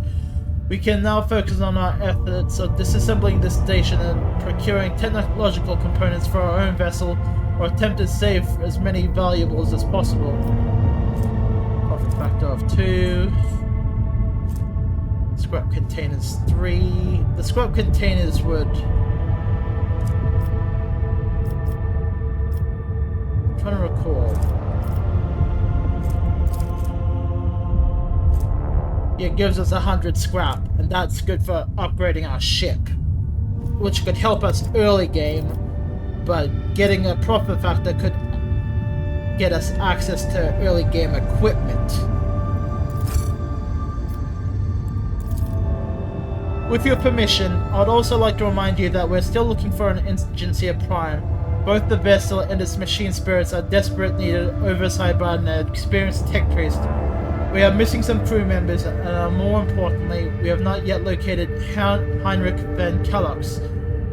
We can now focus on our efforts of disassembling this station and procuring technological components for our own vessel, or attempt to save as many valuables as possible. Profit factor of 2. Scrap containers 3. The scrap containers would... I'm trying to recall. It gives us 100 scrap, and that's good for upgrading our ship, which could help us early game, but getting a profit factor could get us access to early game equipment. With your permission, I'd also like to remind you that we're still looking for an Insignia Prime. Both the vessel and its machine spirits are desperate needed oversight by an experienced tech priest. We are missing some crew members, and more importantly, we have not yet located Heinrich van Kallox,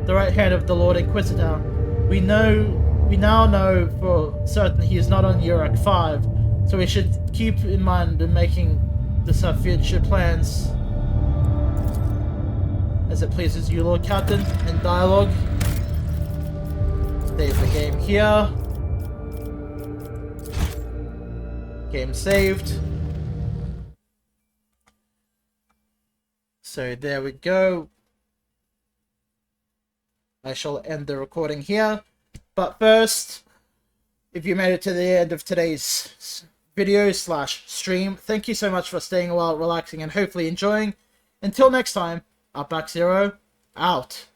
the right hand of the Lord Inquisitor. We now know for certain he is not on Owlcat 5, so we should keep in mind in making this our future plans. As it pleases you, Lord Captain, in dialogue. Save the game here. Game saved. So there we go. I shall end the recording here. But first, if you made it to the end of today's video / stream, thank you so much for staying a while, relaxing, and hopefully enjoying. Until next time, Outback-Zero, out.